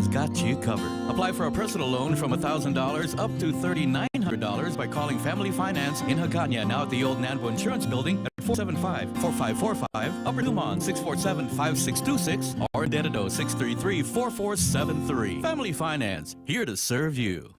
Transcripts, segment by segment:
has got you covered. Apply for a personal loan from $1,000 up to $3,900 by calling Family Finance in Hagåtña, now at the old Nanbo Insurance Building at 475-4545, Upper Dumont 647-5626, or in Denado 633-4473. Family Finance, here to serve you.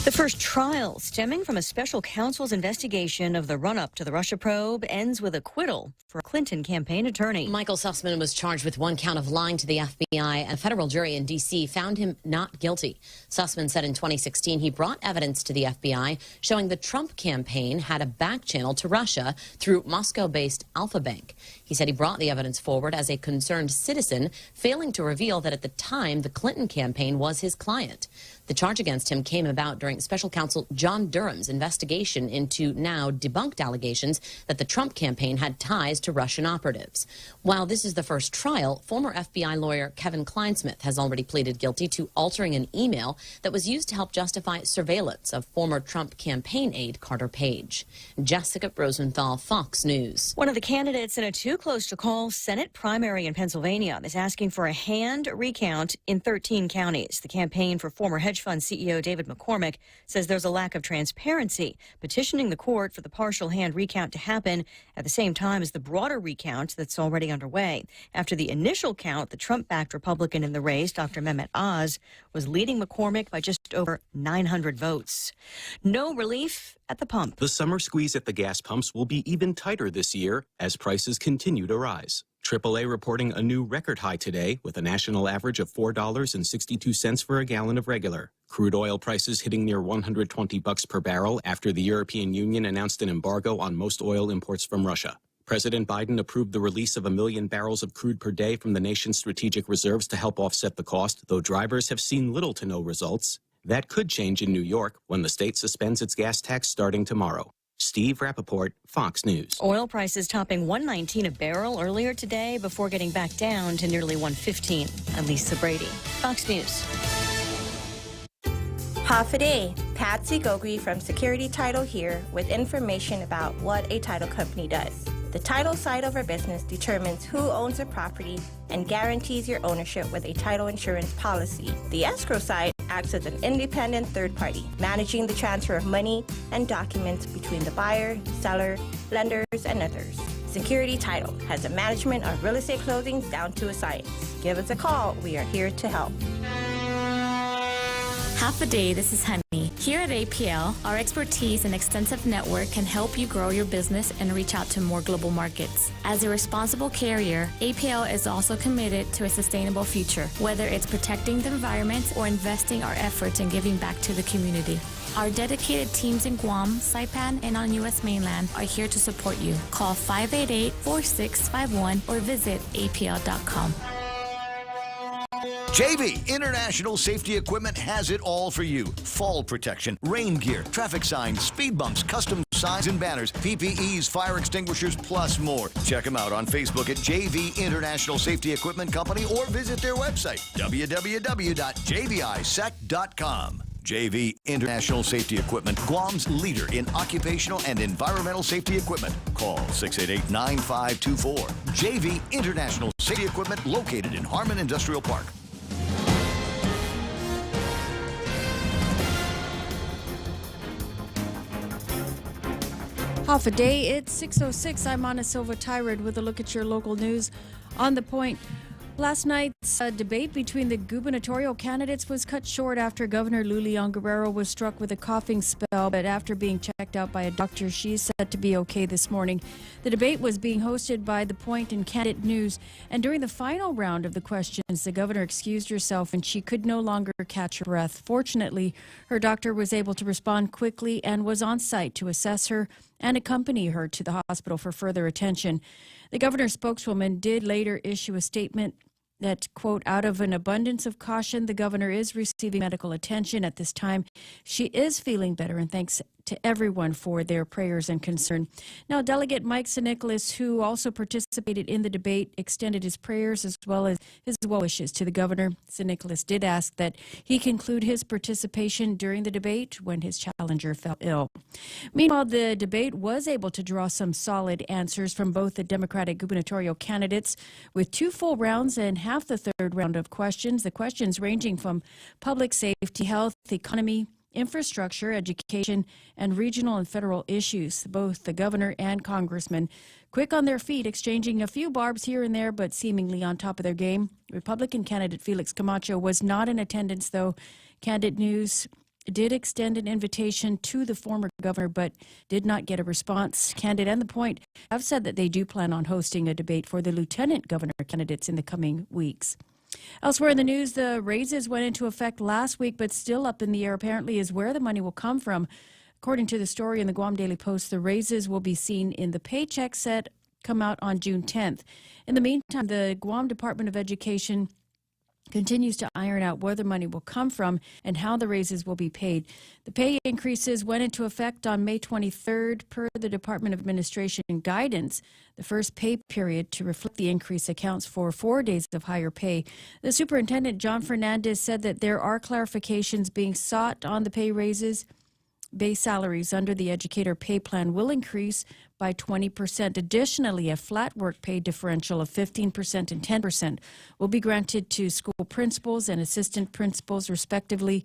The first trial stemming from a special counsel's investigation of the run-up to the Russia probe ends with acquittal for a Clinton campaign attorney. Michael Sussman was charged with one count of lying to the FBI, and a federal jury in D.C. found him not guilty. Sussman said in 2016 he brought evidence to the FBI showing the Trump campaign had a back channel to Russia through Moscow-based Alpha Bank. He said he brought the evidence forward as a concerned citizen, failing to reveal that at the time the Clinton campaign was his client. The charge against him came about during special counsel John Durham's investigation into now debunked allegations that the Trump campaign had ties to Russian operatives. While this is the first trial, former FBI lawyer Kevin Kleinsmith has already pleaded guilty to altering an email that was used to help justify surveillance of former Trump campaign aide Carter Page. Jessica Rosenthal, Fox News. One of the candidates in a too-close-to-call Senate primary in Pennsylvania is asking for a hand recount in 13 counties. The campaign for former hedge fund CEO David McCormick says there's a lack of transparency, petitioning the court for the partial hand recount to happen at the same time as the broader recount that's already underway. After the initial count, the Trump-backed Republican in the race, Dr. Mehmet Oz, was leading McCormick by just over 900 votes. No relief at the pump. The summer squeeze at the gas pumps will be even tighter this year as prices continue to rise. AAA reporting a new record high today with a national average of $4.62 for a gallon of regular. Crude oil prices hitting near $120 per barrel after the European Union announced an embargo on most oil imports from Russia. President Biden approved the release of 1 million barrels of crude per day from the nation's strategic reserves to help offset the cost, though drivers have seen little to no results. That could change in New York when the state suspends its gas tax starting tomorrow. Steve Rappaport, Fox News. Oil prices topping $119 a barrel earlier today before getting back down to nearly $115. I'm Lisa Brady, Fox News. Half a day. Patsy Gogri from Security Title here with information about what a title company does. The title side of our business determines who owns a property and guarantees your ownership with a title insurance policy. The escrow side acts as an independent third party, managing the transfer of money and documents between the buyer, seller, lenders, and others. Security Title has the management of real estate closings down to a science. Give us a call. We are here to help. Half a day, this is Honey. Here at APL, our expertise and extensive network can help you grow your business and reach out to more global markets. As a responsible carrier, APL is also committed to a sustainable future, whether it's protecting the environment or investing our efforts in giving back to the community. Our dedicated teams in Guam, Saipan, and on U.S. mainland are here to support you. Call 588-4651 or visit apl.com. JV International Safety Equipment has it all for you. Fall protection, rain gear, traffic signs, speed bumps, custom signs and banners, PPEs, fire extinguishers, plus more. Check them out on Facebook at JV International Safety Equipment Company or visit their website, www.jvisec.com. JV International Safety Equipment, Guam's leader in occupational and environmental safety equipment. Call 688-9524. JV International Safety Equipment, located in Harmon Industrial Park. Half a day, it's 6:06. I'm Ana Silva Tyrod with a look at your local news on The Point. Last night's debate between the gubernatorial candidates was cut short after Governor Lulian Guerrero was struck with a coughing spell, but after being checked out by a doctor, she's said to be okay this morning. The debate was being hosted by ThePOINT and Candid News, and during the final round of the questions, the governor excused herself and she could no longer catch her breath. Fortunately, her doctor was able to respond quickly and was on site to assess her and accompany her to the hospital for further attention. The governor's spokeswoman did later issue a statement that, quote, out of an abundance of caution, the governor is receiving medical attention at this time. She is feeling better, and thanks to everyone for their prayers and concern. Now, Delegate Mike St-Nicholas, who also participated in the debate, extended his prayers as well as his well wishes to the governor. St-Nicholas did ask that he conclude his participation during the debate when his challenger fell ill. Meanwhile, the debate was able to draw some solid answers from both the Democratic gubernatorial candidates with 2 full rounds and half the third round of questions. The questions ranging from public safety, health, economy, infrastructure, education, and regional and federal issues. Both the governor and congressman quick on their feet, exchanging a few barbs here and there, but seemingly on top of their game. Republican candidate Felix Camacho was not in attendance, though. Candid News did extend an invitation to the former governor, but did not get a response. Candid and The Point have said that they do plan on hosting a debate for the lieutenant governor candidates in the coming weeks. Elsewhere in the news, the raises went into effect last week, but still up in the air apparently is where the money will come from. According to the story in the Guam Daily Post, the raises will be seen in the paycheck set come out on June 10th. In the meantime, the Guam Department of Education continues to iron out where the money will come from and how the raises will be paid. The pay increases went into effect on May 23rd per the Department of Administration guidance. The first pay period to reflect the increase accounts for 4 days of higher pay. The superintendent, John Fernandez, said that there are clarifications being sought on the pay raises. Base salaries under the educator pay plan will increase by 20%. Additionally, a flat work pay differential of 15% and 10% will be granted to school principals and assistant principals, respectively.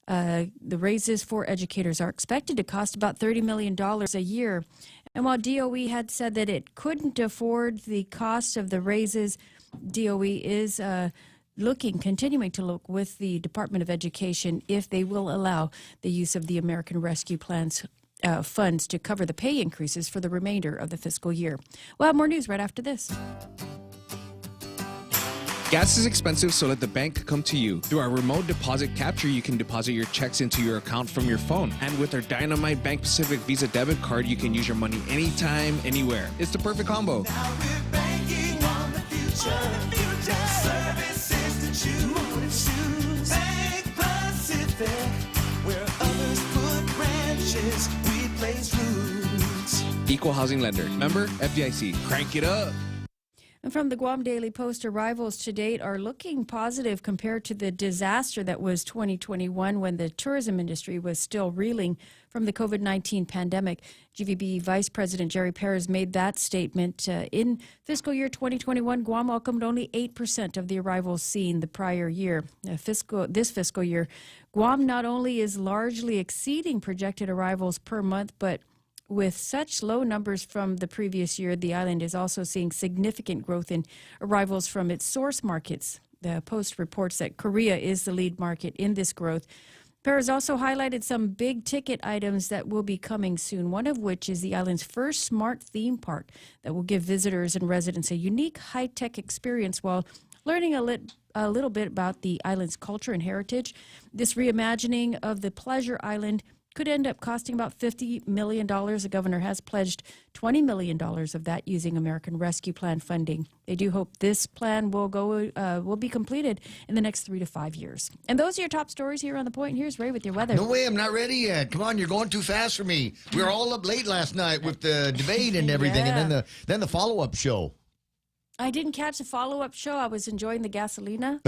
The raises for educators are expected to cost about $30 million a year. And while DOE had said that it couldn't afford the cost of the raises, DOE is continuing to look with the Department of Education if they will allow the use of the American Rescue Plan's funds to cover the pay increases for the remainder of the fiscal year. We'll have more news right after this. Gas is expensive, so let the bank come to you. Through our remote deposit capture, you can deposit your checks into your account from your phone. And with our Dynamite Bank Pacific Visa debit card, you can use your money anytime, anywhere. It's the perfect combo. Now we're banking on the future. Services to choose. Bank Pacific, where others put branches, we place roots. Equal housing lender. Member FDIC. Crank it up. And from the Guam Daily Post, arrivals to date are looking positive compared to the disaster that was 2021 when the tourism industry was still reeling from the COVID-19 pandemic. GVB Vice President Jerry Perez made that statement. In fiscal year 2021, Guam welcomed only 8% of the arrivals seen the prior year. This fiscal year, Guam not only is largely exceeding projected arrivals per month, but with such low numbers from the previous year, the island is also seeing significant growth in arrivals from its source markets. The Post reports that Korea is the lead market in this growth. Perez also highlighted some big-ticket items that will be coming soon, one of which is the island's first smart theme park that will give visitors and residents a unique high-tech experience while learning a little bit about the island's culture and heritage. This reimagining of the Pleasure Island could end up costing about $50 million. The governor has pledged $20 million of that using American Rescue Plan funding. They do hope this plan will be completed in the next 3 to 5 years. And those are your top stories here on The Point. Here's Ray with your weather. No way, I'm not ready yet. Come on, you're going too fast for me. We were all up late last night with the debate and everything, Yeah. and then the follow-up show. I didn't catch the follow-up show. I was enjoying the gasolina.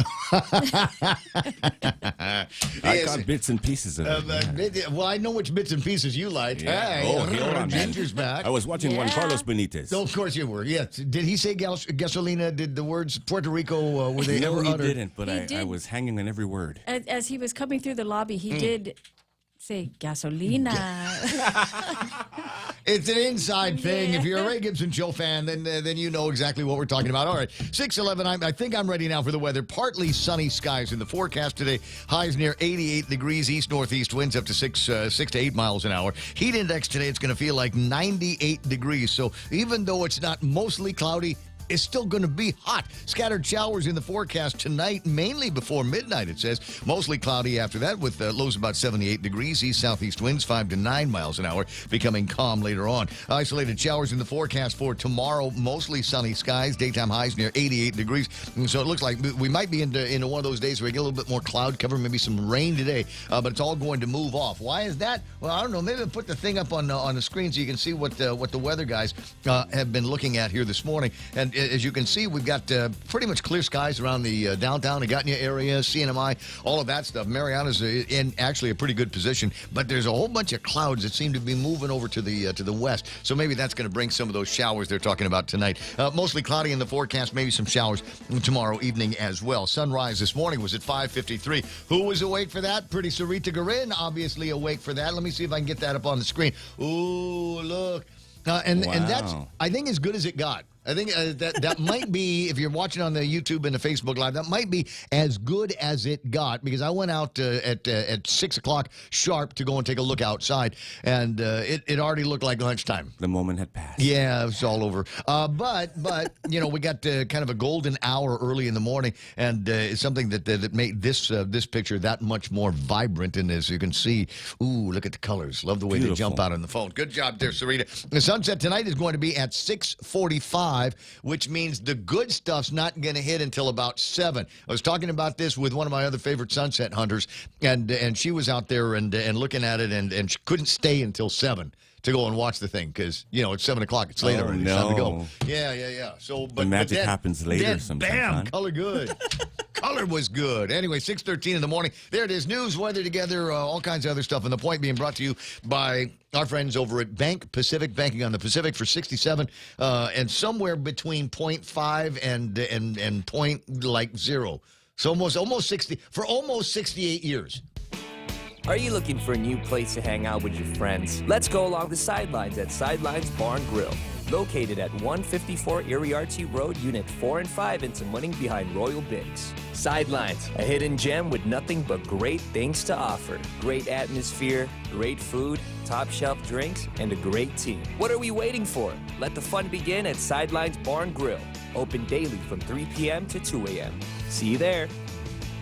I got bits and pieces of it. Well, I know which bits and pieces you like. Yeah. Hey, Oh, hold on, man. Ginger's back. I was watching Juan Yeah. Carlos Benitez. Oh, of course you were. Yes. Did he say gasolina? Did the words Puerto Rico, were they No, ever he uttered? didn't, but He I did. was hanging on every word. As he was coming through the lobby, he did say gasolina. It's an inside thing. If you're a Ray Gibson Show fan, then you know exactly what we're talking about. All right, 6:11. I think I'm ready now for the weather. Partly sunny skies in the forecast today. Highs near 88 degrees. East-northeast winds up to 6 to 8 miles an hour. Heat index today, it's going to feel like 98 degrees. So even though it's not mostly cloudy, is still going to be hot. Scattered showers in the forecast tonight, mainly before midnight, it says. Mostly cloudy after that with lows about 78 degrees. East-southeast winds 5 to 9 miles an hour, becoming calm later on. Isolated showers in the forecast for tomorrow. Mostly sunny skies. Daytime highs near 88 degrees. And so it looks like we might be into one of those days where we get a little bit more cloud cover, maybe some rain today, but it's all going to move off. Why is that? Well, I don't know. Maybe I'll put the thing up on the screen so you can see what the weather guys have been looking at here this morning. And as you can see, we've got pretty much clear skies around the downtown Agotnia area, CNMI, all of that stuff. Mariana's in actually a pretty good position, but there's a whole bunch of clouds that seem to be moving over to the west. So maybe that's going to bring some of those showers they're talking about tonight. Mostly cloudy in the forecast, maybe some showers tomorrow evening as well. Sunrise this morning was at 5:53. Who was awake for that? Pretty Sarita Garin, obviously awake for that. Let me see if I can get that up on the screen. Ooh, look. And that's, I think, as good as it got. I think that might be, if you're watching on the YouTube and the Facebook Live, that might be as good as it got, because I went out at 6 o'clock sharp to go and take a look outside, and it already looked like lunchtime. The moment had passed. Yeah, it's all over. But you know, we got kind of a golden hour early in the morning, and it's something that made this picture that much more vibrant. And as you can see, ooh, look at the colors. Love the way they jump out on the phone. Good job there, Sarita. The sunset tonight is going to be at 6:45. Which means the good stuff's not going to hit until about 7. I was talking about this with one of my other favorite sunset hunters, and she was out there and looking at it, and she couldn't stay until 7 to go and watch the thing, because, you know, it's 7 o'clock. It's late already. It's time to go. Yeah. So, but the magic happens later then, sometimes. Bam, huh? color good. Color was good. Anyway, 6:13 in the morning. There it is. News, weather together, all kinds of other stuff. And the point being brought to you by our friends over at Bank Pacific, banking on the Pacific for 67, and somewhere between 0.5 and point like 0. So almost 60 for almost 68 years. Are you looking for a new place to hang out with your friends? Let's go along the sidelines at Sidelines Bar and Grill. Located at 154 Iriarte Road, Unit 4 and 5 in Tamuning behind Royal Bigs. Sidelines, a hidden gem with nothing but great things to offer. Great atmosphere, great food, top shelf drinks, and a great team. What are we waiting for? Let the fun begin at Sidelines Bar and Grill. Open daily from 3 p.m. to 2 a.m. See you there.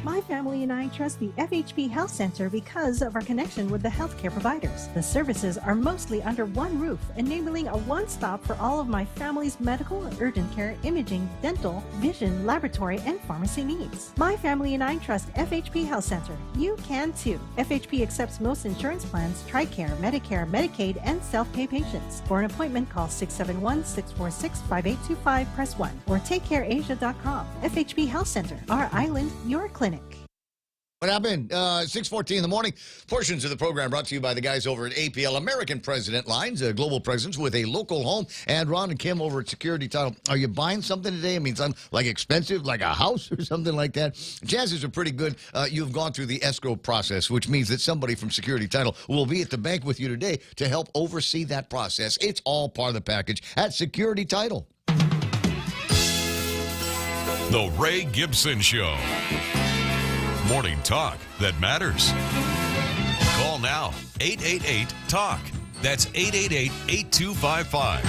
My family and I trust the FHP Health Center because of our connection with the healthcare providers. The services are mostly under one roof, enabling a one-stop for all of my family's medical, urgent care, imaging, dental, vision, laboratory, and pharmacy needs. My family and I trust FHP Health Center. You can too. FHP accepts most insurance plans, TRICARE, Medicare, Medicaid, and self-pay patients. For an appointment, call 671-646-5825, press 1, or takecareasia.com. FHP Health Center, our island, your clinic. What happened? 6:14 in the morning. Portions of the program brought to you by the guys over at APL, American President Lines, a global presence with a local home. And Ron and Kim over at Security Title. Are you buying something today? I mean, something like expensive, like a house or something like that? Chances are pretty good you've gone through the escrow process, which means that somebody from Security Title will be at the bank with you today to help oversee that process. It's all part of the package at Security Title. The Ray Gibson Show. Morning talk that matters. Call now, 888-TALK. That's 888-8255.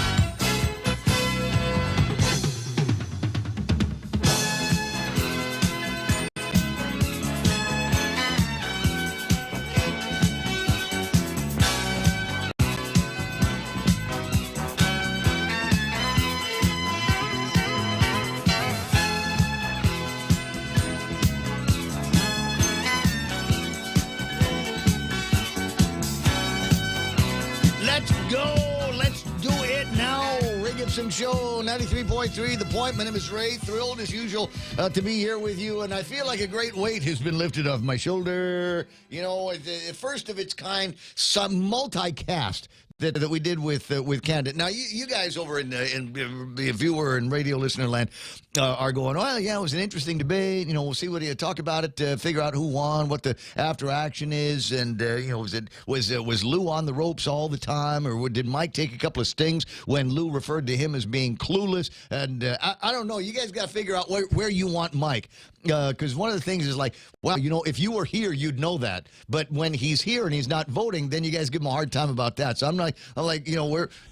Show 93.3 The Point. My name is Ray. Thrilled as usual to be here with you, and I feel like a great weight has been lifted off my shoulder. You know, the first of its kind, some multicast that we did with Candid. Now, you guys over in the viewer and radio listener land are going, well, yeah, it was an interesting debate. You know, we'll see what you talk about it, figure out who won, what the after action is, and you know, was Lou on the ropes all the time, or did Mike take a couple of stings when Lou referred to him as being clueless? And I don't know. You guys got to figure out where you want Mike. Because one of the things is like, well, if you were here, you'd know that. But when he's here and he's not voting, then you guys give him a hard time about that. So I'm like,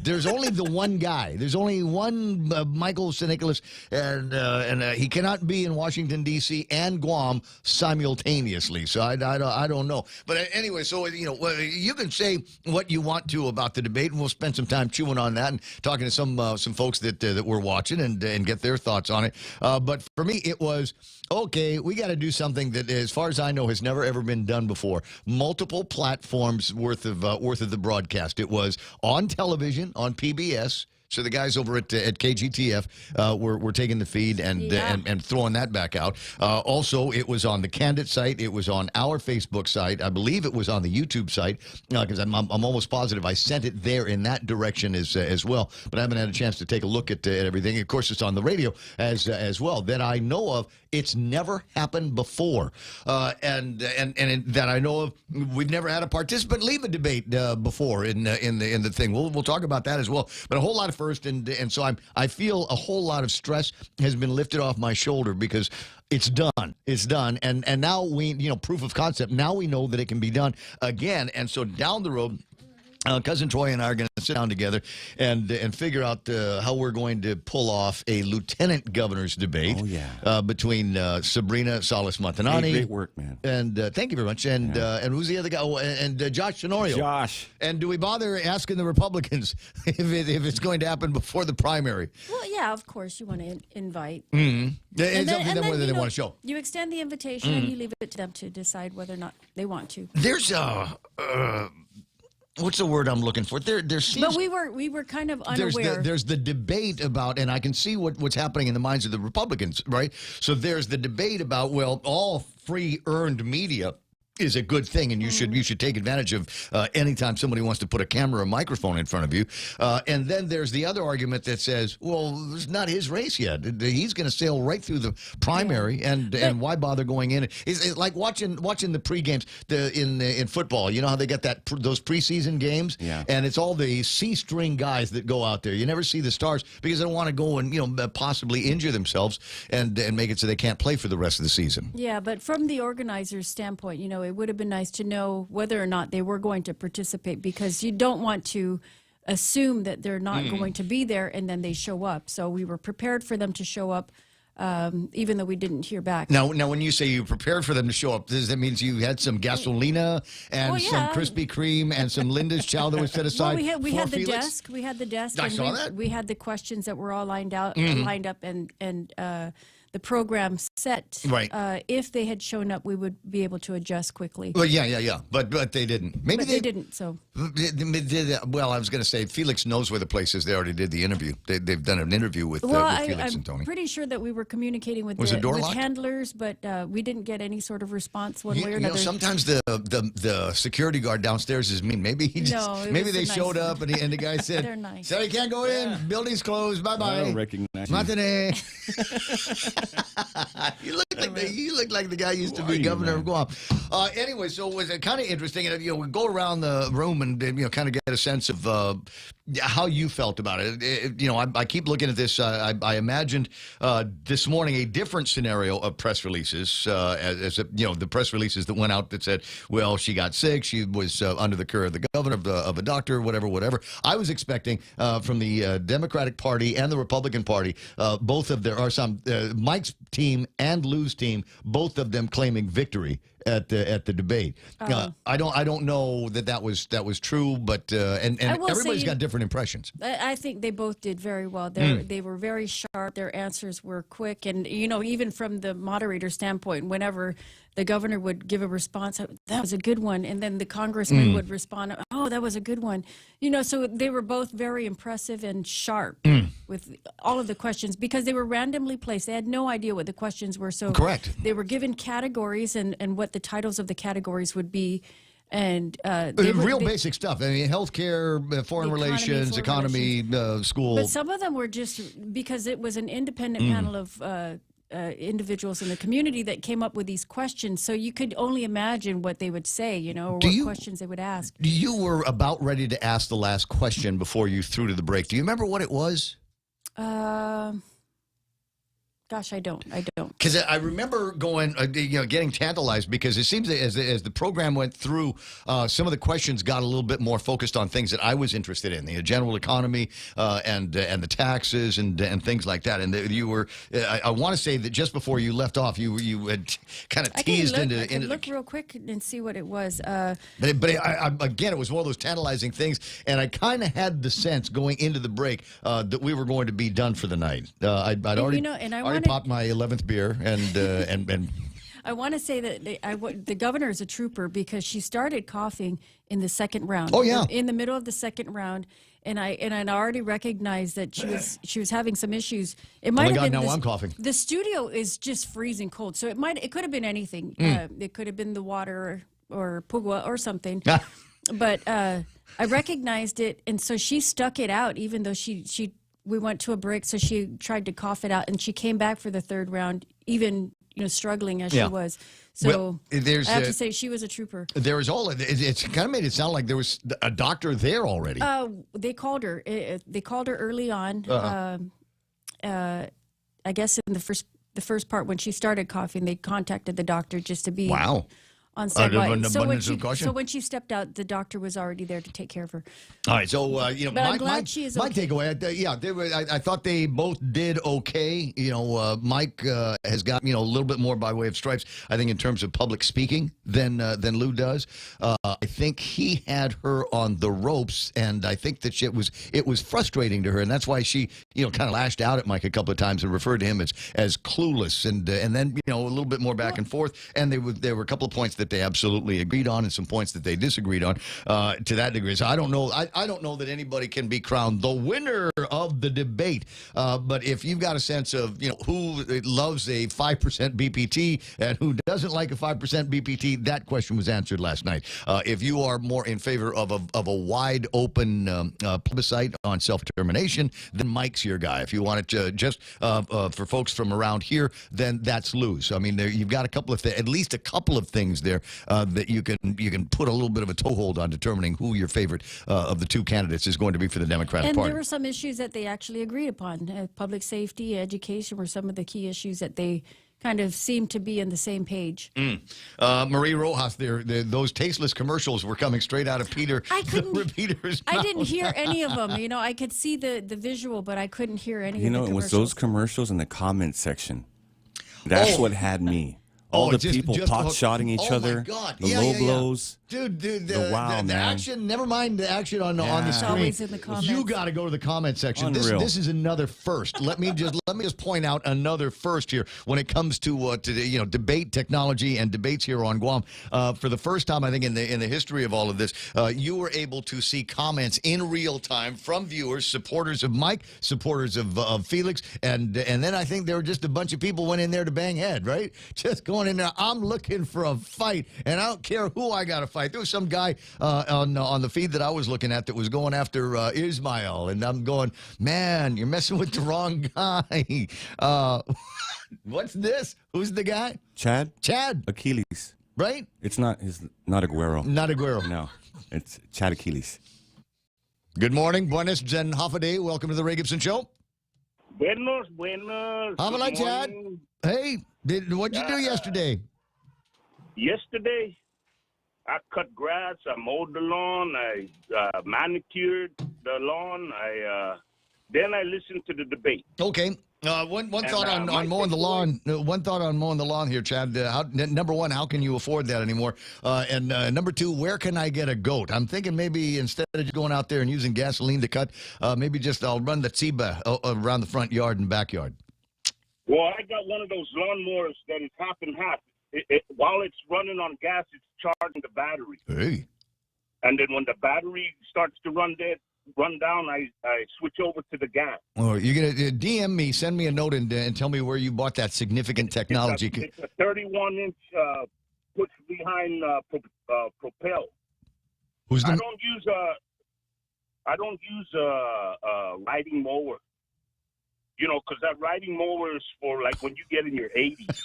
there's only the one guy. There's only one Michael St. Nicholas, and he cannot be in Washington, D.C. and Guam simultaneously. So I don't know. But anyway, so, you can say what you want to about the debate, and we'll spend some time chewing on that and talking to some folks that we're watching and get their thoughts on it. But for me, it was, okay, we got to do something that, as far as I know, has never ever been done before. Multiple platforms worth of the broadcast. It was on television, on PBS. So the guys over at KGTF were taking the feed and throwing that back out. Also, it was on the Candid site. It was on our Facebook site. I believe it was on the YouTube site, because I'm almost positive I sent it there in that direction as well. But I haven't had a chance to take a look at everything. Of course, it's on the radio as well. That I know of, it's never happened before, and that I know of, we've never had a participant leave a debate before in the thing. We'll talk about that as well. But a whole lot of first, and so I feel a whole lot of stress has been lifted off my shoulder because it's done. It's done, and now we proof of concept. Now we know that it can be done again, and so down the road. Cousin Troy and I are going to sit down together and figure out how we're going to pull off a lieutenant governor's debate between Sabrina Salas-Montanani. Great work, man. And thank you very much. And who's the other guy? Oh, and Josh Tenorio. Josh. And do we bother asking the Republicans if it's going to happen before the primary? Well, yeah, of course you want to invite. Mm-hmm. It's up to them whether they want to show. You extend the invitation and you leave it to them to decide whether or not they want to. There's what's the word I'm looking for? There seems. But we were kind of unaware. There's the debate about, and I can see what's happening in the minds of the Republicans, right? So there's the debate about, well, all free earned media is a good thing, and you should take advantage of anytime somebody wants to put a camera or microphone in front of you. And then there's the other argument that says, well, it's not his race yet. He's going to sail right through the primary, and why bother going in? It's like watching the pre-games in football. You know how they get those preseason games? Yeah. And it's all the C-string guys that go out there. You never see the stars because they don't want to go and possibly injure themselves and make it so they can't play for the rest of the season. Yeah, but from the organizer's standpoint, it would have been nice to know whether or not they were going to participate, because you don't want to assume that they're not going to be there and then they show up. So we were prepared for them to show up, even though we didn't hear back. Now, when you say you prepared for them to show up, that means you had some gasolina and some Krispy Kreme and some Linda's Chow that was set aside. Well, we had the Felix? desk. We had the desk. I saw that. We had the questions that were all lined up, and the program set. Right. If they had shown up, we would be able to adjust quickly. Well, yeah. But they didn't. Maybe they didn't. So. Well, I was going to say Felix knows where the place is. They already did the interview. They've done an interview with Felix and Tony. I'm pretty sure that we were communicating with handlers, but we didn't get any sort of response one way or another. Sometimes the security guard downstairs is mean. Maybe they showed up and the guy said, "They're nice. Sorry, can't go in. Building's closed. Bye bye." I don't recognize you. Matinee. You look like the guy who used to be governor of Guam. Anyway, so it was kind of interesting. We go around the room and kind of get a sense of how you felt about it. I keep looking at this. I imagined this morning a different scenario of press releases, the press releases that went out that said, well, she got sick, she was under the care of the governor, of a doctor, whatever. I was expecting from the Democratic Party and the Republican Party, both of Mike's team and Lou's team, both of them claiming victory at the debate. I don't know that was true, but and everybody's got different impressions. I think they both did very well. They were very sharp. Their answers were quick, and even from the moderator standpoint, whenever the governor would give a response, that was a good one, and then the congressman would respond, oh, that was a good one. So they were both very impressive and sharp with all of the questions, because they were randomly placed. They had no idea what the questions were. So correct. They were given categories and what the titles of the categories would be. And basic stuff. I mean, healthcare, foreign relations, economy, school. But some of them were just because it was an independent panel of individuals in the community that came up with these questions. So you could only imagine what they would say, or what questions they would ask. You were about ready to ask the last question before you threw to the break. Do you remember what it was? Gosh, I don't. Because I remember going, getting tantalized because it seems that as the program went through, some of the questions got a little bit more focused on things that I was interested in, the general economy and the taxes and things like that. And you were, I want to say that just before you left off, you had kind of teased I can look real quick and see what it was. But again, it was one of those tantalizing things, and I kind of had the sense going into the break that we were going to be done for the night. I'd already popped my 11th beer, and I want to say that the governor is a trooper because she started coughing in the second round. Oh yeah, in the middle of the second round, and I already recognized that she was having some issues. It might have been. Now I'm coughing. The studio is just freezing cold, so it could have been anything. It could have been the water or pugwa or something. But I recognized it, and so she stuck it out, even though we went to a break, so she tried to cough it out, and she came back for the third round, even struggling as she was. So I have to say she was a trooper. There was it's kind of made it sound like there was a doctor there already. They called her. They called her early on. I guess in the first part when she started coughing, they contacted the doctor just to be on standby. So when she stepped out, the doctor was already there to take care of her. All right, so but I'm glad she is okay. My takeaway, I thought they both did okay. Mike has got a little bit more by way of stripes, I think, in terms of public speaking than Lou does. I think he had her on the ropes, and I think that it was frustrating to her, and that's why she kind of lashed out at Mike a couple of times and referred to him as clueless, and then a little bit more back and forth. And there were a couple of points that they absolutely agreed on, and some points that they disagreed on to that degree. So I don't know. I don't know that anybody can be crowned the winner of the debate. But if you've got a sense of who loves a 5% BPT and who doesn't like a 5% BPT, that question was answered last night. If you are more in favor of a wide open plebiscite on self-determination, then Mike's your guy. If you want it just for folks from around here, then that's Lou's. I mean, you've got at least a couple of things there that you can put a little bit of a toehold on determining who your favorite of the two candidates is going to be for the Democratic Party. And there were some issues that they actually agreed upon. Public safety, education were some of the key issues that they kind of seemed to be in the same page. Marie Rojas, those tasteless commercials were coming straight out of Peter the repeater's mouth. I didn't hear any of them. I could see the visual, but I couldn't hear any of the commercials. It was those commercials in the comment section. That's what had me. All the people pot-shotting each other, the low blows. Dude, the action, never mind the action on the screen. Always in the comments. You got to go to the comment section. This is another first. Let me just point out another first here when it comes to debate technology and debates here on Guam. For the first time, I think in the history of all of this, you were able to see comments in real time from viewers, supporters of Mike, supporters of Felix, and then I think there were just a bunch of people went in there to bang head, right? Just going in there. I'm looking for a fight, and I don't care who I got to fight. There was some guy on the feed that I was looking at that was going after Ismail, and I'm going, man, you're messing with the wrong guy. What's this? Who's the guy? Chad. Achilles. Right? It's not Aguero. Not Aguero. No, it's Chad Achilles. Good morning. Buenos Zen Hafade. Welcome to the Ray Gibson Show. Buenos. How am I, Chad? Hey, what'd you do yesterday? Yesterday, I cut grass, I mowed the lawn, I manicured the lawn, then I listened to the debate. Okay. One thought on mowing the lawn. One thought on mowing the lawn here, Chad. Number one, how can you afford that anymore? And number two, where can I get a goat? I'm thinking maybe instead of just going out there and using gasoline to cut, maybe just I'll run the tsiba around the front yard and backyard. Well, I got one of those lawnmowers that is half and half. While it's running on gas, it's charging the battery. Hey. And then when the battery starts to run down, I switch over to the gas. Oh, you're going to DM me, send me a note, and tell me where you bought that significant technology. It's a 31-inch push behind propel. I don't use a riding mower. Because that riding mower is for like when you get in your 80s.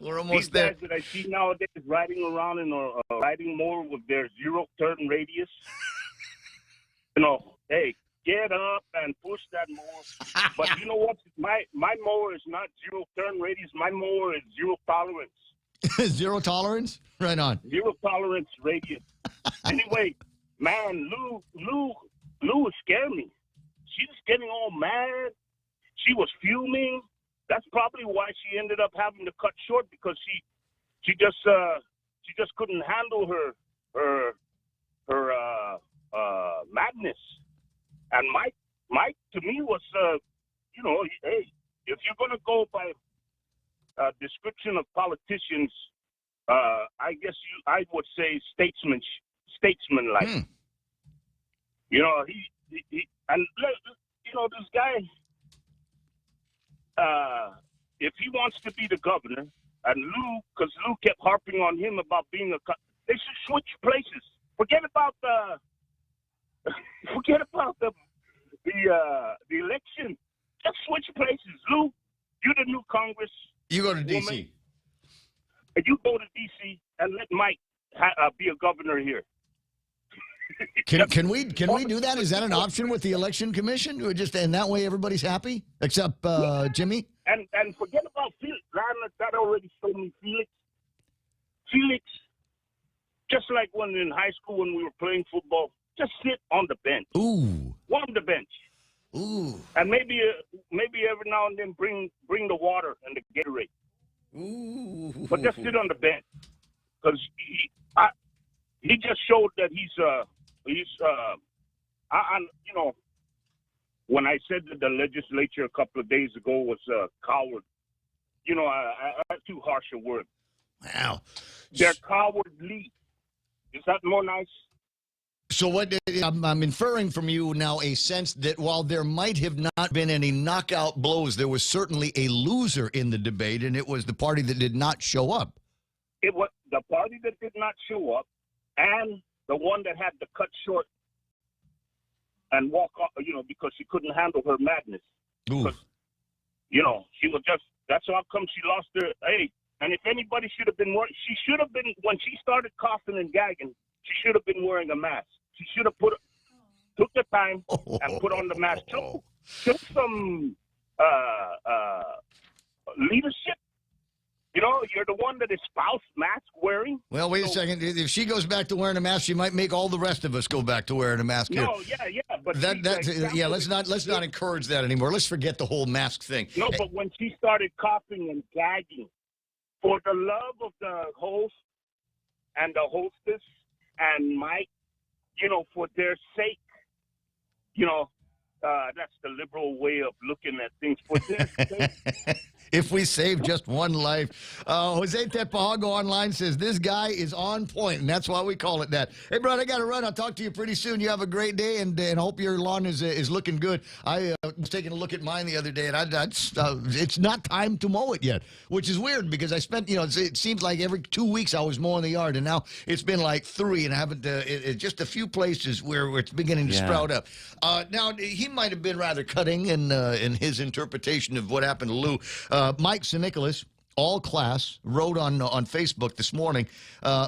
We're almost there. These guys that I see nowadays riding around in a riding mower with their 0 turn radius. Hey, get up and push that mower. But you know what? My mower is not zero turn radius. My mower is zero tolerance. Zero tolerance? Right on. Zero tolerance radius. Anyway, man, Lou was scaring me. She was getting all mad. She was fuming. That's probably why she ended up having to cut short, because she just couldn't handle her madness. And Mike to me was, hey, if you're gonna go by description of politicians, I guess I would say statesman-like. You know, he and you know, this guy, if he wants to be the governor, and because Lou kept harping on him about being they should switch places. Forget about the election. Just switch places. Lou, you're the new Congress. You go to D.C. And you go to D.C. and let Mike be a governor here. Can we do that? Is that an option with the election commission? Or just and that way everybody's happy except Jimmy? And forget about Felix. That already showed me Felix. Felix, just like when in high school when we were playing football, just sit on the bench. Ooh. On the bench. Ooh. And maybe every now and then bring the water and the Gatorade. Ooh. But just sit on the bench, because he just showed that he's you know, when I said that the legislature a couple of days ago was coward, you know, that's too harsh a word. Wow. They're cowardly. Is that more nice? So what I'm inferring from you now a sense that while there might have not been any knockout blows, there was certainly a loser in the debate, and it was the party that did not show up. It was the party that did not show up, and the one that had to cut short and walk off, you know, because she couldn't handle her madness. Because, you know, she was just, that's how come she lost her, hey, and if anybody should have been she should have been, when she started coughing and gagging, she should have been wearing a mask. She should have took the time and put on the mask. Took some leadership. You know, you're the one that espoused mask wearing. Well, wait a second. If she goes back to wearing a mask, she might make all the rest of us go back to wearing a mask. No, yeah, but let's not encourage that anymore. Let's forget the whole mask thing. No, but when she started coughing and gagging, for the love of the host and the hostess and Mike, you know, for their sake, you know, that's the liberal way of looking at things. For their sake. If we save just one life. Jose Tepahago online says, this guy is on point, and that's why we call it that. Hey, bro, I got to run. I'll talk to you pretty soon. You have a great day, and hope your lawn is looking good. I was taking a look at mine the other day, and it's not time to mow it yet, which is weird because I spent, you know, it seems like every 2 weeks I was mowing the yard, and now it's been like 3, and I haven't, just a few places where it's beginning to sprout up. Now, he might have been rather cutting in his interpretation of what happened to Lou. Mike St. all class, wrote on Facebook this morning,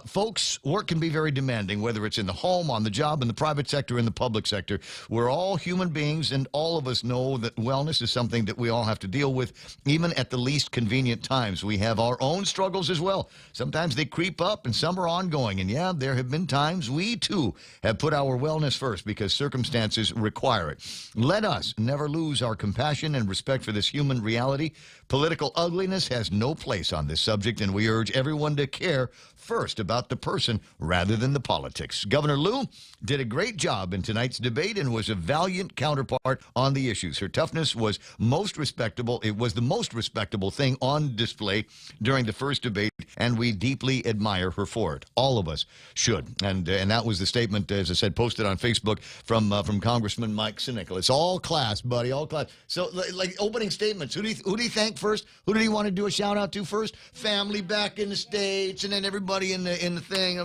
folks, work can be very demanding, whether it's in the home, on the job, in the private sector, in the public sector. We're all human beings, and all of us know that wellness is something that we all have to deal with, even at the least convenient times. We have our own struggles as well. Sometimes they creep up, and some are ongoing. And yeah, there have been times we, too, have put our wellness first because circumstances require it. Let us never lose our compassion and respect for this human reality. Political ugliness has no place on this subject, and we urge everyone to care first about the person rather than the politics. Governor Lou did a great job in tonight's debate and was a valiant counterpart on the issues. Her toughness was most respectable. It was the most respectable thing on display during the first debate, and we deeply admire her for it. All of us should. And that was the statement, as I said, posted on Facebook from Congressman Mike St. It's all class, buddy, all class. So, like opening statements, who do you thank first? Who did he want to do a shout out to first? Family back in the States, and then everybody in the thing.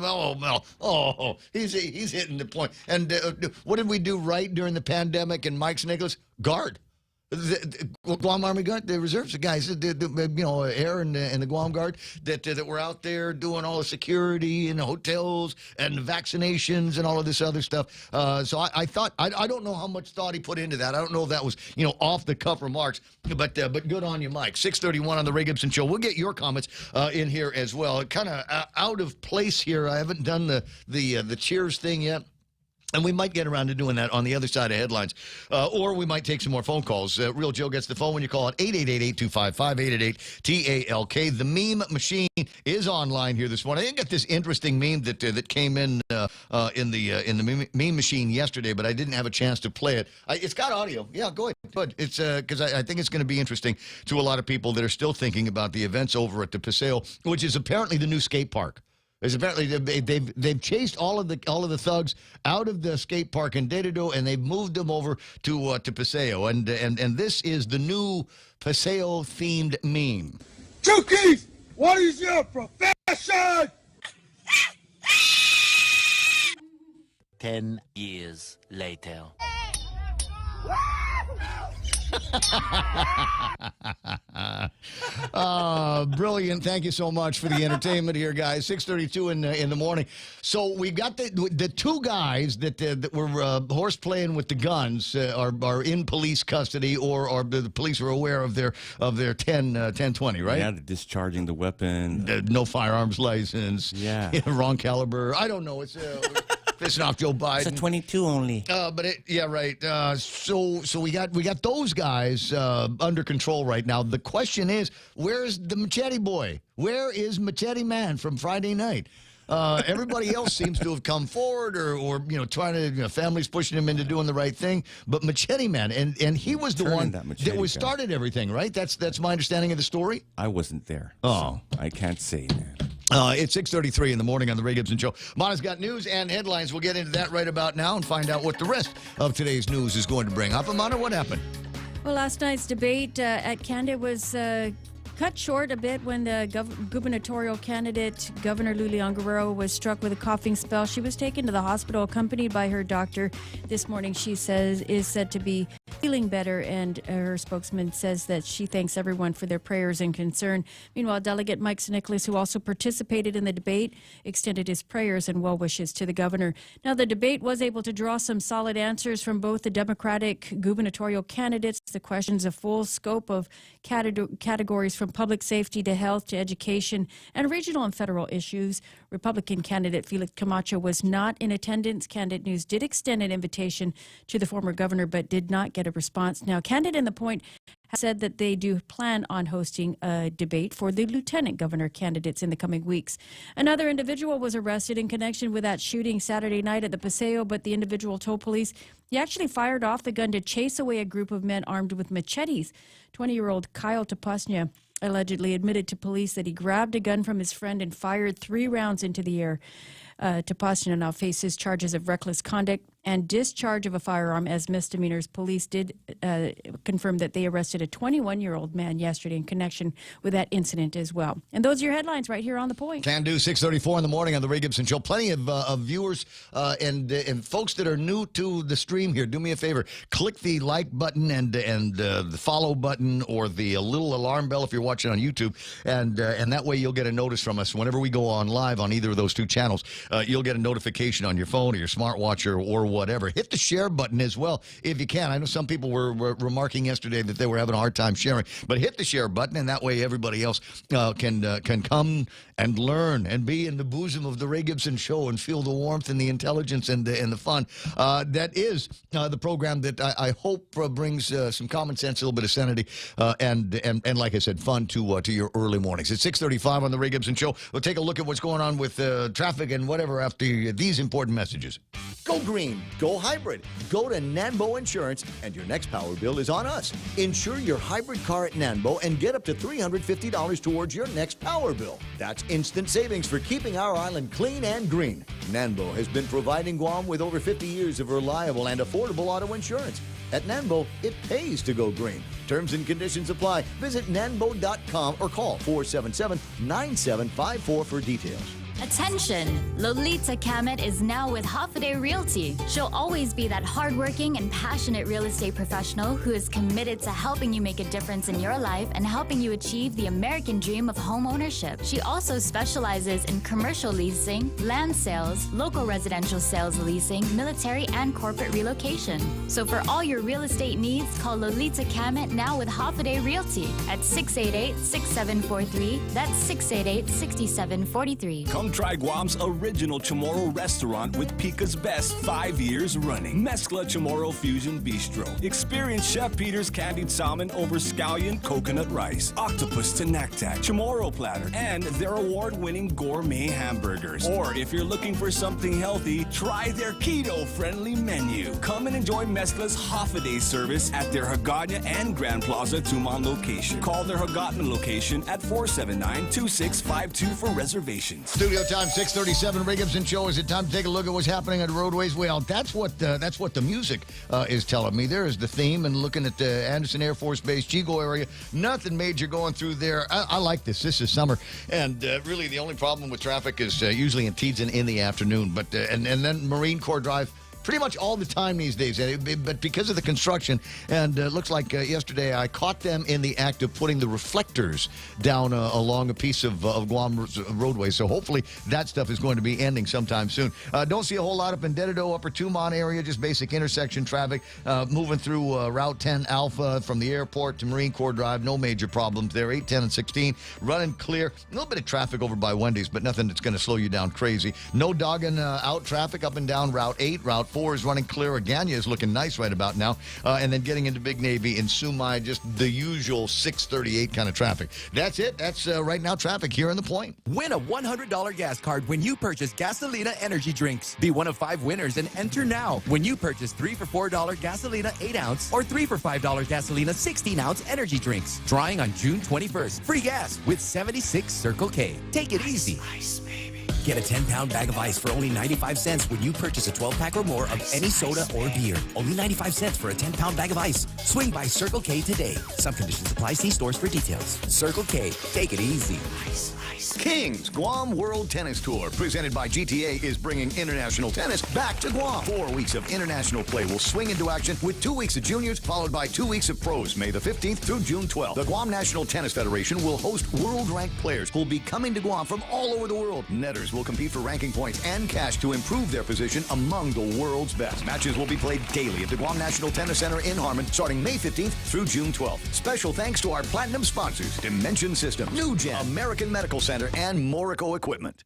He's hitting the point. And what did we do right during the pandemic? And Mike St. Guard. The Guam Army Guard, the reserves, the guys, Air and the Guam Guard that were out there doing all the security in the hotels and the vaccinations and all of this other stuff. So I thought, I don't know how much thought he put into that. I don't know if that was, off the cuff remarks, but good on you, Mike. 6:31 on the Ray Gibson Show. We'll get your comments in here as well. Kind of out of place here. I haven't done the cheers thing yet. And we might get around to doing that on the other side of headlines. Or we might take some more phone calls. Real Joe gets the phone when you call it 888-825-5888-TALK. The meme machine is online here this morning. I got this interesting meme that came in the meme machine yesterday, but I didn't have a chance to play it. It's got audio. Yeah, go ahead. But it's because I think it's going to be interesting to a lot of people that are still thinking about the events over at the Paseo, which is apparently the new skate park. Is apparently they've chased all of the thugs out of the skate park in Dededo, and they've moved them over to Paseo, and this is the new Paseo themed meme. Chookies, what is your profession? 10 years later. Brilliant. Thank you so much for the entertainment here, guys. 6:32 in the morning. So we got the two guys that were horse playing with the guns are in police custody, or the police are aware of their 1020, right? Yeah, discharging the weapon. No firearms license. Yeah. Wrong caliber. I don't know. It's pissing off Joe Biden. It's a 22 only. Right. So we got those guys under control right now. The question is, where's the Machete boy? Where is Machete Man from Friday night? Everybody else seems to have come forward, or trying to, families pushing him into doing the right thing. But Machete Man, and he was the one that started everything, right? That's my understanding of the story. I wasn't there. Oh, so I can't say, man. It's 6:33 in the morning on the Ray Gibson Show. Mana's got news and headlines. We'll get into that right about now and find out what the rest of today's news is going to bring up. Mana, what happened? Well, last night's debate at Canada was cut short a bit when the gubernatorial candidate, Governor Lulian Guerrero, was struck with a coughing spell. She was taken to the hospital accompanied by her doctor. This morning, she is said to be feeling better, and her spokesman says that she thanks everyone for their prayers and concern. Meanwhile, Delegate Mike Nicholas, who also participated in the debate, extended his prayers and well wishes to the governor. Now, the debate was able to draw some solid answers from both the Democratic gubernatorial candidates. The questions, a full scope of categories from public safety to health to education and regional and federal issues. Republican candidate Felix Camacho was not in attendance. Candidate News did extend an invitation to the former governor, but did not get a response. Now, Candidate and The Point has said that they do plan on hosting a debate for the lieutenant governor candidates in the coming weeks. Another individual was arrested in connection with that shooting Saturday night at the Paseo, but the individual told police he actually fired off the gun to chase away a group of men armed with machetes. 20-year-old Kyle Tapasnia allegedly admitted to police that he grabbed a gun from his friend and fired 3 rounds into the air. Tapasnia now faces charges of reckless conduct and discharge of a firearm as misdemeanors. Police did confirm that they arrested a 21-year-old man yesterday in connection with that incident as well. And those are your headlines right here on The Point. Can do. 6:34 in the morning on the Ray Gibson Show. Plenty of viewers and folks that are new to the stream here. Do me a favor. Click the like button and the follow button, or the little alarm bell if you're watching on YouTube, and that way you'll get a notice from us whenever we go on live on either of those two channels. You'll get a notification on your phone or your smartwatch or whatever. Hit the share button as well if you can. I know some people were remarking yesterday that they were having a hard time sharing, but hit the share button, and that way everybody else can come and learn and be in the bosom of the Ray Gibson Show and feel the warmth and the intelligence and the fun. That is the program that I hope brings some common sense, a little bit of sanity, and like I said, fun to your early mornings. It's 6:35 on the Ray Gibson Show. We'll take a look at what's going on with traffic and whatever after these important messages. Go green, go hybrid, go to Nanbo Insurance, and your next power bill is on us. Insure your hybrid car at Nanbo and get up to $350 towards your next power bill. That's instant savings for keeping our island clean and green. Nanbo has been providing Guam with over 50 years of reliable and affordable auto insurance. At Nanbo, it pays to go green. Terms and conditions apply. Visit nanbo.com or call 477-9754 for details. Attention! Lolita Kamet is now with Hoffaday Realty. She'll always be that hardworking and passionate real estate professional who is committed to helping you make a difference in your life and helping you achieve the American dream of home ownership. She also specializes in commercial leasing, land sales, local residential sales leasing, military and corporate relocation. So for all your real estate needs, call Lolita Kamet now with Hoffaday Realty at 688-6743. That's 688-6743. Come try Guam's original Chamorro restaurant with Pica's best 5 years running. Mezcla Chamorro Fusion Bistro. Experience Chef Peter's candied salmon over scallion coconut rice, octopus to naktak, Chamorro platter, and their award-winning gourmet hamburgers. Or if you're looking for something healthy, try their keto-friendly menu. Come and enjoy Mezcla's Hoffaday service at their Hagåtña and Grand Plaza Tuman location. Call their Hagåtña location at 479-2652 for reservations. Studio time 6:37. Ray Gibson Show. Is it time to take a look at what's happening on the roadways? Well, that's what the music is telling me. There is the theme, and looking at the Anderson Air Force Base, Chico area, nothing major going through there. I like this. This is summer, and really the only problem with traffic is usually in Teads in the afternoon. But and then Marine Corps Drive. Pretty much all the time these days, but because of the construction, and it looks like yesterday I caught them in the act of putting the reflectors down along a piece of Guam roadway, so hopefully that stuff is going to be ending sometime soon. Don't see a whole lot up in Dededo, Upper Tumon area, just basic intersection traffic, moving through Route 10 Alpha from the airport to Marine Corps Drive, no major problems there, 8, 10, and 16, running clear. A little bit of traffic over by Wendy's, but nothing that's going to slow you down crazy. No dogging out traffic up and down Route 8, Route 4 is running clear. Agana is looking nice right about now. And then getting into Big Navy in Sumai, just the usual 638 kind of traffic. That's it. That's right now traffic here in The Point. Win a $100 gas card when you purchase Gasolina energy drinks. Be one of 5 winners and enter now when you purchase 3 for $4 Gasolina 8-ounce or 3 for $5 Gasolina 16-ounce energy drinks. Drawing on June 21st. Free gas with 76 Circle K. Take it easy. Get a 10-pound bag of ice for only 95 cents when you purchase a 12-pack or more of any soda or beer. Only 95 cents for a 10-pound bag of ice. Swing by Circle K today. Some conditions apply. See stores for details. Circle K. Take it easy. Kings Guam World Tennis Tour, presented by GTA, is bringing international tennis back to Guam. 4 weeks of international play will swing into action with 2 weeks of juniors, followed by 2 weeks of pros, May the 15th through June 12th. The Guam National Tennis Federation will host world-ranked players who will be coming to Guam from all over the world. Netters will compete for ranking points and cash to improve their position among the world's best. Matches will be played daily at the Guam National Tennis Center in Harmon, starting May 15th through June 12th. Special thanks to our platinum sponsors, Dimension Systems, New Gen, American Medical Center, and Morico Equipment.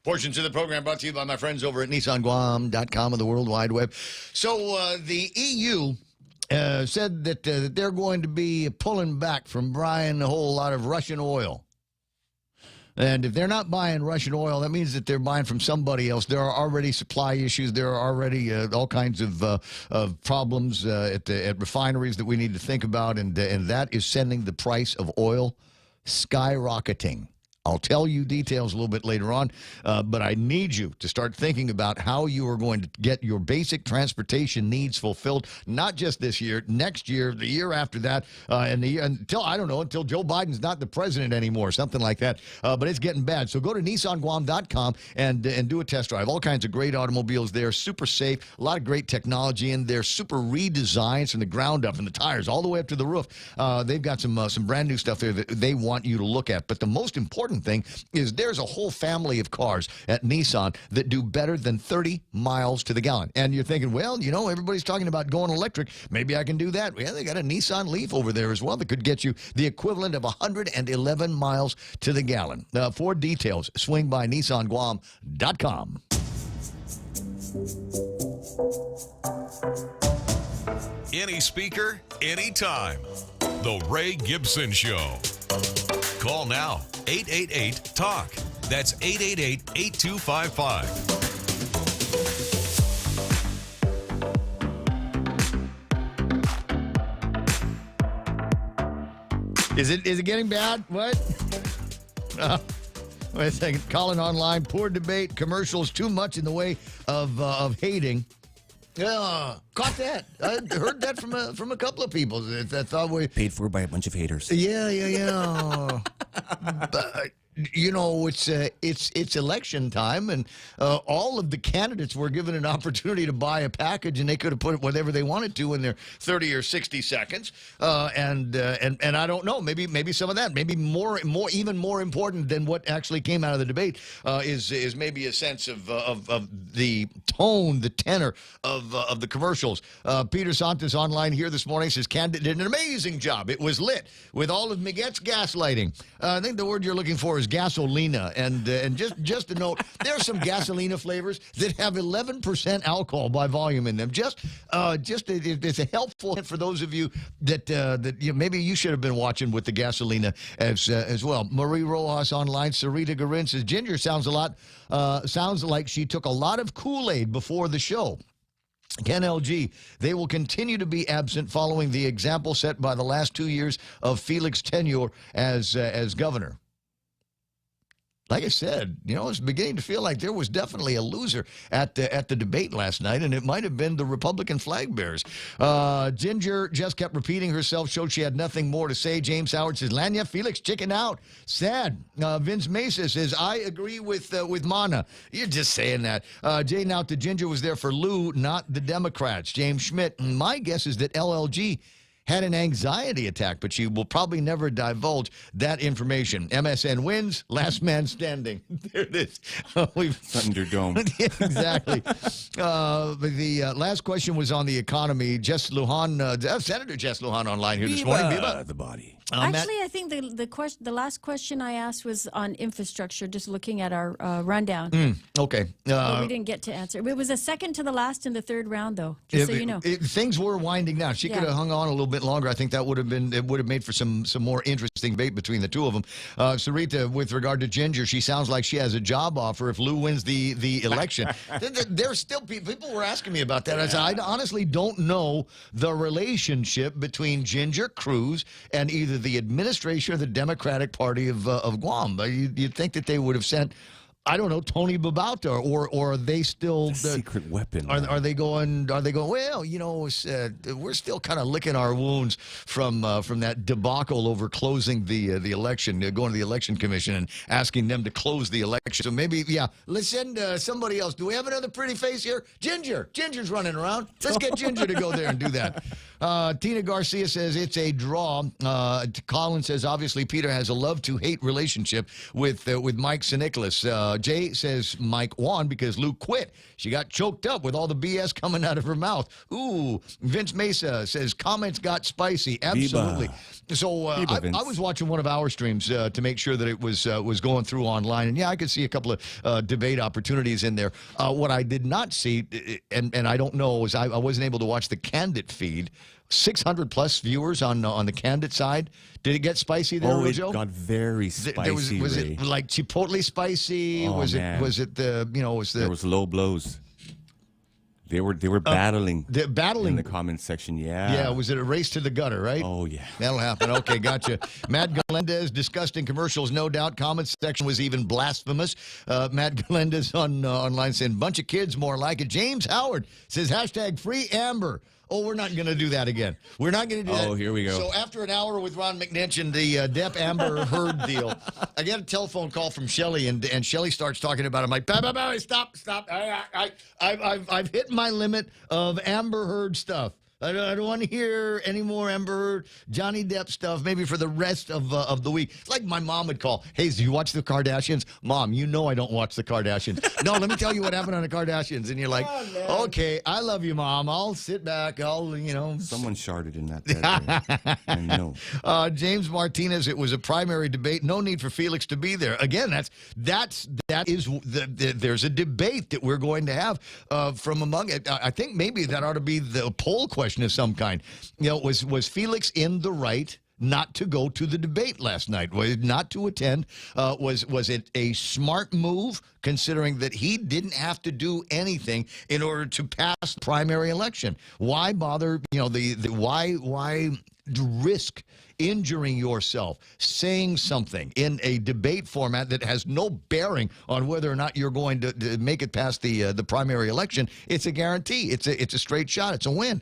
Portions of the program brought to you by my friends over at NissanGuam.com and the World Wide Web. So the EU said that they're going to be pulling back from buying a whole lot of Russian oil. And if they're not buying Russian oil, that means that they're buying from somebody else. There are already supply issues. There are already all kinds of problems at refineries that we need to think about, and that is sending the price of oil skyrocketing. I'll tell you details a little bit later on, but I need you to start thinking about how you are going to get your basic transportation needs fulfilled, not just this year, next year, the year after that, and the year until Joe Biden's not the president anymore, something like that. But it's getting bad. So go to NissanGuam.com and do a test drive. All kinds of great automobiles there, super safe, a lot of great technology in there, super redesigns from the ground up, from the tires all the way up to the roof. They've got some brand new stuff there that they want you to look at. But the most important thing is there's a whole family of cars at Nissan that do better than 30 miles to the gallon. And you're thinking, well, you know, everybody's talking about going electric. Maybe I can do that. Well, they got a Nissan Leaf over there as well that could get you the equivalent of 111 miles to the gallon. For details, swing by NissanGuam.com. Any speaker, anytime. The Ray Gibson Show. Call now, 888-TALK. That's 888-825. Is it getting bad? What? Wait a second. Calling online, poor debate, commercials, too much in the way of hating. Caught that. I heard that from a couple of people. That thought we paid for by a bunch of haters. Yeah. But you know, it's election time, and all of the candidates were given an opportunity to buy a package, and they could have put whatever they wanted to in their 30 or 60 seconds. And I don't know, maybe some of that, maybe even more important than what actually came out of the debate is maybe a sense of the tone, the tenor of the commercials. Peter Santos online here this morning says Canada did an amazing job. It was lit with all of Miguet's gaslighting. I think the word you're looking for is gasolina, and just a note, there are some gasolina flavors that have 11% alcohol by volume in them. It's a helpful hint for those of you that maybe you should have been watching with the gasolina as well. Marie Rojas online, Sarita Garin says Ginger sounds like she took a lot of Kool-Aid before the show. Ken LG, they will continue to be absent following the example set by the last 2 years of Felix' tenure as governor. Like I said, I was beginning to feel like there was definitely a loser at the debate last night, and it might have been the Republican flag bearers. Ginger just kept repeating herself, showed she had nothing more to say. James Howard says, Lanya, Felix, chicken out. Sad. Vince Mesa says, I agree with Mana. You're just saying that. Jay Now to Ginger was there for Lou, not the Democrats. James Schmidt, my guess is that LLG had an anxiety attack, but she will probably never divulge that information. MSN wins, last man standing. There it is. Thunderdome. Exactly. The last question was on the economy. Jess Lujan, Senator Jess Lujan online here this morning. Viva the body. Actually, I think the last question I asked was on infrastructure, just looking at our rundown. Okay. But we didn't get to answer. It was a second to the last in the third round, though, just so you know. Things were winding down. She could have hung on a little bit longer. I think that would have made for some more interesting debate between the two of them. Sarita, with regard to Ginger, she sounds like she has a job offer if Lou wins the election. There's still people were asking me about that. I said, I honestly don't know the relationship between Ginger Cruz and either the administration or the Democratic Party of Guam. You'd think that they would have sent, I don't know, Tony Babauta, or are they still the secret weapon? Are they going? Well, we're still kind of licking our wounds from that debacle over closing the election, going to the election commission and asking them to close the election. So maybe, let's send somebody else. Do we have another pretty face here? Ginger's running around. Let's get Ginger to go there and do that. Tina Garcia says it's a draw. Colin says obviously Peter has a love-to-hate relationship with Mike Sinicholas. Jay says Mike won because Lou quit. She got choked up with all the BS coming out of her mouth. Ooh. Vince Mesa says comments got spicy. Absolutely. Viva. So I was watching one of our streams to make sure that it was going through online, and I could see a couple of debate opportunities in there. What I did not see, and I don't know, is I wasn't able to watch the Candid feed. 600 plus viewers on the Candid side. Did it get spicy there, Rojo? It got very spicy. Was it like chipotle spicy? Oh, man. There was low blows. They were battling. They're battling in the comment section. Yeah. Yeah. Was it a race to the gutter? Right. Oh yeah. That'll happen. Okay, gotcha. Matt Galendez, disgusting commercials, no doubt. Comment section was even blasphemous. Matt Galendez online saying, bunch of kids more like it. James Howard says #free Amber. Oh, we're not going to do that again. We're not going to do that. Oh, here we go. So after an hour with Ron McNinch and the Depp Amber Heard deal, I get a telephone call from Shelley, and Shelley starts talking about it. I'm like, stop. I've hit my limit of Amber Heard stuff. I don't want to hear any more Amber Heard, Johnny Depp stuff, maybe for the rest of the week. It's like my mom would call, hey, do you watch the Kardashians? Mom, you know I don't watch the Kardashians. No, let me tell you what happened on the Kardashians. And you're like, okay, I love you, Mom. I'll sit back. Someone sharded in that. I know. James Martinez, it was a primary debate. No need for Felix to be there. Again, there's a debate that we're going to have from among it. I think maybe that ought to be the poll question of some kind. Was Felix in the right not to go to the debate last night? Was it not to attend? Was it a smart move, considering that he didn't have to do anything in order to pass the primary election? Why bother? Why risk injuring yourself, saying something in a debate format that has no bearing on whether or not you're going to make it past the primary election, it's a guarantee. It's a straight shot. It's a win.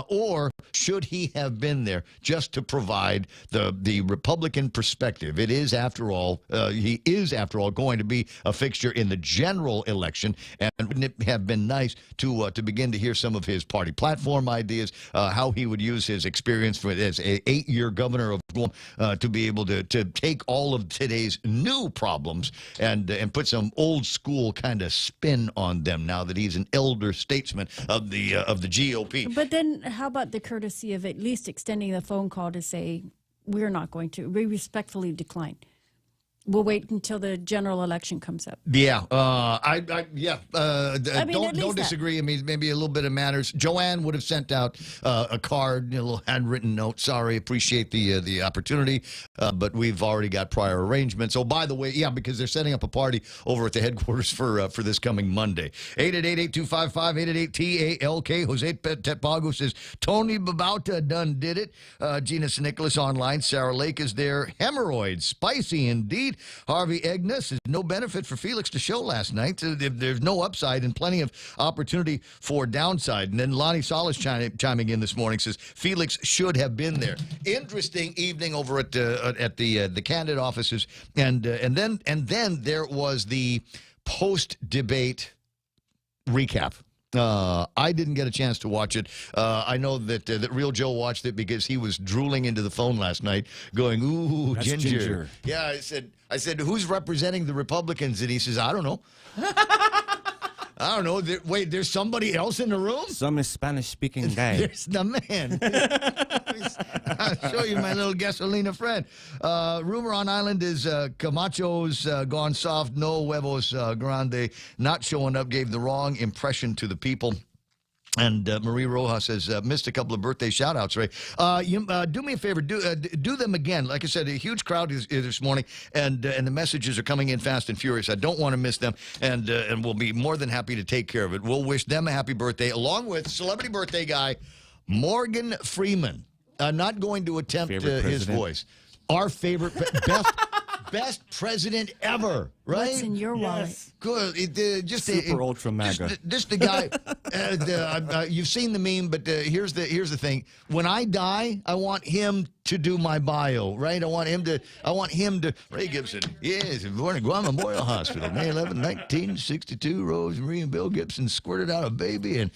Or should he have been there just to provide the Republican perspective? It is, after all, he is, after all, going to be a fixture in the general election. And wouldn't it have been nice to begin to hear some of his party platform ideas, how he would use his experience as an 8-year governor of Guam to be able to take all of today's new problems and put some old school kind of spin on them now that he's an elder statesman of the GOP. But then how about the courtesy of at least extending the phone call to say, we're not going to, we respectfully decline. We'll wait until the general election comes up. Yeah, don't least disagree. I mean, maybe a little bit of manners. Joanne would have sent out a card, a little handwritten note. Sorry, appreciate the opportunity, but we've already got prior arrangements. Oh, by the way, yeah, because they're setting up a party over at the headquarters for this coming Monday. 888-8255-888-TALK. Jose Tetpago says Tony Babauta done did it. Gina Nicholas online. Sarah Lake is there. Hemorrhoids, spicy indeed. Harvey Egnes is no benefit for Felix to show last night. There's no upside and plenty of opportunity for downside. And then Lonnie Salas chiming in this morning says Felix should have been there. Interesting evening over at the candidate offices, and then there was the post-debate recap. I didn't get a chance to watch it. I know that Real Joe watched it because he was drooling into the phone last night, going, "Ooh, That's ginger." Yeah, I said, "Who's representing the Republicans?" And he says, "I don't know." I don't know. Wait, there's somebody else in the room? Some Spanish-speaking guy. There's the man. I'll show you my little gasolina friend. Rumor on Island is Camacho's gone soft, no huevos grande, not showing up, gave the wrong impression to the people. And Marie Rojas says, missed a couple of birthday shout-outs, Ray. Do me a favor, do them again. Like I said, a huge crowd is this morning, and the messages are coming in fast and furious. I don't want to miss them, and we'll be more than happy to take care of it. We'll wish them a happy birthday, along with celebrity birthday guy Morgan Freeman. Not going to attempt his voice. Our favorite, best president ever, right? What's in your wallet? Good. Super ultra MAGA. Just the guy. You've seen the meme, but here's the thing. When I die, I want him to do my bio, right? I want him to. Ray Gibson. Yes, born in Guam Memorial Hospital, May 11, 1962. Rose Marie and Bill Gibson squirted out a baby and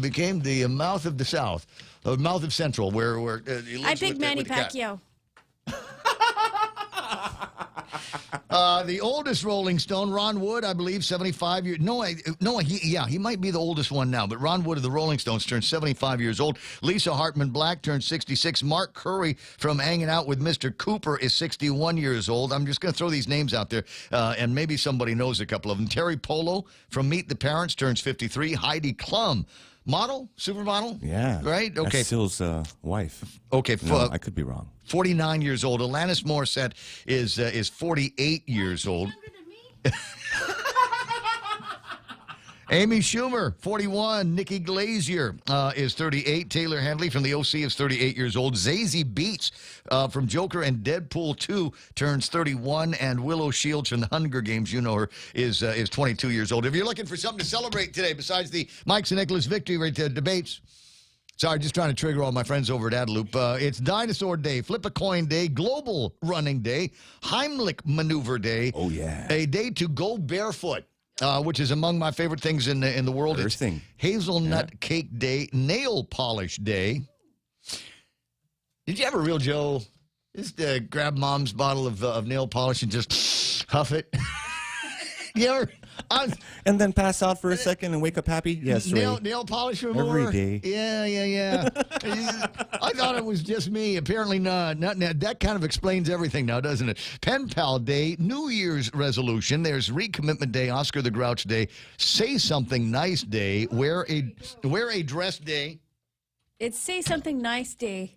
became the mouth of the South, mouth of Central, where he lives. I picked Manny Pacquiao. The oldest Rolling Stone, Ron Wood, I believe, 75 years. He might be the oldest one now, but Ron Wood of the Rolling Stones turned 75 years old. Lisa Hartman Black turned 66. Mark Curry from Hanging Out with Mr. Cooper is 61 years old. I'm just going to throw these names out there, and maybe somebody knows a couple of them. Terry Polo from Meet the Parents turns 53. Heidi Klum. Model? Supermodel? Yeah. Right? Okay. That's Sill's wife. Okay. No, I could be wrong. 49 years old. Alanis Morissette is 48 years old. Amy Schumer, 41. Nikki Glazier is 38. Taylor Handley from the OC is 38 years old. Zazie Beetz from Joker and Deadpool 2 turns 31. And Willow Shields from the Hunger Games, you know her, is 22 years old. If you're looking for something to celebrate today besides the Mike and Nicholas victory rate debates, sorry, just trying to trigger all my friends over at Adeloop. It's Dinosaur Day, Flip a Coin Day, Global Running Day, Heimlich Maneuver Day. Oh, yeah. A day to go barefoot. Which is among my favorite things in the world. It's Hazelnut Cake Day, Nail Polish Day. Did you ever, Real Joe, just grab Mom's bottle of nail polish and just huff it? You ever? And then pass out for a second and wake up happy? Yes, Ray. Nail polish remover? Every day. Yeah. I thought it was just me. Apparently not. That kind of explains everything now, doesn't it? Pen Pal Day, New Year's resolution. There's Recommitment Day, Oscar the Grouch Day, Say Something Nice Day, Wear a Dress Day. It's Say Something Nice Day.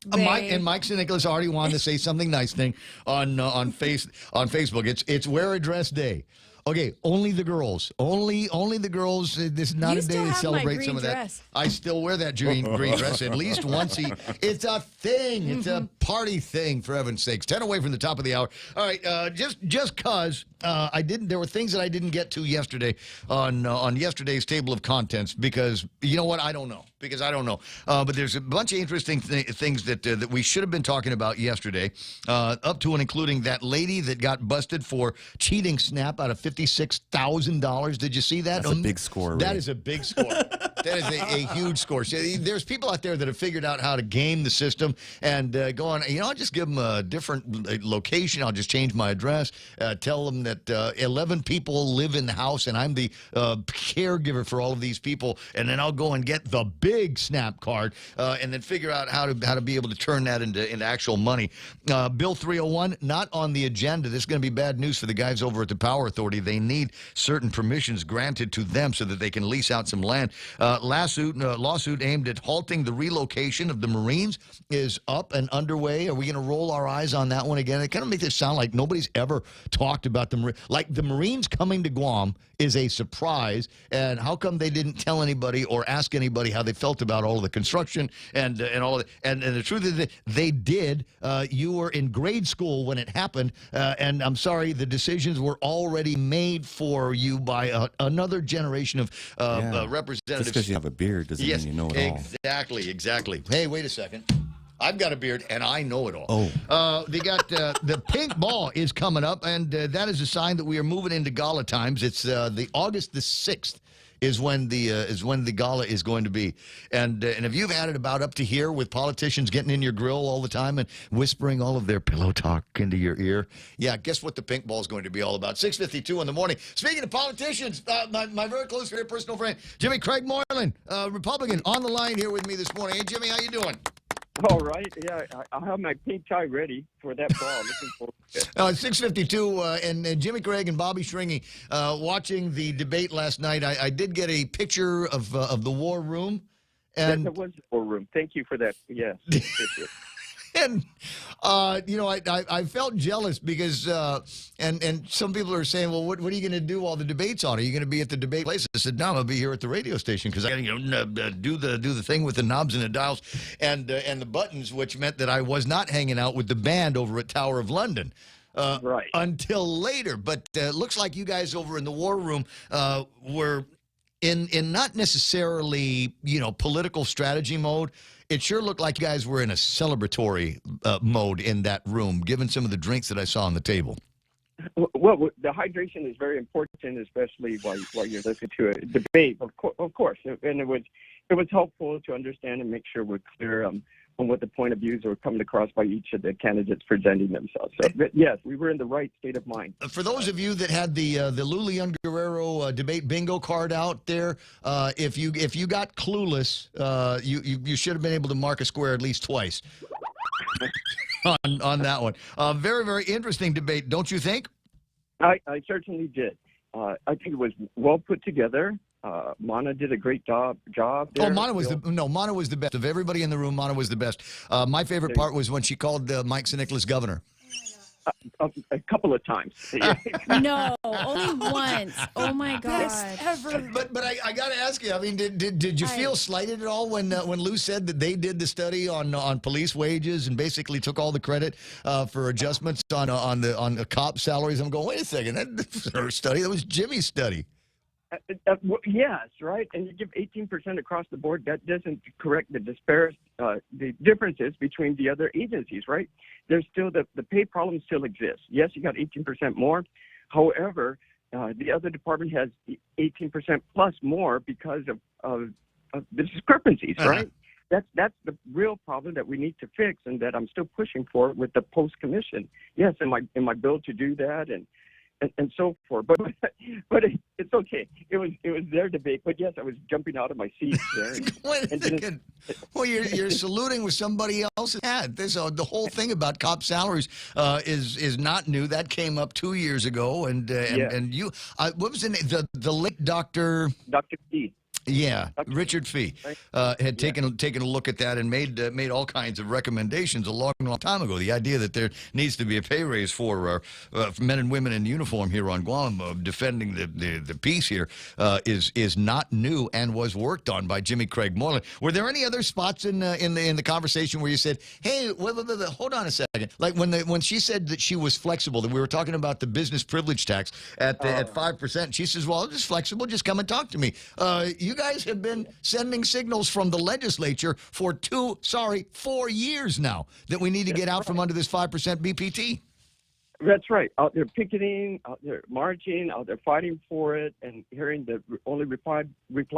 Mike and Nicholas already wanted to say something nice thing on Facebook. It's Wear a Dress Day. Okay, only the girls. Only the girls. This is not You a day still to have my celebrate green some of that. dress. I still wear that green dress at least once. It's a thing. It's a party thing, for heaven's sakes. 10 away from the top of the hour. All right, just because I didn't. There were things that I didn't get to yesterday on yesterday's table of contents because you know what? I don't know. But there's a bunch of interesting things that we should have been talking about yesterday, up to and including that lady that got busted for cheating Snap out of $56,000. Did you see that? That's a big score. Ray. That is a big score. That is a huge score. So there's people out there that have figured out how to game the system and go on. I'll just give them a different location. I'll just change my address. Tell them that 11 people live in the house and I'm the caregiver for all of these people. And then I'll go and get the big Snap card and then figure out how to be able to turn that into actual money. Bill 301, not on the agenda. This is going to be bad news for the guys over at the Power Authority. They need certain permissions granted to them so that they can lease out some land. Lawsuit aimed at halting the relocation of the Marines is up and underway. Are we going to roll our eyes on that one again? It kind of makes it sound like nobody's ever talked about the Marines. Like the Marines coming to Guam is a surprise, and how come they didn't tell anybody or ask anybody how they felt about all of the construction and all of it? And the truth is that they did. You were in grade school when it happened, and I'm sorry, the decisions were already made for you by another generation of representatives. Just because you have a beard doesn't mean you know it all. Exactly. Hey, wait a second. I've got a beard, and I know it all. Oh. They got the pink ball is coming up, and that is a sign that we are moving into gala times. It's the August the 6th is when the gala is going to be. And if you've had it about up to here with politicians getting in your grill all the time and whispering all of their pillow talk into your ear, yeah, guess what the pink ball is going to be all about? 6:52 in the morning. Speaking of politicians, my very close, very personal friend, Jimmy Craig Moylan, Republican, on the line here with me this morning. Hey, Jimmy, how you doing? All right. Yeah, I'll have my pink tie ready for that ball. Looking forward to it. 6:52, and Jimmy Craig and Bobby Shringy watching the debate last night. I did get a picture of the war room. And there was a war room. Thank you for that. Yes. And, I felt jealous because, and some people are saying, well, what are you going to do while the debate's on? Are you going to be at the debate place? I said, no, I'm going to be here at the radio station because I got to do the thing with the knobs and the dials and the buttons, which meant that I was not hanging out with the band over at Tower of London. Right. Until later. But looks like you guys over in the war room were in not necessarily, political strategy mode. It sure looked like you guys were in a celebratory mode in that room, given some of the drinks that I saw on the table. Well, the hydration is very important, especially while you're listening to a debate, of course. And it was helpful to understand and make sure we're clear on what the point of views are coming across by each of the candidates presenting themselves. So, yes, we were in the right state of mind. For those of you that had the Lulian Guerrero debate bingo card out there, if you got clueless, you should have been able to mark a square at least twice on that one. Very, very interesting debate, don't you think? I certainly did. I think it was well put together. Mana did a great job there. Oh, Mana was the best. Of everybody in the room, Mana was the best. My favorite part was when she called Mike St. Nicholas governor. A couple of times. No, only once. Oh my God! But I got to ask you. I mean, did you feel slighted at all when Lou said that they did the study on police wages and basically took all the credit for adjustments on the cop salaries? I'm going, wait a second, that's her study. That was Jimmy's study. Yes, right. And you give 18% across the board. That doesn't correct the differences between the other agencies, right? There's still the pay problem still exists. Yes, you got 18% more. However, the other department has 18% plus more because of the discrepancies, right? That's the real problem that we need to fix, and that I'm still pushing for with the post commission. Yes, in my bill to do that, and so forth. But it's okay. It was their debate. But yes, I was jumping out of my seat there. Wait a second. Well, you're saluting with somebody else's hat. The whole thing about cop salaries is not new. That came up 2 years ago. And you, what was the name? The late Dr. T. Yeah, Richard Fee had taken a look at that and made all kinds of recommendations a long time ago. The idea that there needs to be a pay raise for men and women in uniform here on Guam, defending the peace here, is not new and was worked on by Jimmy Craig Moreland. Were there any other spots in the conversation where you said, "Hey, hold on a second"? Like when she said that she was flexible, that we were talking about the business privilege tax at 5%. She says, "Well, just flexible. Just come and talk to me." You guys have been sending signals from the legislature for 4 years now that we need to get out from under this 5% BPT. That's right. Out there picketing, out there marching, out there fighting for it, and hearing the only reply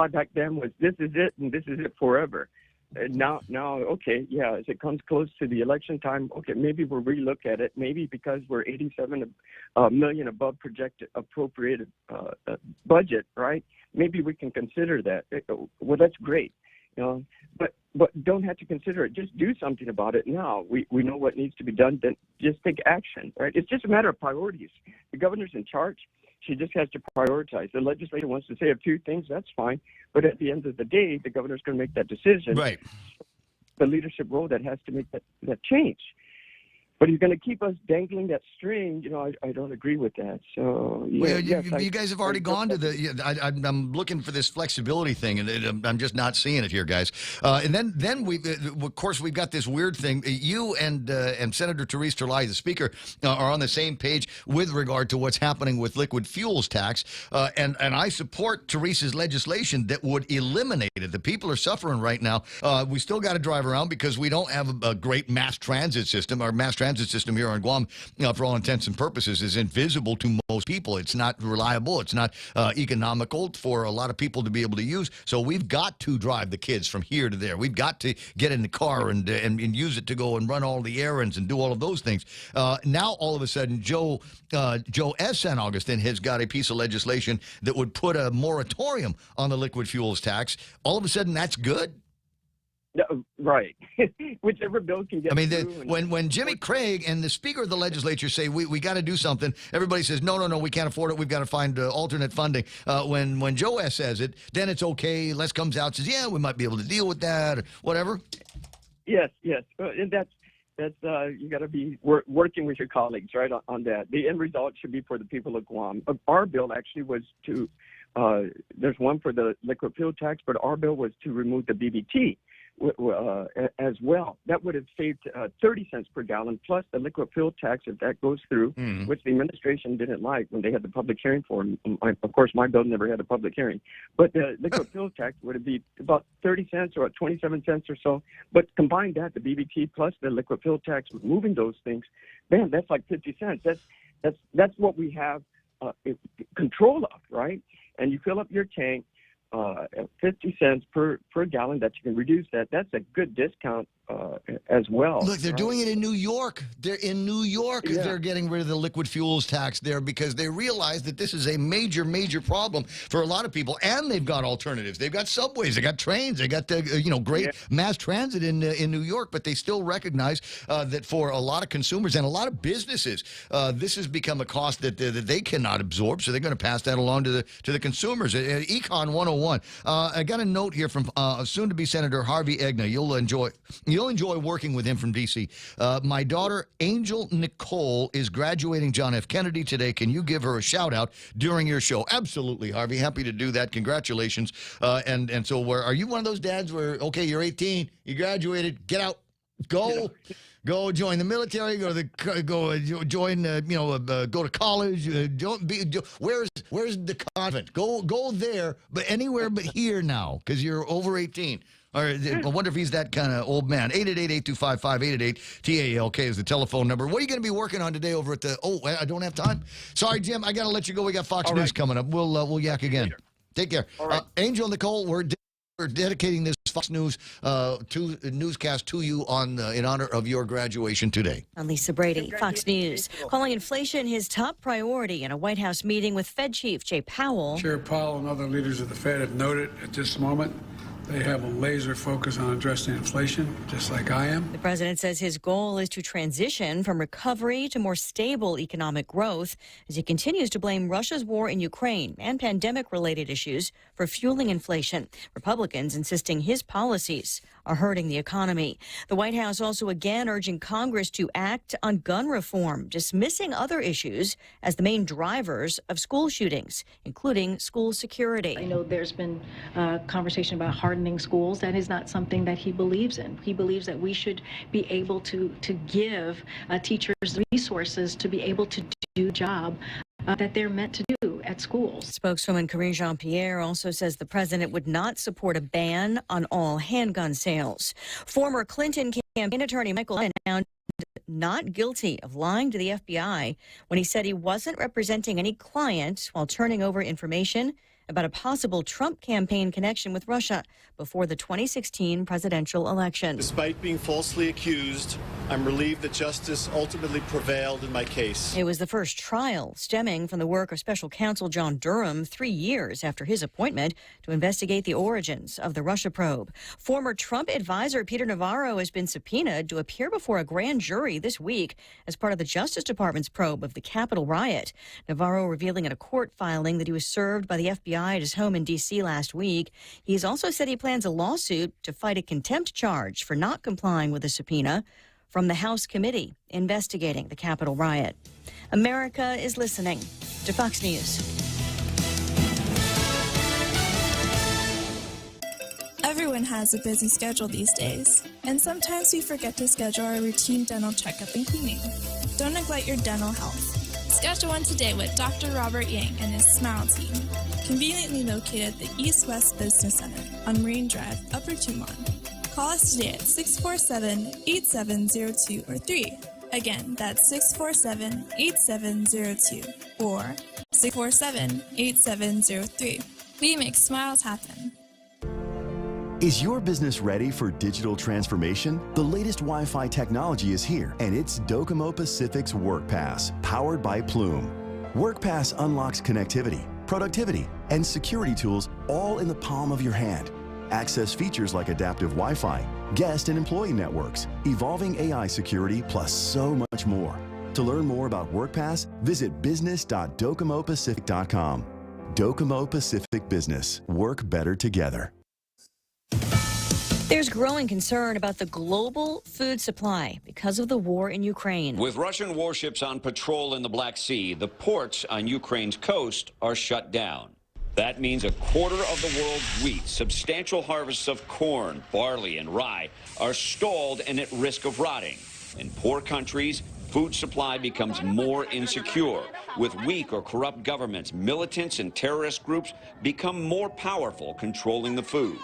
back then was, "This is it, and this is it forever." And now, okay, yeah, as it comes close to the election time, okay, maybe we'll relook at it. Maybe because we're 87 million above projected appropriated budget, right? Maybe we can consider that. Well, that's great, but don't have to consider it. Just do something about it now. We know what needs to be done. Then just take action, right? It's just a matter of priorities. The governor's in charge. She just has to prioritize. The legislature wants to say a few things, that's fine. But at the end of the day, the governor's going to make that decision. Right. The leadership role that has to make that change. But he's going to keep us dangling that string. I don't agree with that. So, well, you guys have already gone to the. I'm looking for this flexibility thing, and I'm just not seeing it here, guys. And then we, of course, we've got this weird thing. You and Senator Therese Terlai, the Speaker, are on the same page with regard to what's happening with liquid fuels tax. And I support Therese's legislation that would eliminate it. The people are suffering right now. We still got to drive around because we don't have a great mass transit system. Our mass transit system here on Guam, for all intents and purposes, is invisible to most people. It's not reliable. It's not economical for a lot of people to be able to use. So we've got to drive the kids from here to there. We've got to get in the car and use it to go and run all the errands and do all of those things. Now, all of a sudden, Joe S. San Augustine has got a piece of legislation that would put a moratorium on the liquid fuels tax. All of a sudden, that's good. No, right. Whichever bill can get through. When Jimmy Craig and the Speaker of the legislature say we got to do something, everybody says no, we can't afford it. We've got to find alternate funding. When Joe S. says it, then it's okay. Les comes out and says, yeah, we might be able to deal with that or whatever. Yes, and that's you got to be working with your colleagues, right, on that. The end result should be for the people of Guam. Our bill actually was to. There's one for the liquid fuel tax, but our bill was to remove the BBT. As well. That would have saved 30 cents per gallon, plus the liquid fuel tax, if that goes through, which the administration didn't like when they had the public hearing for it. Of course, my bill never had a public hearing. But the liquid fuel tax would be about 30 cents or 27 cents or so. But combine that, the BBT plus the liquid fuel tax, moving those things, man, that's like 50 cents. That's what we have control of, right? And you fill up your tank, 50 cents per gallon, that you can reduce that. That's a good discount as well. Look, they're doing it in New York. They're in New York. Yeah. They're getting rid of the liquid fuels tax there because they realize that this is a major problem for a lot of people. And they've got alternatives. They've got subways. They got trains. They got great mass transit in New York. But they still recognize that for a lot of consumers and a lot of businesses, this has become a cost that they cannot absorb. So they're going to pass that along to the consumers. Econ 101. I got a note here from soon-to-be Senator Harvey Egna. You'll enjoy working with him from D.C. My daughter, Angel Nicole, is graduating John F. Kennedy today. Can you give her a shout-out during your show? Absolutely, Harvey. Happy to do that. Congratulations. And so are you one of those dads where, okay, you're 18, you graduated, get out, go. Go join the military. Go to college. Where's the convent? Go there, but anywhere but here now, because you're over 18. I wonder if he's that kind of old man. 888-825-5888-TALK is the telephone number. What are you going to be working on today over at the? Oh, I don't have time. Sorry, Jim. I got to let you go. We got Fox News coming up. We'll yak again. Take care. Angel Nicole, we're dedicating this Fox News newscast to you in honor of your graduation today. I'm Lisa Brady, Fox News. Calling inflation his top priority in a White House meeting with Fed Chief Jay Powell. Chair Powell and other leaders of the Fed have noted at this moment They have a laser focus on addressing inflation, just like I am. The president says his goal is to transition from recovery to more stable economic growth as he continues to blame Russia's war in Ukraine and pandemic-related issues for fueling inflation. Republicans insisting his policies are hurting the economy. The White House also again urging Congress to act on gun reform, dismissing other issues as the main drivers of school shootings, including school security. I know there's been conversation about hardening schools. That is not something that he believes in. He believes that we should be able to give teachers resources to be able to do the job that they're meant to do at schools. Spokeswoman Karine Jean-Pierre also says the president would not support a ban on all handgun sales. Former Clinton campaign attorney Michael announced not guilty of lying to the FBI when he said he wasn't representing any client while turning over information about a possible Trump campaign connection with Russia before the 2016 presidential election. Despite being falsely accused, I'm relieved that justice ultimately prevailed in my case. It was the first trial stemming from the work of special counsel John Durham 3 years after his appointment to investigate the origins of the Russia probe. Former Trump advisor Peter Navarro has been subpoenaed to appear before a grand jury this week as part of the Justice Department's probe of the Capitol riot. Navarro revealing in a court filing that he was served by the FBI at his home in D.C. last week. He's also said he plans a lawsuit to fight a contempt charge for not complying with a subpoena from the House committee investigating the Capitol riot. America is listening to Fox News. Everyone has a busy schedule these days, and sometimes we forget to schedule our routine dental checkup and cleaning. Don't neglect your dental health. Schedule one today with Dr. Robert Yang and his Smile team, conveniently located at the East West Business Center on Marine Drive, Upper Tumon. Call us today at 647-8702 or 3. Again, that's 647-8702 or 647-8703. We make smiles happen. Is your business ready for digital transformation? The latest Wi-Fi technology is here, and it's Docomo Pacific's WorkPass, powered by Plume. WorkPass unlocks connectivity, productivity, and security tools all in the palm of your hand. Access features like adaptive Wi-Fi, guest and employee networks, evolving AI security, plus so much more. To learn more about WorkPass, visit business.docomopacific.com. Docomo Pacific Business. Work better together. There's growing concern about the global food supply because of the war in Ukraine. With Russian warships on patrol in the Black Sea, the ports on Ukraine's coast are shut down. That means a quarter of the world's wheat, substantial harvests of corn, barley, and rye are stalled and at risk of rotting. In poor countries, food supply becomes more insecure. With weak or corrupt governments, militants and terrorist groups become more powerful, controlling the food.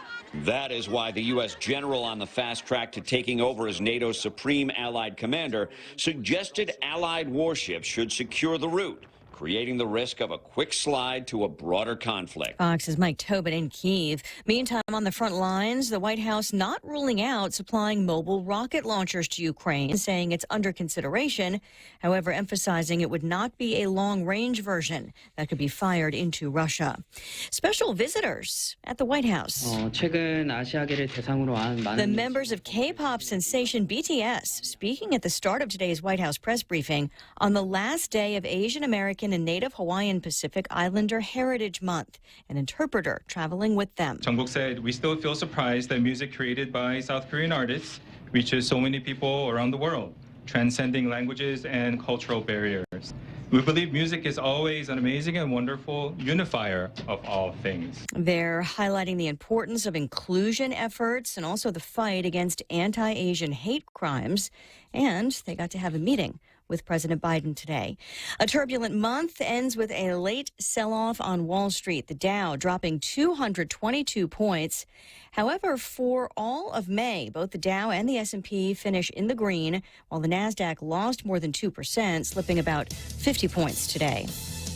That is why the U.S. general on the fast track to taking over as NATO's supreme allied commander suggested allied warships should secure the route, creating the risk of a quick slide to a broader conflict. Fox's Mike Tobin in Kyiv. Meantime, on the front lines, the White House not ruling out supplying mobile rocket launchers to Ukraine, saying it's under consideration, however, emphasizing it would not be a long-range version that could be fired into Russia. Special visitors at the White House. The members of K-pop sensation BTS speaking at the start of today's White House press briefing on the last day of Asian American and Native Hawaiian Pacific Islander Heritage Month, an interpreter traveling with them. Jungkook said, "We still feel surprised that music created by South Korean artists reaches so many people around the world, transcending languages and cultural barriers. We believe music is always an amazing and wonderful unifier of all things." They're highlighting the importance of inclusion efforts and also the fight against anti-Asian hate crimes. And they got to have a meeting with President Biden today. A turbulent month ends with a late sell-off on Wall Street. The Dow dropping 222 points. However, for all of May, both the Dow and the S&P finish in the green, while the NASDAQ lost more than 2%, slipping about 50 points today.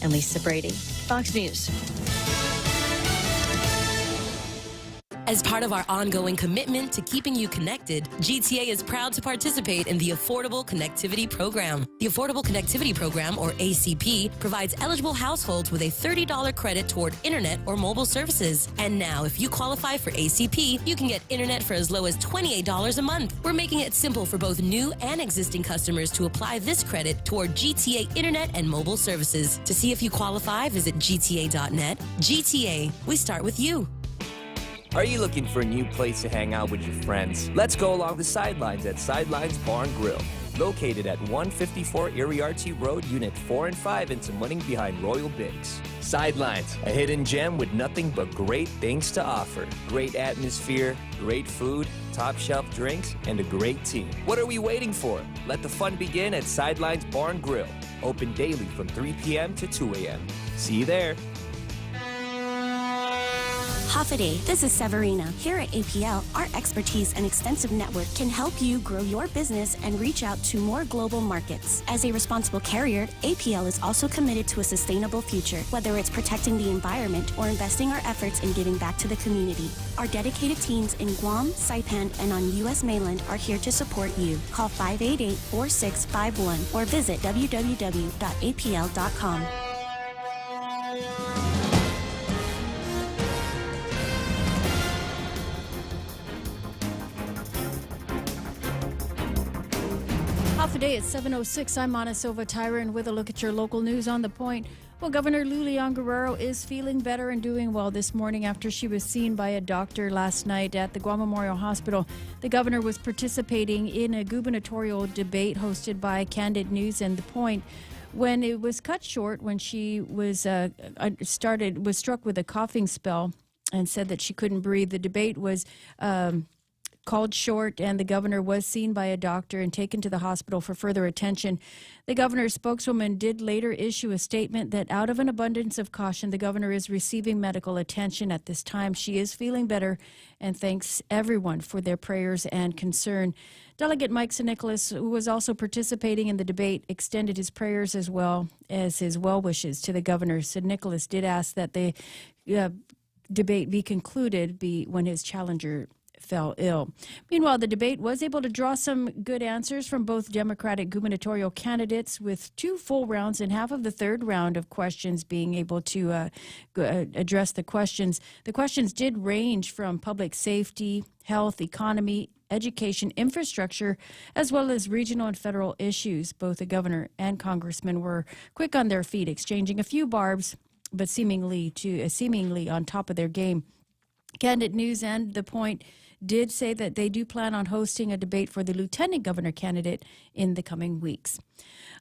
And Lisa Brady, Fox News. As part of our ongoing commitment to keeping you connected, GTA is proud to participate in the Affordable Connectivity Program. The Affordable Connectivity Program, or ACP, provides eligible households with a $30 credit toward internet or mobile services. And now, if you qualify for ACP, you can get internet for as low as $28 a month. We're making it simple for both new and existing customers to apply this credit toward GTA internet and mobile services. To see if you qualify, visit gta.net. GTA, we start with you. Are you looking for a new place to hang out with your friends? Let's go along the sidelines at Sidelines Bar and Grill. Located at 154 Iriarte Road, Unit 4 and 5 in Tamuning behind Royal Bigs. Sidelines, a hidden gem with nothing but great things to offer. Great atmosphere, great food, top shelf drinks, and a great team. What are we waiting for? Let the fun begin at Sidelines Bar and Grill. Open daily from 3 p.m. to 2 a.m. See you there. Hafaday, this is Severina. Here at APL, our expertise and extensive network can help you grow your business and reach out to more global markets. As a responsible carrier, APL is also committed to a sustainable future, whether it's protecting the environment or investing our efforts in giving back to the community. Our dedicated teams in Guam, Saipan, and on U.S. mainland are here to support you. Call 588-4651 or visit www.apl.com. Today at 7:06, I'm Ana Silva Tyron with a look at your local news on The Point. Well, Governor Lulian Guerrero is feeling better and doing well this morning after she was seen by a doctor last night at the Guam Memorial Hospital. The governor was participating in a gubernatorial debate hosted by Candid News and The Point. When it was cut short, when she was struck with a coughing spell and said that she couldn't breathe, the debate was called short, and the governor was seen by a doctor and taken to the hospital for further attention. The governor's spokeswoman did later issue a statement that out of an abundance of caution, the governor is receiving medical attention at this time. She is feeling better and thanks everyone for their prayers and concern. Delegate Mike St. Nicholas, who was also participating in the debate, extended his prayers as well as his well wishes to the governor. St. Nicholas did ask that the debate be concluded when his challenger fell ill. Meanwhile, the debate was able to draw some good answers from both Democratic gubernatorial candidates, with 2 full rounds and half of the third round of questions being able to address the questions. The questions did range from public safety, health, economy, education, infrastructure, as well as regional and federal issues. Both the governor and congressman were quick on their feet, exchanging a few barbs, but seemingly on top of their game. Candid News and The Point did say that they do plan on hosting a debate for the lieutenant governor candidate in the coming weeks.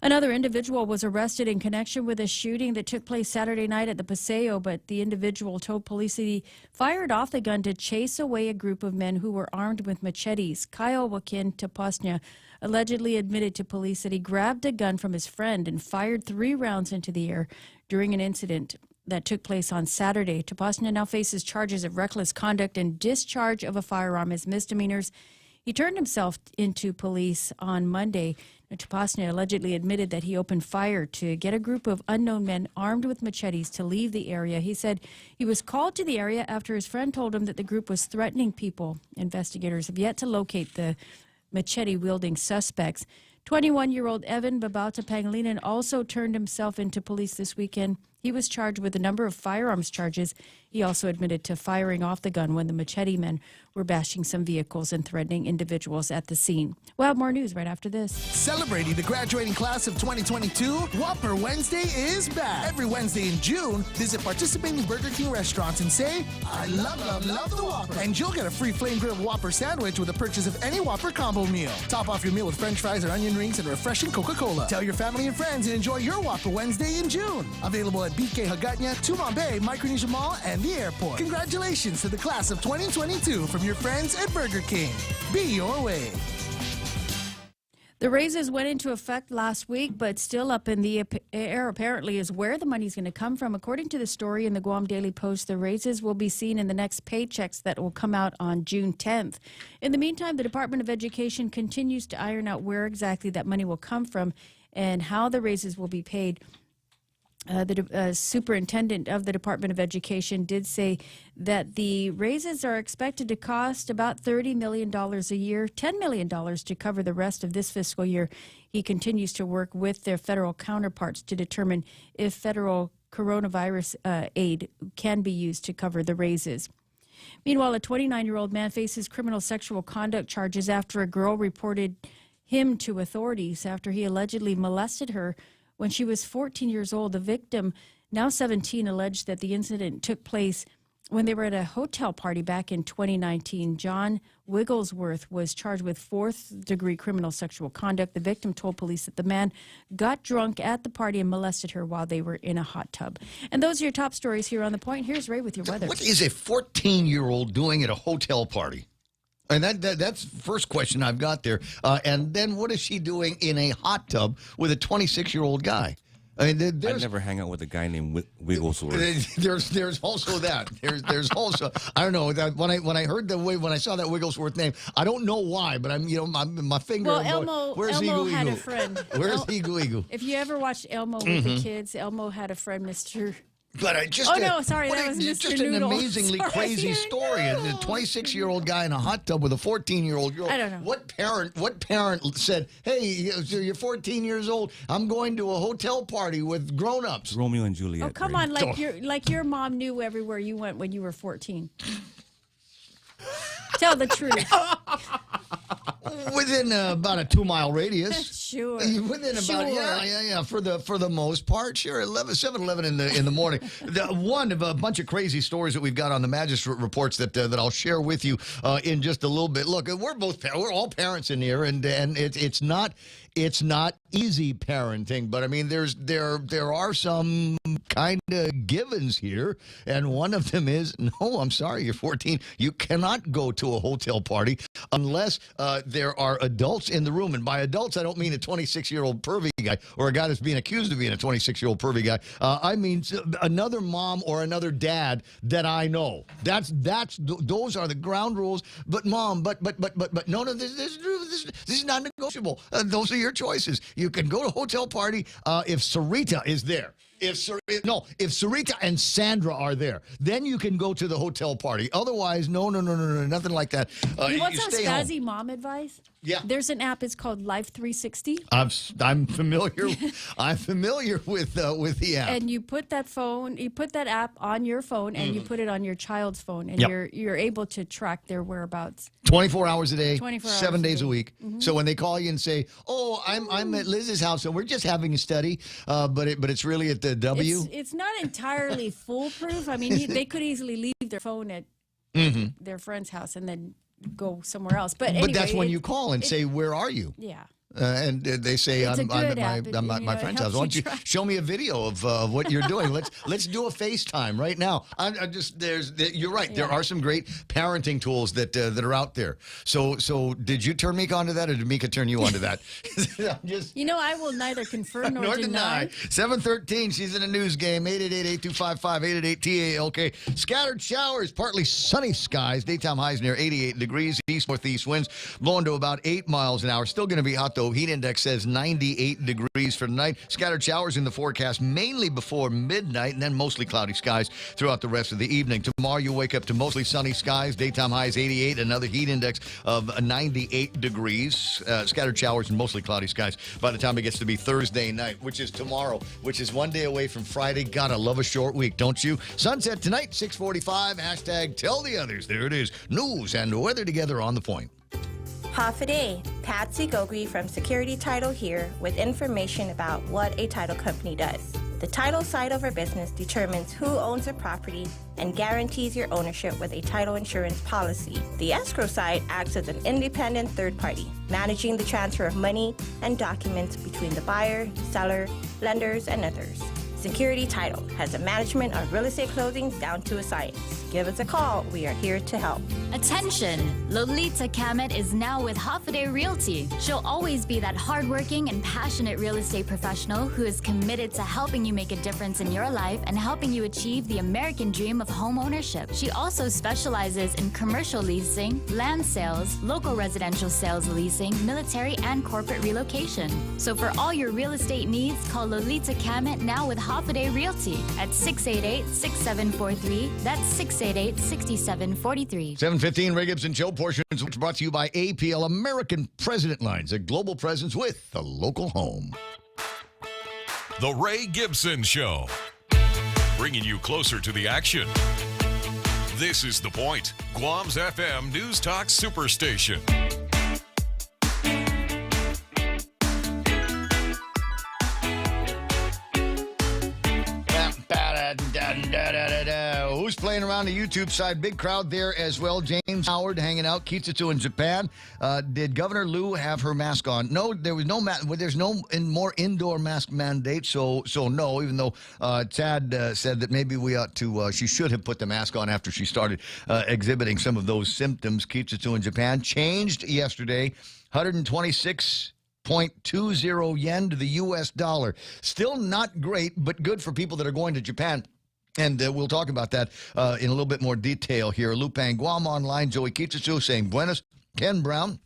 Another individual was arrested in connection with a shooting that took place Saturday night at the Paseo, but the individual told police that he fired off the gun to chase away a group of men who were armed with machetes. Kyle Joaquin Tapasnia allegedly admitted to police that he grabbed a gun from his friend and fired 3 rounds into the air during an incident that took place on Saturday. Tapasnia now faces charges of reckless conduct and discharge of a firearm as misdemeanors. He turned himself into police on Monday. Tapasnia allegedly admitted that he opened fire to get a group of unknown men armed with machetes to leave the area. He said he was called to the area after his friend told him that the group was threatening people. Investigators have yet to locate the machete-wielding suspects. 21-year-old Evan Babauta Pangilinan also turned himself into police this weekend. He was charged with a number of firearms charges. He also admitted to firing off the gun when the machete men were bashing some vehicles and threatening individuals at the scene. We'll have more news right after this. Celebrating the graduating class of 2022, Whopper Wednesday is back. Every Wednesday in June, visit participating Burger King restaurants and say, I love the Whopper. And you'll get a free flame grilled Whopper sandwich with the purchase of any Whopper combo meal. Top off your meal with French fries or onion rings and refreshing Coca-Cola. Tell your family and friends and enjoy your Whopper Wednesday in June. Available at BK Hagatnya, Tumon Bay, Micronesia Mall, and the airport. Congratulations to the class of 2022 from your friends at Burger King. Be your way. The raises went into effect last week, but still up in the air apparently is where the money's going to come from. According to the story in the Guam Daily Post, the raises will be seen in the next paychecks that will come out on June 10th. In the meantime, the Department of Education continues to iron out where exactly that money will come from and how the raises will be paid. The superintendent of the Department of Education did say that the raises are expected to cost about $30 million a year, $10 million to cover the rest of this fiscal year. He continues to work with their federal counterparts to determine if federal coronavirus aid can be used to cover the raises. Meanwhile, a 29-year-old man faces criminal sexual conduct charges after a girl reported him to authorities after he allegedly molested her when she was 14 years old. The victim, now 17, alleged that the incident took place when they were at a hotel party back in 2019. John Wigglesworth was charged with fourth-degree criminal sexual conduct. The victim told police that the man got drunk at the party and molested her while they were in a hot tub. And those are your top stories here on The Point. Here's Ray with your weather. What is a 14-year-old doing at a hotel party? And that's the first question I've got there. And then what is she doing in a hot tub with a 26-year-old guy? I mean, I never hang out with a guy named Wigglesworth. There's also that. There's also, I don't know, that when I saw that Wigglesworth name, I don't know why, but I'm my finger. Well, Elmo had a friend. Where's Igu? If you ever watched Elmo with the kids, Elmo had a friend, Mr. But that was Mr. just Noodle. an amazingly crazy story. A 26-year-old guy in a hot tub with a 14-year-old girl. I don't know. What parent said, "Hey, you're 14 years old. I'm going to a hotel party with grown-ups." Romeo and Juliet. Oh, come on, like your mom knew everywhere you went when you were 14. Tell the truth. Within about a 2-mile radius. Sure. Within about yeah. For the most part, sure. 7-Eleven in the morning. One of a bunch of crazy stories that we've got on the magistrate reports that I'll share with you in just a little bit. Look, we're all parents in here, and it's not easy parenting, but I mean there are some kind of givens here, and one of them is no. I'm sorry, you're 14. You cannot go to a hotel party unless there are adults in the room, and by adults I don't mean a 26-year-old pervy guy or a guy that's being accused of being a 26-year-old pervy guy. I mean another mom or another dad that I know. Those are the ground rules. But mom, but no, this is not negotiable. Those are your choices. You can go to a hotel party if Sarita is there. If Sarita and Sandra are there, then you can go to the hotel party. Otherwise, no, nothing like that. You want some stay snazzy home. Mom advice? Yeah. There's an app. It's called Life 360. I'm familiar. I'm familiar with the app. And you put that app on your phone, and you put it on your child's phone, and you're able to track their whereabouts. 24 hours a day, 24 hours 7 days a week. Mm-hmm. So when they call you and say, "Oh, I'm at Liz's house and we're just having a study," but it's really at the W. It's not entirely foolproof. I mean, they could easily leave their phone at their friend's house and then go somewhere else. But anyway, that's when you call and say, "Where are you?" Yeah. And they say, It's I'm at my friend's house. Why don't you show me a video of what you're doing? Let's do a FaceTime right now. You're right. Yeah. There are some great parenting tools that are out there. So did you turn Mika onto that, or did Mika turn you onto that? I will neither confirm nor deny. 7:13. She's in a news game. 888-8255, 888-TALK. Scattered showers, partly sunny skies. Daytime highs near 88 degrees. East-northeast winds blowing to about 8 miles an hour. Still going to be hot, though. Heat index says 98 degrees for tonight. Scattered showers in the forecast mainly before midnight, and then mostly cloudy skies throughout the rest of the evening. Tomorrow you'll wake up to mostly sunny skies. Daytime highs 88, another heat index of 98 degrees. Scattered showers and mostly cloudy skies by the time it gets to be Thursday night, which is tomorrow, which is one day away from Friday. Gotta love a short week, don't you? Sunset tonight, 6:45. Hashtag tell the others. There it is. News and weather together on The Point. Half a day. Patsy Gogri from Security Title here with information about what a title company does. The title side of our business determines who owns a property and guarantees your ownership with a title insurance policy. The escrow side acts as an independent third party, managing the transfer of money and documents between the buyer, seller, lenders, and others. Security Title has a management of real estate closings down to a science. Give us a call. We are here to help. Attention! Lolita Kamet is now with Half a Day Realty. She'll always be that hardworking and passionate real estate professional who is committed to helping you make a difference in your life and helping you achieve the American dream of home ownership. She also specializes in commercial leasing, land sales, local residential sales leasing, military and corporate relocation. So for all your real estate needs, call Lolita Kamet now with Half Hoffaday Realty at 688-6743. That's 688-6743. 7:15, Ray Gibson Show. Portions brought to you by APL American President Lines, a global presence with a local home. The Ray Gibson Show, bringing you closer to the action. This is The Point, Guam's FM News Talk Superstation. Who's playing around the YouTube side? Big crowd there as well. James Howard hanging out. Kitsuto in Japan. Did Governor Liu have her mask on? No, there was no there's no more indoor mask mandate. So no. Even though Chad said that maybe we ought to. She should have put the mask on after she started exhibiting some of those symptoms. Kitsuto in Japan changed yesterday. 126.20 yen to the U.S. dollar. Still not great, but good for people that are going to Japan. And we'll talk about that in a little bit more detail here. Lupang Guam Online, Joey Kitsuchu saying buenas. Ken Brown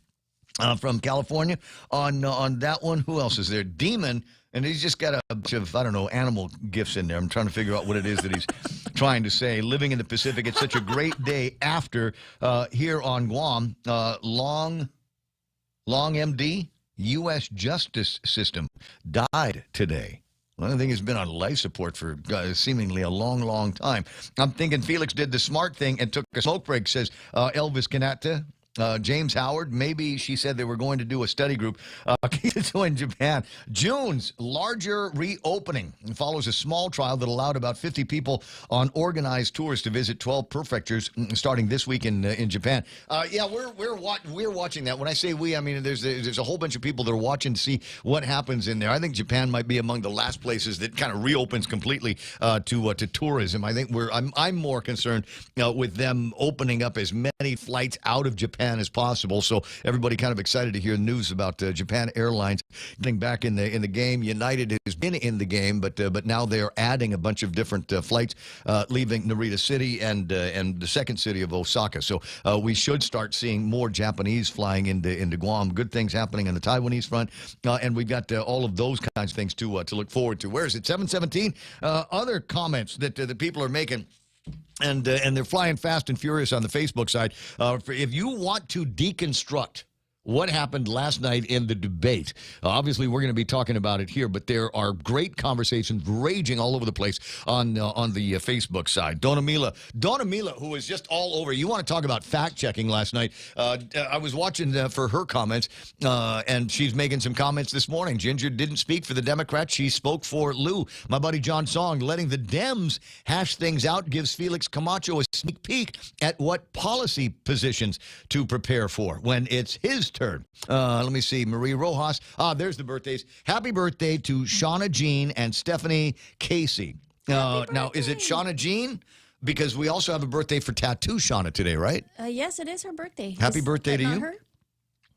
from California on that one. Who else is there? Demon, and he's just got a bunch of, I don't know, animal gifts in there. I'm trying to figure out what it is that he's trying to say. Living in the Pacific, it's such a great day after here on Guam. Long MD, U.S. justice system, died today. Well, I think he's been on life support for seemingly a long, long time. I'm thinking Felix did the smart thing and took a smoke break, says Elvis Kanata. James Howard, maybe she said they were going to do a study group. In Japan, June's larger reopening follows a small trial that allowed about 50 people on organized tours to visit 12 prefectures starting this week in Japan. Yeah, we're watching that. When I say we, I mean there's a whole bunch of people that are watching to see what happens in there. I think Japan might be among the last places that kind of reopens completely to tourism. I think I'm more concerned with them opening up as many flights out of Japan as possible. So everybody kind of excited to hear news about Japan Airlines getting back in the game. United has been in the game, but now they're adding a bunch of different flights leaving Narita City and the second city of Osaka. So we should start seeing more Japanese flying into Guam. Good things happening on the Taiwanese front, and we've got all of those kinds of things to look forward to. Where is it? 7:17. Other comments that the people are making. And they're flying fast and furious on the Facebook side. If you want to deconstruct what happened last night in the debate, obviously we're going to be talking about it here, but there are great conversations raging all over the place on the Facebook side. Donna Mila, who was just all over. You want to talk about fact-checking last night. I was watching for her comments, and she's making some comments this morning. Ginger didn't speak for the Democrats. She spoke for Lou. My buddy John Song, letting the Dems hash things out gives Felix Camacho a sneak peek at what policy positions to prepare for when it's his turn. Let me see. Marie Rojas. There's the birthdays. Happy birthday to Shauna Jean and Stephanie Casey. Now, is it Shauna Jean? Because we also have a birthday for Tattoo Shauna today, right? Yes, it is her birthday. Happy birthday to you. Her?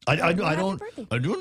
I don't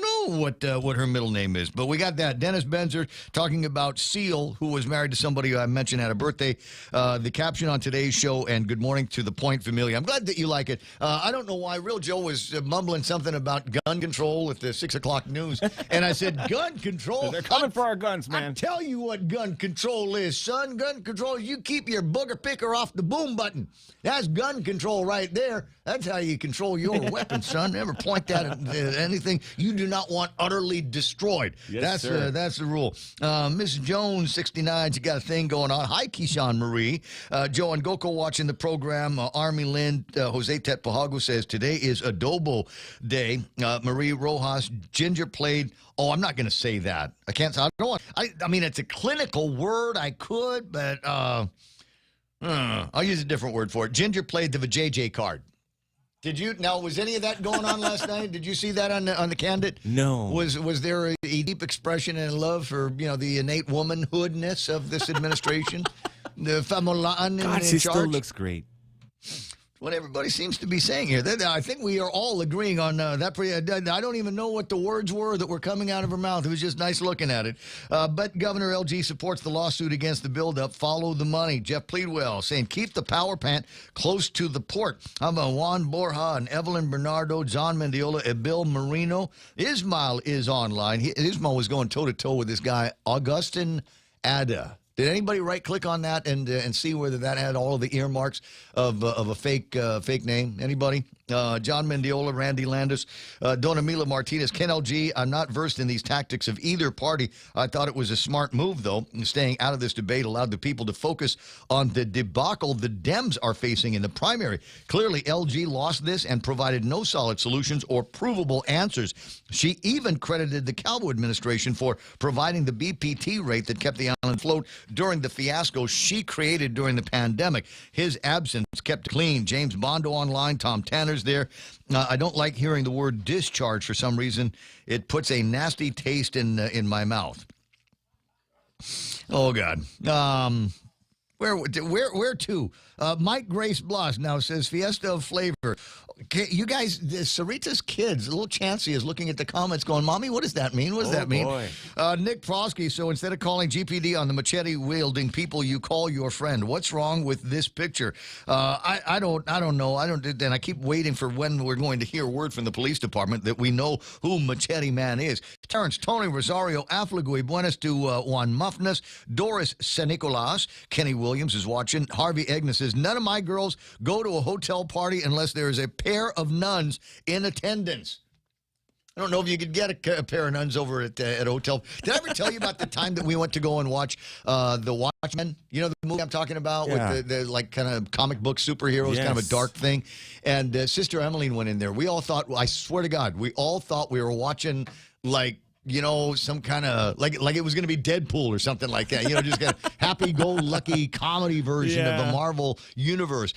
know what her middle name is, but we got that. Dennis Benzer talking about Seal, who was married to somebody I mentioned had a birthday. The caption on today's show, and good morning to the Point Familia. I'm glad that you like it. I don't know why Real Joe was mumbling something about gun control at the 6 o'clock news, and I said, gun control? They're coming for our guns, man. I tell you what gun control is, son. Gun control, you keep your booger picker off the boom button. That's gun control right there. That's how you control your weapon, son. Never point that at anything you do not want utterly destroyed. Yes, That's the rule. Miss Jones, 69, she got a thing going on. Hi, Keyshawn Marie. Joe and Goko watching the program. Army Lynn, Jose Tetpahago says, today is Adobo Day. Marie Rojas, Ginger played. Oh, I'm not going to say that. I can't. I don't want. I mean, it's a clinical word. I could, but I'll use a different word for it. Ginger played the JJ card. Did you? Now, was any of that going on last night? Did you see that on the Candid? No. Was there a deep expression and love for the innate womanhoodness of this administration? The Famulaan in God, she charge? still looks great. What everybody seems to be saying here. I think we are all agreeing on that. I don't even know what the words were that were coming out of her mouth. It was just nice looking at it. But Governor LG supports the lawsuit against the buildup. Follow the money. Jeff Pleadwell saying, keep the power plant close to the port. How about Juan Borja and Evelyn Bernardo, John Mendiola, Ebil Marino? Ismail is online. Ismail was going toe-to-toe with this guy, Augustin Ada. Did anybody right-click on that and see whether that had all of the earmarks of a fake name? Anybody? John Mendiola, Randy Landis, Dona Mila Martinez, Ken LG. I'm not versed in these tactics of either party. I thought it was a smart move, though. Staying out of this debate allowed the people to focus on the debacle the Dems are facing in the primary. Clearly, LG lost this and provided no solid solutions or provable answers. She even credited the Calvo administration for providing the BPT rate that kept the island afloat during the fiasco she created during the pandemic. His absence kept clean. James Bondo online, Tom Tanner's there. I don't like hearing the word discharge for some reason. It puts a nasty taste in my mouth. Oh, God. Where to? Mike Grace Blas now says Fiesta of Flavor. Okay, you guys, Sarita's kids, little Chansey is looking at the comments going, Mommy, what does that mean? What does that mean? Boy. Nick Prosky, so instead of calling GPD on the machete-wielding people, you call your friend. What's wrong with this picture? I don't know. And I keep waiting for when we're going to hear word from the police department that we know who Machete Man is. Terrence, Tony Rosario, Afligui, Buenas to Juan Muffness, Doris Senicolas, Kenny Williams is watching. Harvey Agnes says, none of my girls go to a hotel party unless there is a pair of nuns in attendance. I don't know if you could get a pair of nuns over at a hotel. Did I ever tell you about the time that we went to go and watch The Watchmen? You know the movie I'm talking about with the like kind of comic book superheroes, kind of a dark thing. And Sister Emmeline went in there. We all thought, I swear to God, we all thought we were watching like, you know, some kind of, like it was going to be Deadpool or something like that. You know, just a happy-go-lucky comedy version of the Marvel universe.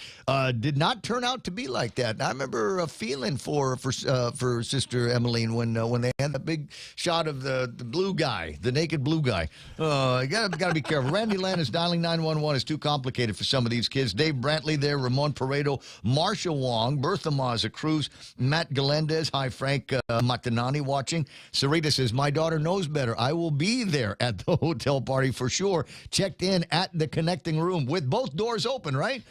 Did not turn out to be like that. I remember a feeling for Sister Emmeline when they had that big shot of the blue guy, the naked blue guy. You gotta be careful. Randy Landis dialing 911 is too complicated for some of these kids. Dave Brantley there, Ramon Paredo, Marsha Wong, Bertha Maza Cruz, Matt Galendez. Hi, Frank Matanani watching. Sarita says, my daughter knows better. I will be there at the hotel party for sure. Checked in at the connecting room with both doors open, right?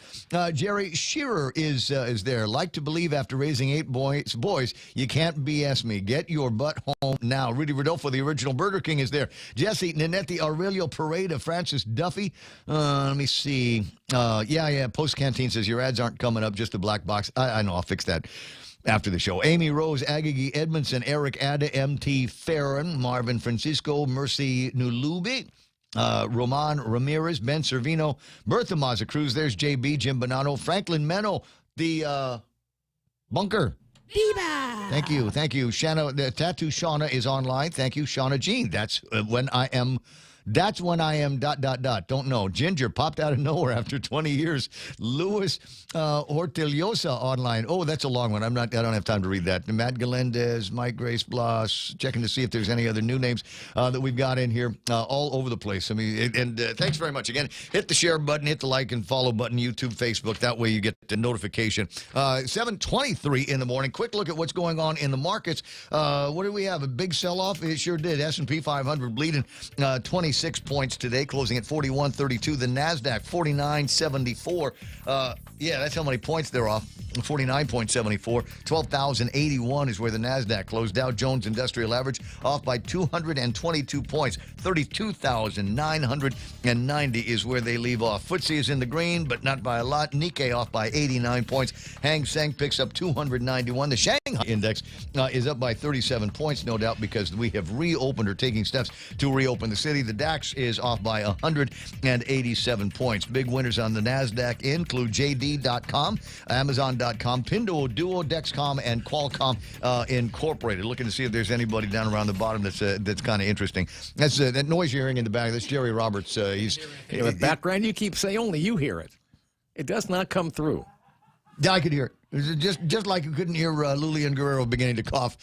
Jerry Shearer is there. Like to believe after raising 8 boys, you can't BS me. Get your butt home now. Rudy Rodolfo, the original Burger King, is there. Jesse Ninetti, Aurelio Pareda, Francis Duffy. Let me see. Post Canteen says your ads aren't coming up, just a black box. I know. I'll fix that after the show. Amy Rose, Agagi Edmondson, Eric Ada, M.T. Farron, Marvin Francisco, Mercy Nulubi, Roman Ramirez, Ben Servino, Bertha Maza Cruz. There's JB, Jim Bonanno, Franklin Meno, the bunker. Viva! Thank you. Shanna, the Tattoo Shauna is online. Thank you, Shauna Jean. That's when I am... Don't know. Ginger popped out of nowhere after 20 years. Luis Hortillosa online. Oh, that's a long one. I don't have time to read that. Matt Galendez, Mike Grace Blas, checking to see if there's any other new names that we've got in here all over the place. I mean, thanks very much. Again, hit the share button, hit the like and follow button, YouTube, Facebook. That way you get the notification. 7:23 in the morning. Quick look at what's going on in the markets. What did we have? A big sell-off? It sure did. S&P 500 bleeding 26 points today, closing at 41.32. The NASDAQ, 49.74. That's how many points they're off. 49.74. 12,081 is where the NASDAQ closed. Dow Jones Industrial Average off by 222 points. 32,990 is where they leave off. FTSE is in the green, but not by a lot. Nikkei off by 89 points. Hang Seng picks up 291. The Shanghai Index is up by 37 points, no doubt, because we have reopened or taking steps to reopen the city. The DAX is off by 187 points. Big winners on the NASDAQ include JD.com, Amazon.com, Pinduoduo, Dexcom, and Qualcomm Incorporated. Looking to see if there's anybody down around the bottom that's kind of interesting. That's that noise you're hearing in the back. That's Jerry Roberts. He's the background. You keep saying only you hear it. It does not come through. Yeah, I could hear it. Just like you couldn't hear Lulian Guerrero beginning to cough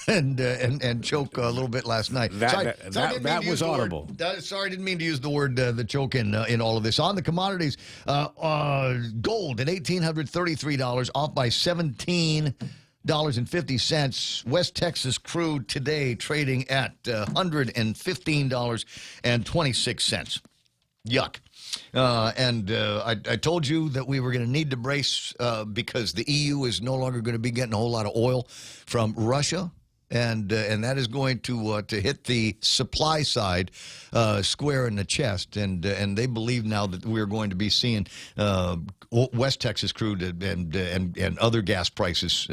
and choke a little bit last night. That was audible. Sorry, didn't mean to use the word the choke in all of this. On the commodities, gold at $1,833, off by $17.50. West Texas crude today trading at $115.26. Yuck. I told you that we were going to need to brace because the EU is no longer going to be getting a whole lot of oil from Russia and that is going to hit the supply side square in the chest, and they believe now that we're going to be seeing West Texas crude and other gas prices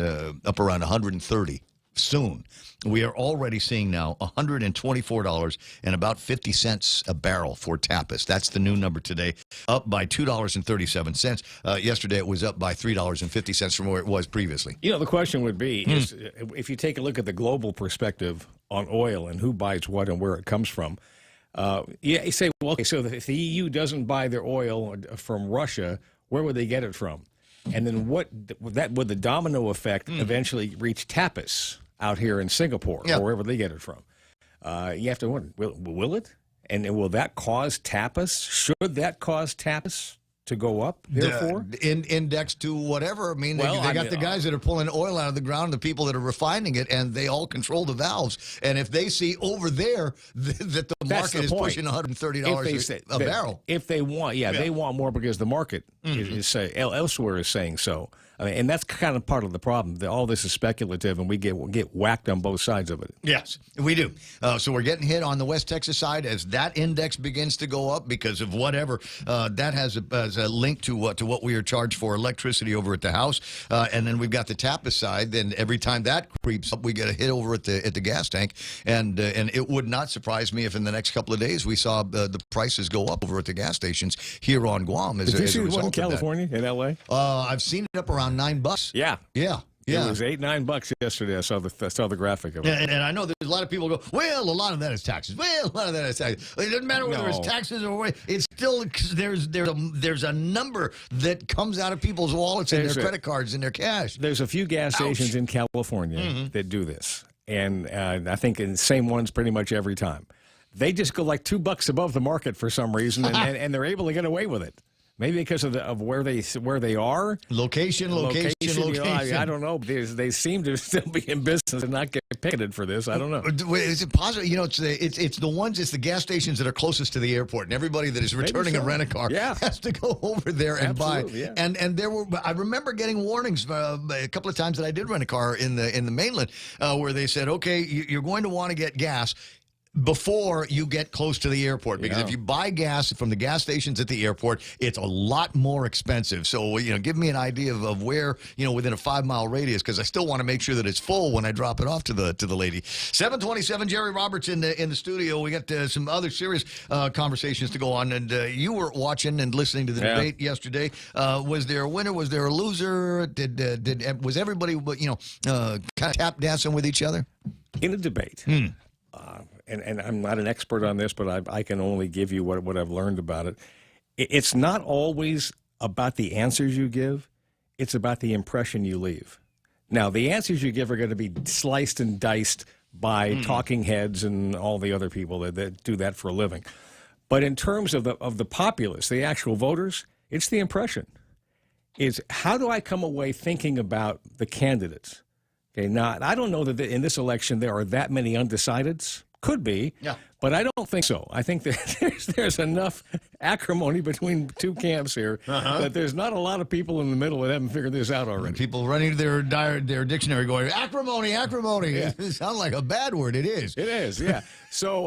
up around 130 soon. We are already seeing now $124 and about 50 cents a barrel for Tapas. That's the new number today, up by $2.37. Yesterday it was up by $3.50 from where it was previously. You know, the question would be, is if you take a look at the global perspective on oil and who buys what and where it comes from, you say, well, okay, so if the EU doesn't buy their oil from Russia, where would they get it from? And then would the domino effect eventually reach Tapas out here in Singapore or wherever they get it from? You have to wonder, will it? And will that cause Tapas? Should that cause Tapas to go up, therefore? Index to whatever. I mean, they got the guys that are pulling oil out of the ground, the people that are refining it, and they all control the valves. And if they see over there that the market is pushing $130 a barrel. If they want, they want more because the market elsewhere is saying so. I mean, and that's kind of part of the problem. All this is speculative, and we get whacked on both sides of it. Yes, we do. So we're getting hit on the West Texas side as that index begins to go up because of whatever. That has a link to what we are charged for electricity over at the house. And then we've got the Tapas side. Then every time that creeps up, we get a hit over at the gas tank. And it would not surprise me if in the next couple of days we saw the prices go up over at the gas stations here on Guam. Did you see one in California, in L.A.? I've seen it up around $9. Yeah. It was $8-9 yesterday. I saw the graphic of it. And I know there's a lot of people who go, well, a lot of that is taxes. Well, a lot of that is taxes. It doesn't matter whether it's taxes or what. It's still there's a number that comes out of people's wallets and their credit cards and their cash. There's a few gas stations in California that do this, and I think in the same ones pretty much every time. They just go like $2 above the market for some reason, and they're able to get away with it. Maybe because of where they are. Location. You know, I don't know. They seem to still be in business and not get picketed for this. I don't know. Is it possible? You know, it's the gas stations that are closest to the airport, and everybody that is returning a rent-a-car has to go over there and buy. Yeah. And I remember getting warnings a couple of times that I did rent a car in the mainland where they said, okay, you're going to want to get gas before you get close to the airport, because if you buy gas from the gas stations at the airport, it's a lot more expensive. So, give me an idea of where, within a 5-mile radius, because I still want to make sure that it's full when I drop it off to the lady. 727, Jerry Roberts in the studio. We got some other serious conversations to go on, and you were watching and listening to the debate yesterday. Was there a winner? Was there a loser? Was everybody, kind of tap dancing with each other in a debate? And I'm not an expert on this, but I can only give you what I've learned about it. It's not always about the answers you give. It's about the impression you leave. Now, the answers you give are going to be sliced and diced by talking heads and all the other people that do that for a living. But in terms of the populace, the actual voters, it's the impression. Is how do I come away thinking about the candidates? Okay, now, I don't know that in this election there are that many undecideds. Could be, but I don't think so. I think that there's enough acrimony between two camps here that there's not a lot of people in the middle that haven't figured this out already. People running to their dictionary going, acrimony. Yeah. It sounds like a bad word. It is. It is, yeah. So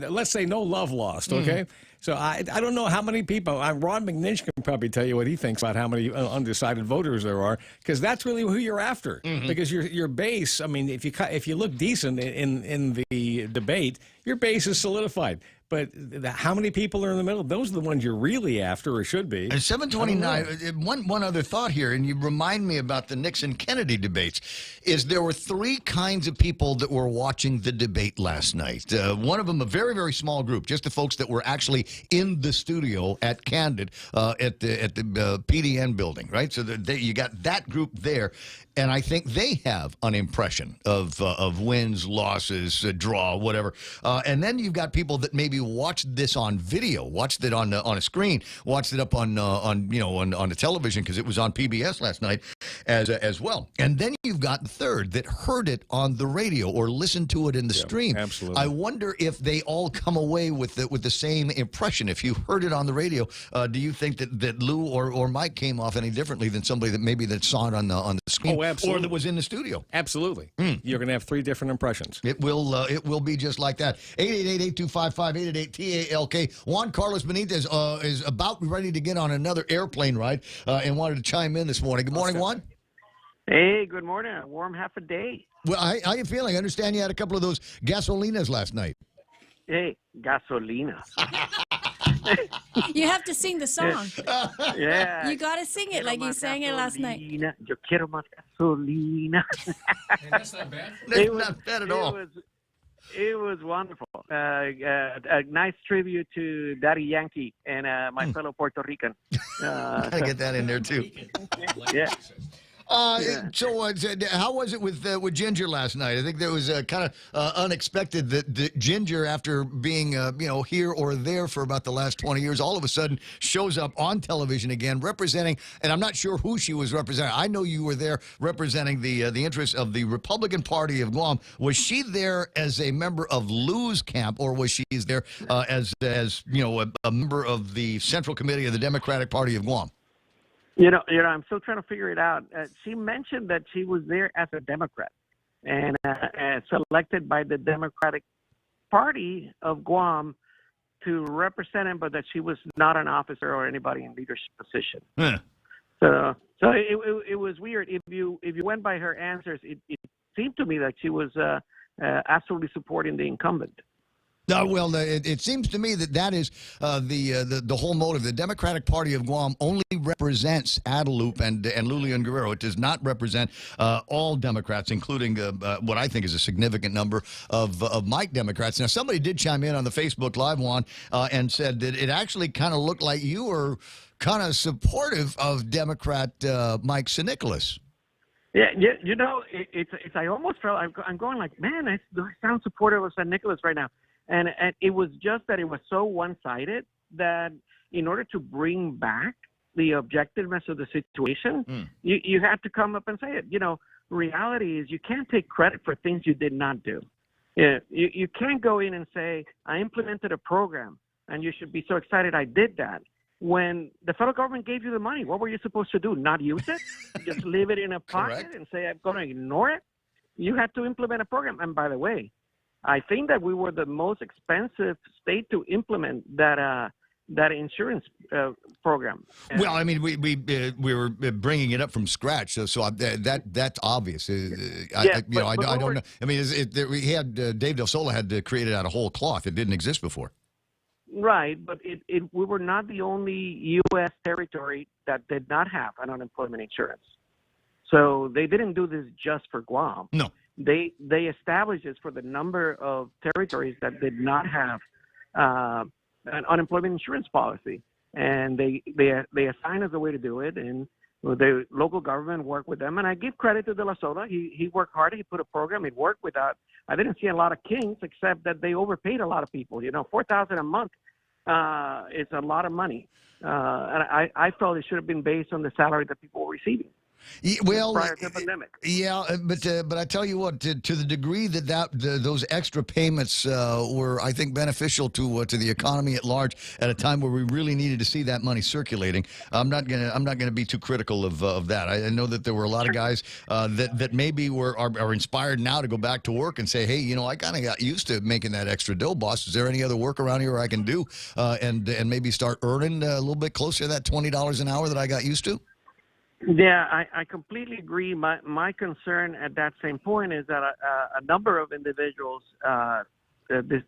let's say no love lost, okay? So I don't know how many people. Ron McNinch can probably tell you what he thinks about how many undecided voters there are, because that's really who you're after. Because your base, I mean, if you look decent in the debate, your base is solidified. But how many people are in the middle? Those are the ones you're really after, or should be. 729, one other thought here, and you remind me about the Nixon-Kennedy debates, is there were 3 kinds of people that were watching the debate last night. One of them, a very, very small group, just the folks that were actually in the studio at Candid at the PDN building, right? So you got that group there, and I think they have an impression of wins, losses, draw, whatever. And then you've got people that maybe watched this on video, watched it on a screen, watched it up on the television because it was on PBS last night as well. And then you've got the third that heard it on the radio or listened to it in the stream. Absolutely. I wonder if they all come away with the same impression. If you heard it on the radio, do you think that Lou or Mike came off any differently than somebody that saw it on the screen? absolutely. or that was in the studio. Absolutely. You're going to have 3 different impressions. It will be just like that. 888-8255-888-TALK. Juan Carlos Benitez is about ready to get on another airplane ride and wanted to chime in this morning. Good morning, Juan. Hey, good morning. A warm half a day. Well, how you feeling? I understand you had a couple of those gasolinas last night. Hey, gasolina. You have to sing the song. Yeah. You got to sing it like you sang it last night. Yo quiero más gasolina. That's not bad. That's not bad at all. It was wonderful. A nice tribute to Daddy Yankee and my fellow Puerto Rican. Gotta get that in there, too. Yeah. So, how was it with Ginger last night? I think that was kind of unexpected that Ginger, after being here or there for about the last 20 years, all of a sudden shows up on television again, representing. And I'm not sure who she was representing. I know you were there representing the interests of the Republican Party of Guam. Was she there as a member of Lou's camp, or was she there as a member of the Central Committee of the Democratic Party of Guam? I'm still trying to figure it out. She mentioned that she was there as a Democrat and selected by the Democratic Party of Guam to represent him, but that she was not an officer or anybody in leadership position. So it was weird. If you went by her answers, it seemed to me that she was absolutely supporting the incumbent. Well, it seems to me that is the whole motive. The Democratic Party of Guam only represents Adelup and Lulian Guerrero. It does not represent all Democrats, including what I think is a significant number of Mike Democrats. Now, somebody did chime in on the Facebook Live, Juan, and said that it actually kind of looked like you were kind of supportive of Democrat Mike Nicholas. Yeah, it's I almost felt I'm going like, man, I sound supportive of San Nicolas right now. And it was just that it was so one-sided that in order to bring back the objectiveness of the situation, you had to come up and say it. Reality is you can't take credit for things you did not do. You can't go in and say, I implemented a program, and you should be so excited I did that. When the federal government gave you the money, what were you supposed to do? Not use it? Just leave it in a pocket and say, I'm going to ignore it? You had to implement a program. And by the way, I think that we were the most expensive state to implement that insurance program. Well, I mean, we were bringing it up from scratch, so that's obvious. I don't know. I mean, we had Dave Del Sola had to create it out of whole cloth. It didn't exist before. Right, but we were not the only U.S. territory that did not have an unemployment insurance. So they didn't do this just for Guam. No. They established this for the number of territories that did not have an unemployment insurance policy, and they assigned us a way to do it, and the local government worked with them. And I give credit to De La Sola. He worked hard. He put a program. It worked without. I didn't see a lot of kings, except that they overpaid a lot of people. $4,000 a month is a lot of money, and I felt it should have been based on the salary that people were receiving. Well, prior to the pandemic. Yeah, but I tell you what, to the degree that those extra payments were, I think, beneficial to the economy at large at a time where we really needed to see that money circulating. I'm not gonna be too critical of that. I know that there were a lot of guys that maybe are inspired now to go back to work and say, hey, I kind of got used to making that extra dough, boss. Is there any other work around here I can do and maybe start earning a little bit closer to that $20 an hour that I got used to? Yeah, I completely agree. My concern at that same point is that a number of individuals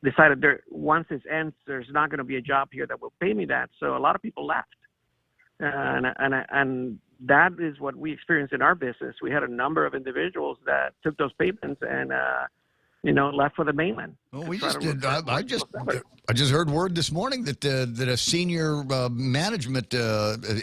decided once this ends, there's not going to be a job here that will pay me that. So a lot of people left, and that is what we experienced in our business. We had a number of individuals that took those payments and left for the mainland. Well, we just did. I just heard word this morning that a senior management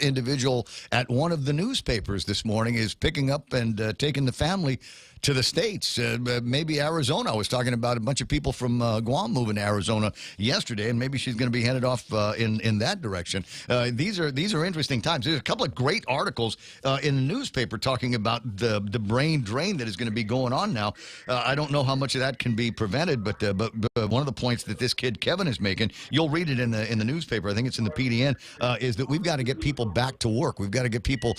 individual at one of the newspapers this morning is picking up and taking the family to the States, maybe Arizona. I was talking about a bunch of people from Guam moving to Arizona yesterday, and maybe she's going to be headed off in that direction. These are interesting times. There's a couple of great articles in the newspaper talking about the brain drain that is going to be going on now. I don't know how much of that can be prevented, but but one of the points that this kid Kevin is making, you'll read it in the newspaper. I think it's in the PDN. Is that we've got to get people back to work. We've got to get people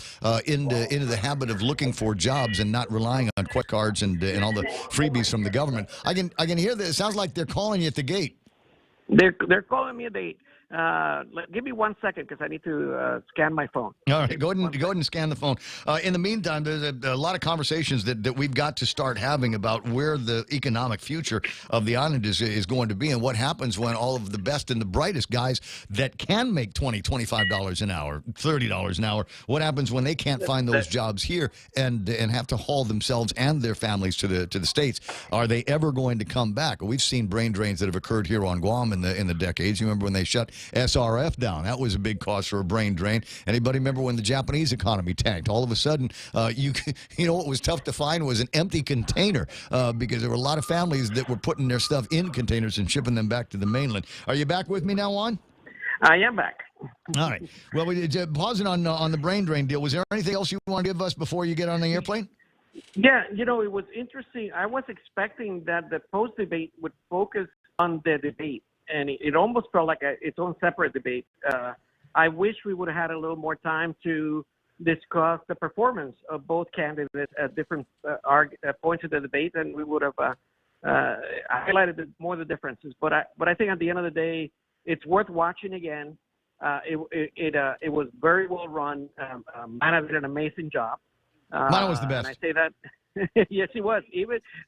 into the habit of looking for jobs and not relying on credit cards and all the freebies from the government. I can hear that. It sounds like they're calling you at the gate. They're calling me at the. Give me 1 second because I need to scan my phone. All right, go ahead and scan the phone. In the meantime, there's a lot of conversations that we've got to start having about where the economic future of the island is going to be and what happens when all of the best and the brightest guys that can make $20, $25 an hour, $30 an hour, what happens when they can't find those jobs here and have to haul themselves and their families to the States? Are they ever going to come back? We've seen brain drains that have occurred here on Guam in the decades. You remember when they shut SRF down? That was a big cause for a brain drain. Anybody remember when the Japanese economy tanked? All of a sudden, you know what was tough to find was an empty container because there were a lot of families that were putting their stuff in containers and shipping them back to the mainland. Are you back with me now, Juan? I am back. All right. Well, pausing on the brain drain deal, was there anything else you want to give us before you get on the airplane? Yeah, it was interesting. I was expecting that the post debate would focus on the debate, and it almost felt like its own separate debate. I wish we would have had a little more time to discuss the performance of both candidates at different points of the debate, and we would have highlighted more the differences. But I think at the end of the day, it's worth watching again. It was very well run. Mana did an amazing job. Mana was the best. And I say that. Yes, she was.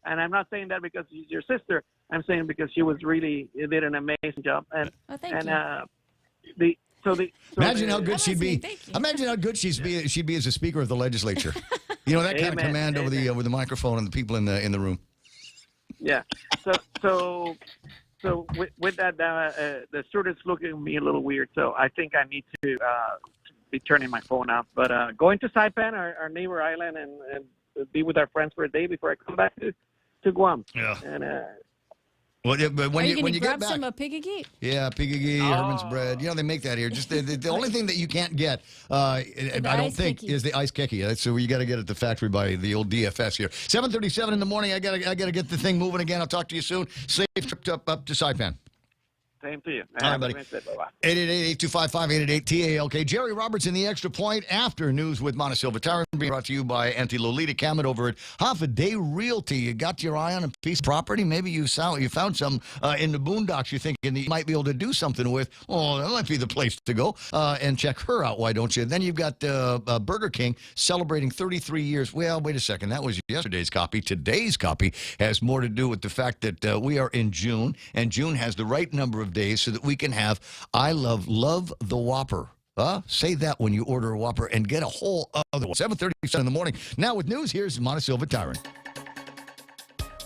And I'm not saying that because she's your sister. I'm saying because she did an amazing job. And thank you. Imagine how good she'd be. Imagine how good she'd be as a speaker of the legislature. You know, that kind of command over the microphone and the people in the room. Yeah. So with that, the students looking at me a little weird. So I think I need to be turning my phone off. But going to Saipan, our neighbor island, and be with our friends for a day before I come back to Guam. Yeah. And well, yeah, but when you grab get back, some piggy? yeah, piggy, Herman's bread. You know, they make that here. Just the only thing that you can't get, I don't think, is the ice keki. So you got to get at the factory by the old DFS here. 7:37 in the morning. I got to get the thing moving again. I'll talk to you soon. Safe trip up to Saipan. Same to you. All right, buddy. 888-825-5888-TALK. Jerry Roberts in the Extra Point after news with Mana Silva Tyron, being brought to you by Auntie Lolita Camet over at Half a Day Realty. You got your eye on a piece of property. Maybe you found some in the boondocks you're thinking that you might be able to do something with. Oh, that might be the place to go and check her out. Why don't you? Then you've got Burger King celebrating 33 years. Well, wait a second. That was yesterday's copy. Today's copy has more to do with the fact that we are in June, and June has the right number of days so that we can have I love the Whopper. Say that when you order a Whopper and get a whole other one. 7:37 in the morning. Now with news, here's Mana Silva Tyron.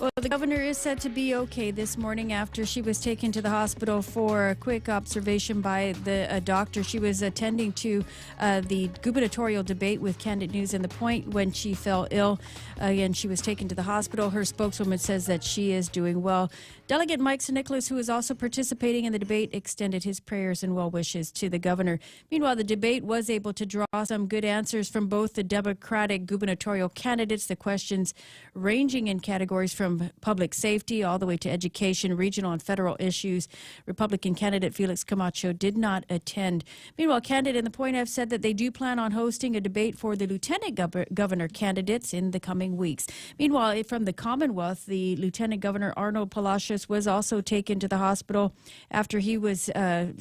Well, the governor is said to be okay this morning after she was taken to the hospital for a quick observation by a doctor. She was attending to the gubernatorial debate with Candid News and The Point when she fell ill. And she was taken to the hospital. Her spokeswoman says that she is doing well. Delegate Mike St. Nicholas, who is also participating in the debate, extended his prayers and well wishes to the governor. Meanwhile, the debate was able to draw some good answers from both the Democratic gubernatorial candidates, the questions ranging in categories from public safety all the way to education, regional and federal issues. Republican candidate Felix Camacho did not attend. Meanwhile, Candid and The Point have said that they do plan on hosting a debate for the lieutenant governor candidates in the coming weeks. Meanwhile, from the Commonwealth, the Lieutenant Governor Arnold Palacios was also taken to the hospital after he was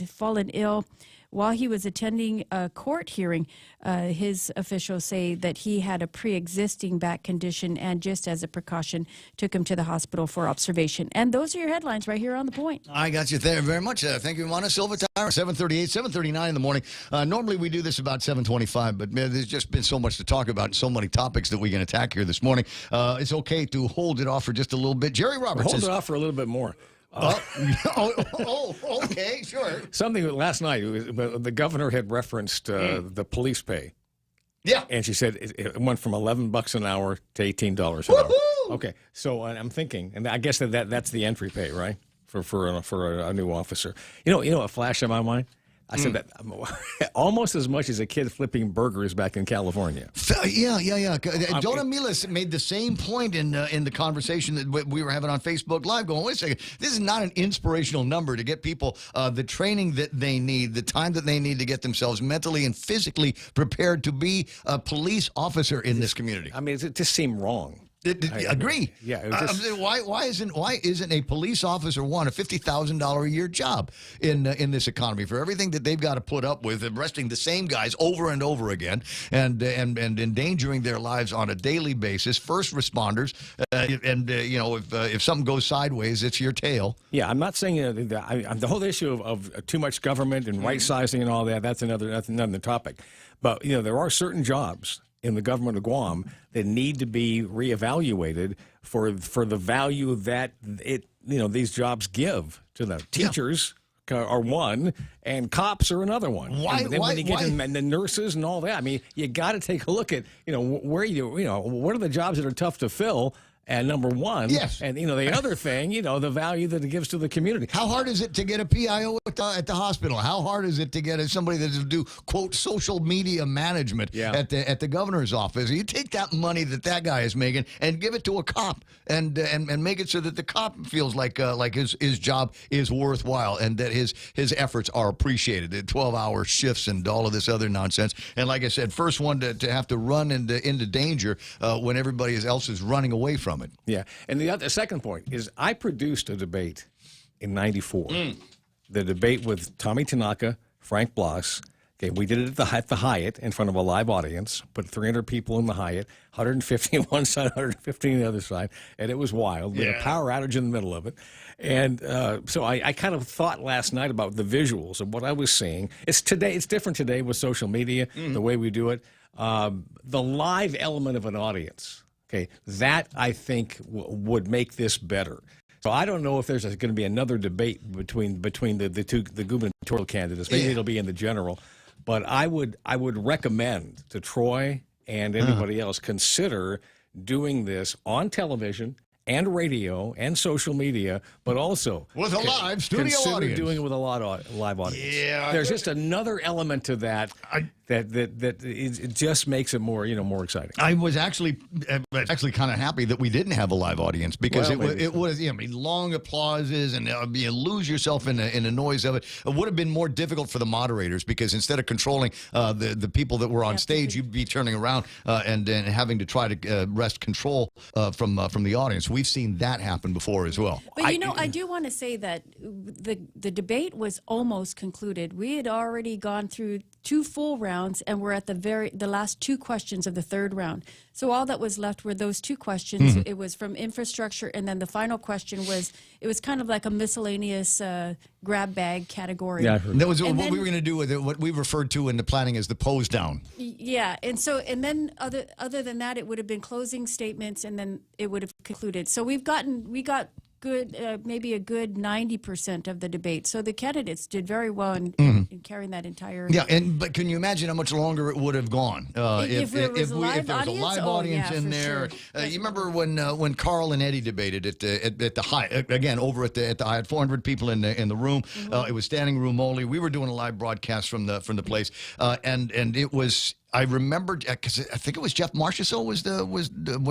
fallen ill. While he was attending a court hearing, his officials say that he had a pre-existing back condition and just as a precaution took him to the hospital for observation. And those are your headlines right here on The Point. I got you there very much. Thank you, Mana Silva Tyron. 7:38, 7:39 in the morning. Normally we do this about 7:25, but man, there's just been so much to talk about, so many topics that we can attack here this morning. It's okay to hold it off for just a little bit. Jerry Roberts Hold it off for a little bit more. Okay, sure. Something last night, the governor had referenced the police pay. Yeah. And she said it went from $11 an hour to $18 an hour. Okay. So I'm thinking, and I guess that's the entry pay, right? For a new officer. You know, a flash in my mind. I said that almost as much as a kid flipping burgers back in California. Yeah. Jonah Milas made the same point in the conversation that we were having on Facebook Live, going, wait a second, this is not an inspirational number to get people the training that they need, the time that they need to get themselves mentally and physically prepared to be a police officer in this community. I mean, it just seemed wrong. Agree. Yeah. Why isn't a police officer a $50,000 a year job in this economy for everything that they've got to put up with, arresting the same guys over and over again, and endangering their lives on a daily basis? First responders, if something goes sideways, it's your tail. Yeah, I'm not saying the whole issue of too much government and right sizing and all that. That's another topic. But there are certain jobs in the government of Guam that need to be reevaluated for the value that these jobs give to them. Teachers are one, and cops are another one. When you get in the nurses and all that, I mean, you got to take a look at what are the jobs that are tough to fill. And number one, yes. And the other thing, the value that it gives to the community. How hard is it to get a PIO at the hospital? How hard is it to get somebody that will do quote social media management at the governor's office? You take that money that guy is making and give it to a cop, and make it so that the cop feels like his job is worthwhile and that his efforts are appreciated. The 12-hour shifts and all of this other nonsense. And like I said, first one to have to run into danger when everybody else is running away from it. Yeah, and the second point is I produced a debate in '94. The debate with Tommy Tanaka, Frank Blas. Okay, we did it at the Hyatt in front of a live audience. Put 300 people in the Hyatt, 150 on one side, 150 on the other side, and it was wild. With a power outage in the middle of it. And so I kind of thought last night about the visuals of what I was seeing. It's different today with social media, the way we do it. The live element of an audience. Okay, that I think would make this better. So I don't know if there's going to be another debate between the gubernatorial candidates. Maybe it'll be in the general, but I would recommend to Troy and anybody else consider doing this on television and radio and social media, but also with a live studio consider audience. Doing it with a live audience. Yeah, there's just another element to that that it just makes it more exciting. I was actually kind of happy that we didn't have a live audience because it was long applauses and you lose yourself in the noise of it. It would have been more difficult for the moderators because instead of controlling the people that were on stage, you'd be turning around and having to try to wrest control from the audience. We've seen that happen before as well. But I do want to say that the debate was almost concluded. We had already gone through 2 full rounds, and we're at the last 2 questions of the 3rd round. So all that was left were those 2 questions. It was from infrastructure, and then the final question was kind of like a miscellaneous grab bag category. Yeah, that was what we were going to do with it, what we referred to in the planning as the pose down. Yeah, and then other than that, it would have been closing statements, and then it would have concluded. So we got good, maybe a good 90% of the debate. So the candidates did very well in carrying that entire. Yeah, but can you imagine how much longer it would have gone if there was a live audience in there? Sure. You remember when Carl and Eddie debated at the Hyatt again over at the Hyatt, 400 people in the room. It was standing room only. We were doing a live broadcast from the place, and it was. I remember because I think it was Jeff Marchessault was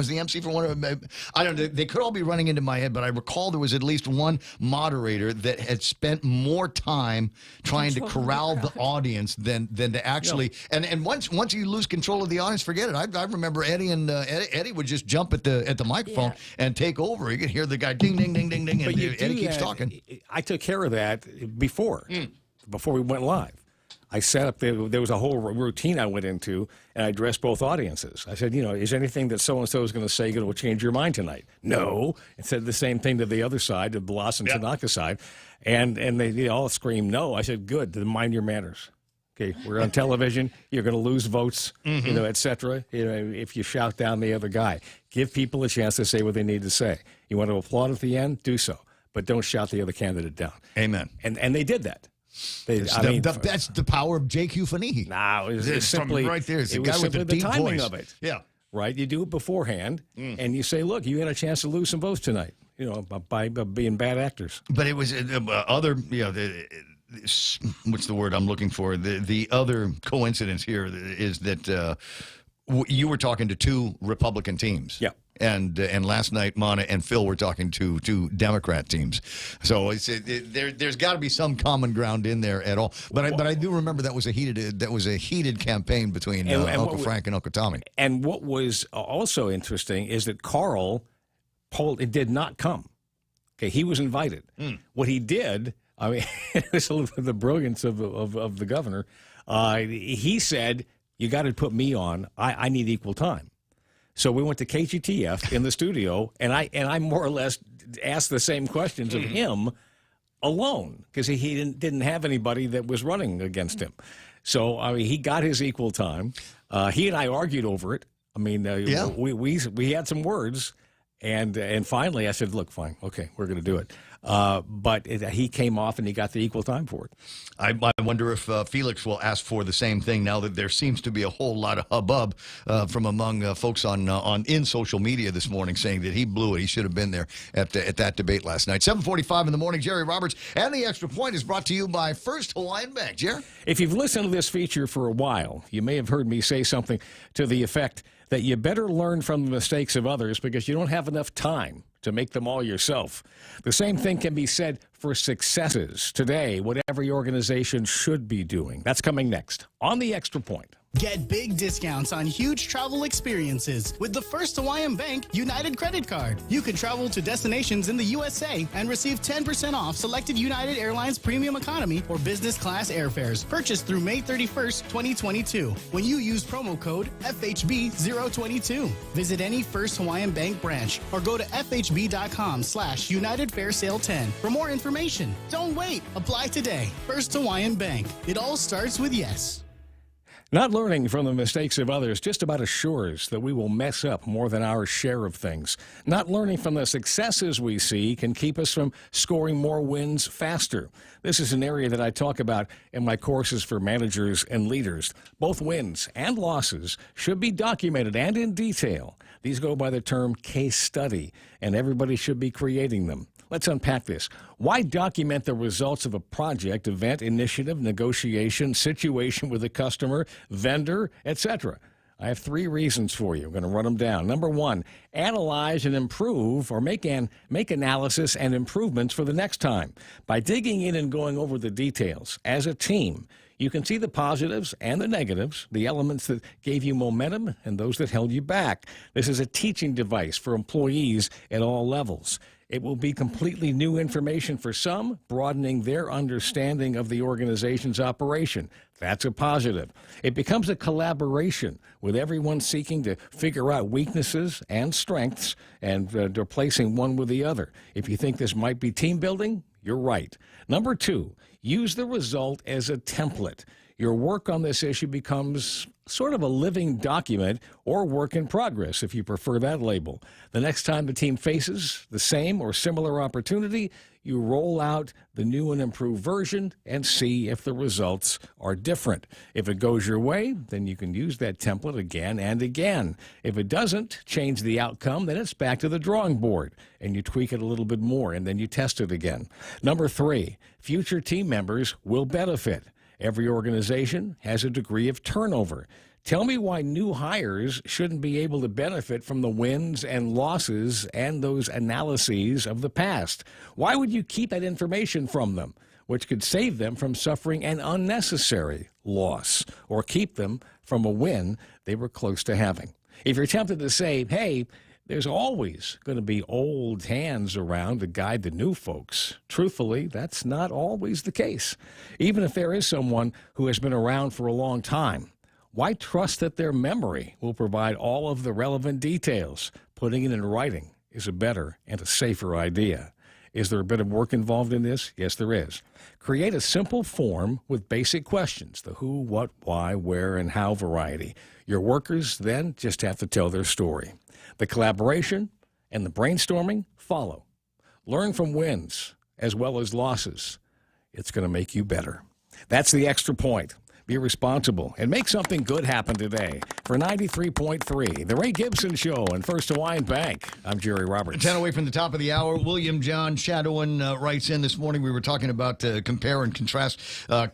the MC for one of them. I don't know. They could all be running into my head, but I recall there was at least one moderator that had spent more time trying to corral the audience than to actually. And once you lose control of the audience, forget it. I remember Eddie would just jump at the microphone and take over. You could hear the guy ding ding ding ding ding, and Eddie keeps talking. I took care of that before we went live. I set up, there was a whole routine I went into, and I addressed both audiences. I said, is anything that so-and-so is going to say going to change your mind tonight? No. And said the same thing to the other side, the Blas and Tanaka side, and they all screamed no. I said, good, then mind your manners. Okay, we're on television. You're going to lose votes, et cetera, if you shout down the other guy. Give people a chance to say what they need to say. You want to applaud at the end? Do so. But don't shout the other candidate down. Amen. And they did that. That's the power of J.Q. Fanihi. No, it's simply right there. It's it the guy was with the simply deep the timing voice. of it. Yeah, right. You do it beforehand, and you say, "Look, you had a chance to lose some votes tonight." By being bad actors. But it was other. what's the word I'm looking for? The other coincidence here is that you were talking to two Republican teams. Yeah. And last night, Mana and Phil were talking to two Democrat teams. So there's got to be some common ground in there at all. But I do remember that was a heated campaign between Uncle Frank and Uncle Tommy. And what was also interesting is that Carl did not come. Okay, he was invited. What he did, I mean, it's a little bit the brilliance of the governor. He said, "You got to put me on. I need equal time." So we went to KGTF in the studio, and I more or less asked the same questions of him alone because he didn't have anybody that was running against him. So I mean, he got his equal time. He and I argued over it. I mean, we had some words, and finally I said, "Look, fine, okay, we're going to do it." But he came off and he got the equal time for it. I wonder if Felix will ask for the same thing now that there seems to be a whole lot of hubbub from among folks in social media this morning saying that he blew it. He should have been there at that debate last night. 7:45 in the morning. Jerry Roberts and the Extra Point is brought to you by First Hawaiian Bank. Jerry? If you've listened to this feature for a while, you may have heard me say something to the effect that you better learn from the mistakes of others because you don't have enough time to make them all yourself. The same thing can be said for successes today, what every organization should be doing. That's coming next on the Extra Point. Get big discounts on huge travel experiences with the First Hawaiian Bank United Credit Card. You can travel to destinations in the USA and receive 10% off selected United Airlines Premium Economy or Business Class airfares purchased through May 31st, 2022 when you use promo code FHB022. Visit any First Hawaiian Bank branch or go to FHB.com/United Fair Sale 10 for more information. Don't wait. Apply today. First Hawaiian Bank. It all starts with yes. Not learning from the mistakes of others just about assures that we will mess up more than our share of things. Not learning from the successes we see can keep us from scoring more wins faster. This is an area that I talk about in my courses for managers and leaders. Both wins and losses should be documented and in detail. These go by the term case study, and everybody should be creating them. Let's unpack this. Why document the results of a project, event, initiative, negotiation, situation with a customer, vendor, etc.? I have 3 reasons for you. I'm going to run them down. Number 1, analyze and improve or make analysis and improvements for the next time. By digging in and going over the details as a team, you can see the positives and the negatives, the elements that gave you momentum and those that held you back. This is a teaching device for employees at all levels. It will be completely new information for some, broadening their understanding of the organization's operation. That's a positive. It becomes a collaboration with everyone seeking to figure out weaknesses and strengths and replacing one with the other. If you think this might be team building, you're right. Number 2, use the result as a template. Your work on this issue becomes sort of a living document or work in progress, if you prefer that label. The next time the team faces the same or similar opportunity, you roll out the new and improved version and see if the results are different. If it goes your way, then you can use that template again and again. If it doesn't change the outcome, then it's back to the drawing board, and you tweak it a little bit more, and then you test it again. Number 3, future team members will benefit. Every organization has a degree of turnover. Tell me why new hires shouldn't be able to benefit from the wins and losses and those analyses of the past. Why would you keep that information from them, which could save them from suffering an unnecessary loss or keep them from a win they were close to having? If you're tempted to say, hey, there's always going to be old hands around to guide the new folks. Truthfully, that's not always the case. Even if there is someone who has been around for a long time, why trust that their memory will provide all of the relevant details? Putting it in writing is a better and a safer idea. Is there a bit of work involved in this? Yes, there is. Create a simple form with basic questions, the who, what, why, where, and how variety. Your workers then just have to tell their story. The collaboration and the brainstorming follow. Learn from wins as well as losses. It's going to make you better. That's the Extra Point. be responsible, and make something good happen today. For 93.3, The Ray Gibson Show and First Hawaiian Bank, I'm Jerry Roberts. 10 away from the top of the hour. William John Shadowin writes in this morning. We were talking about compare and contrast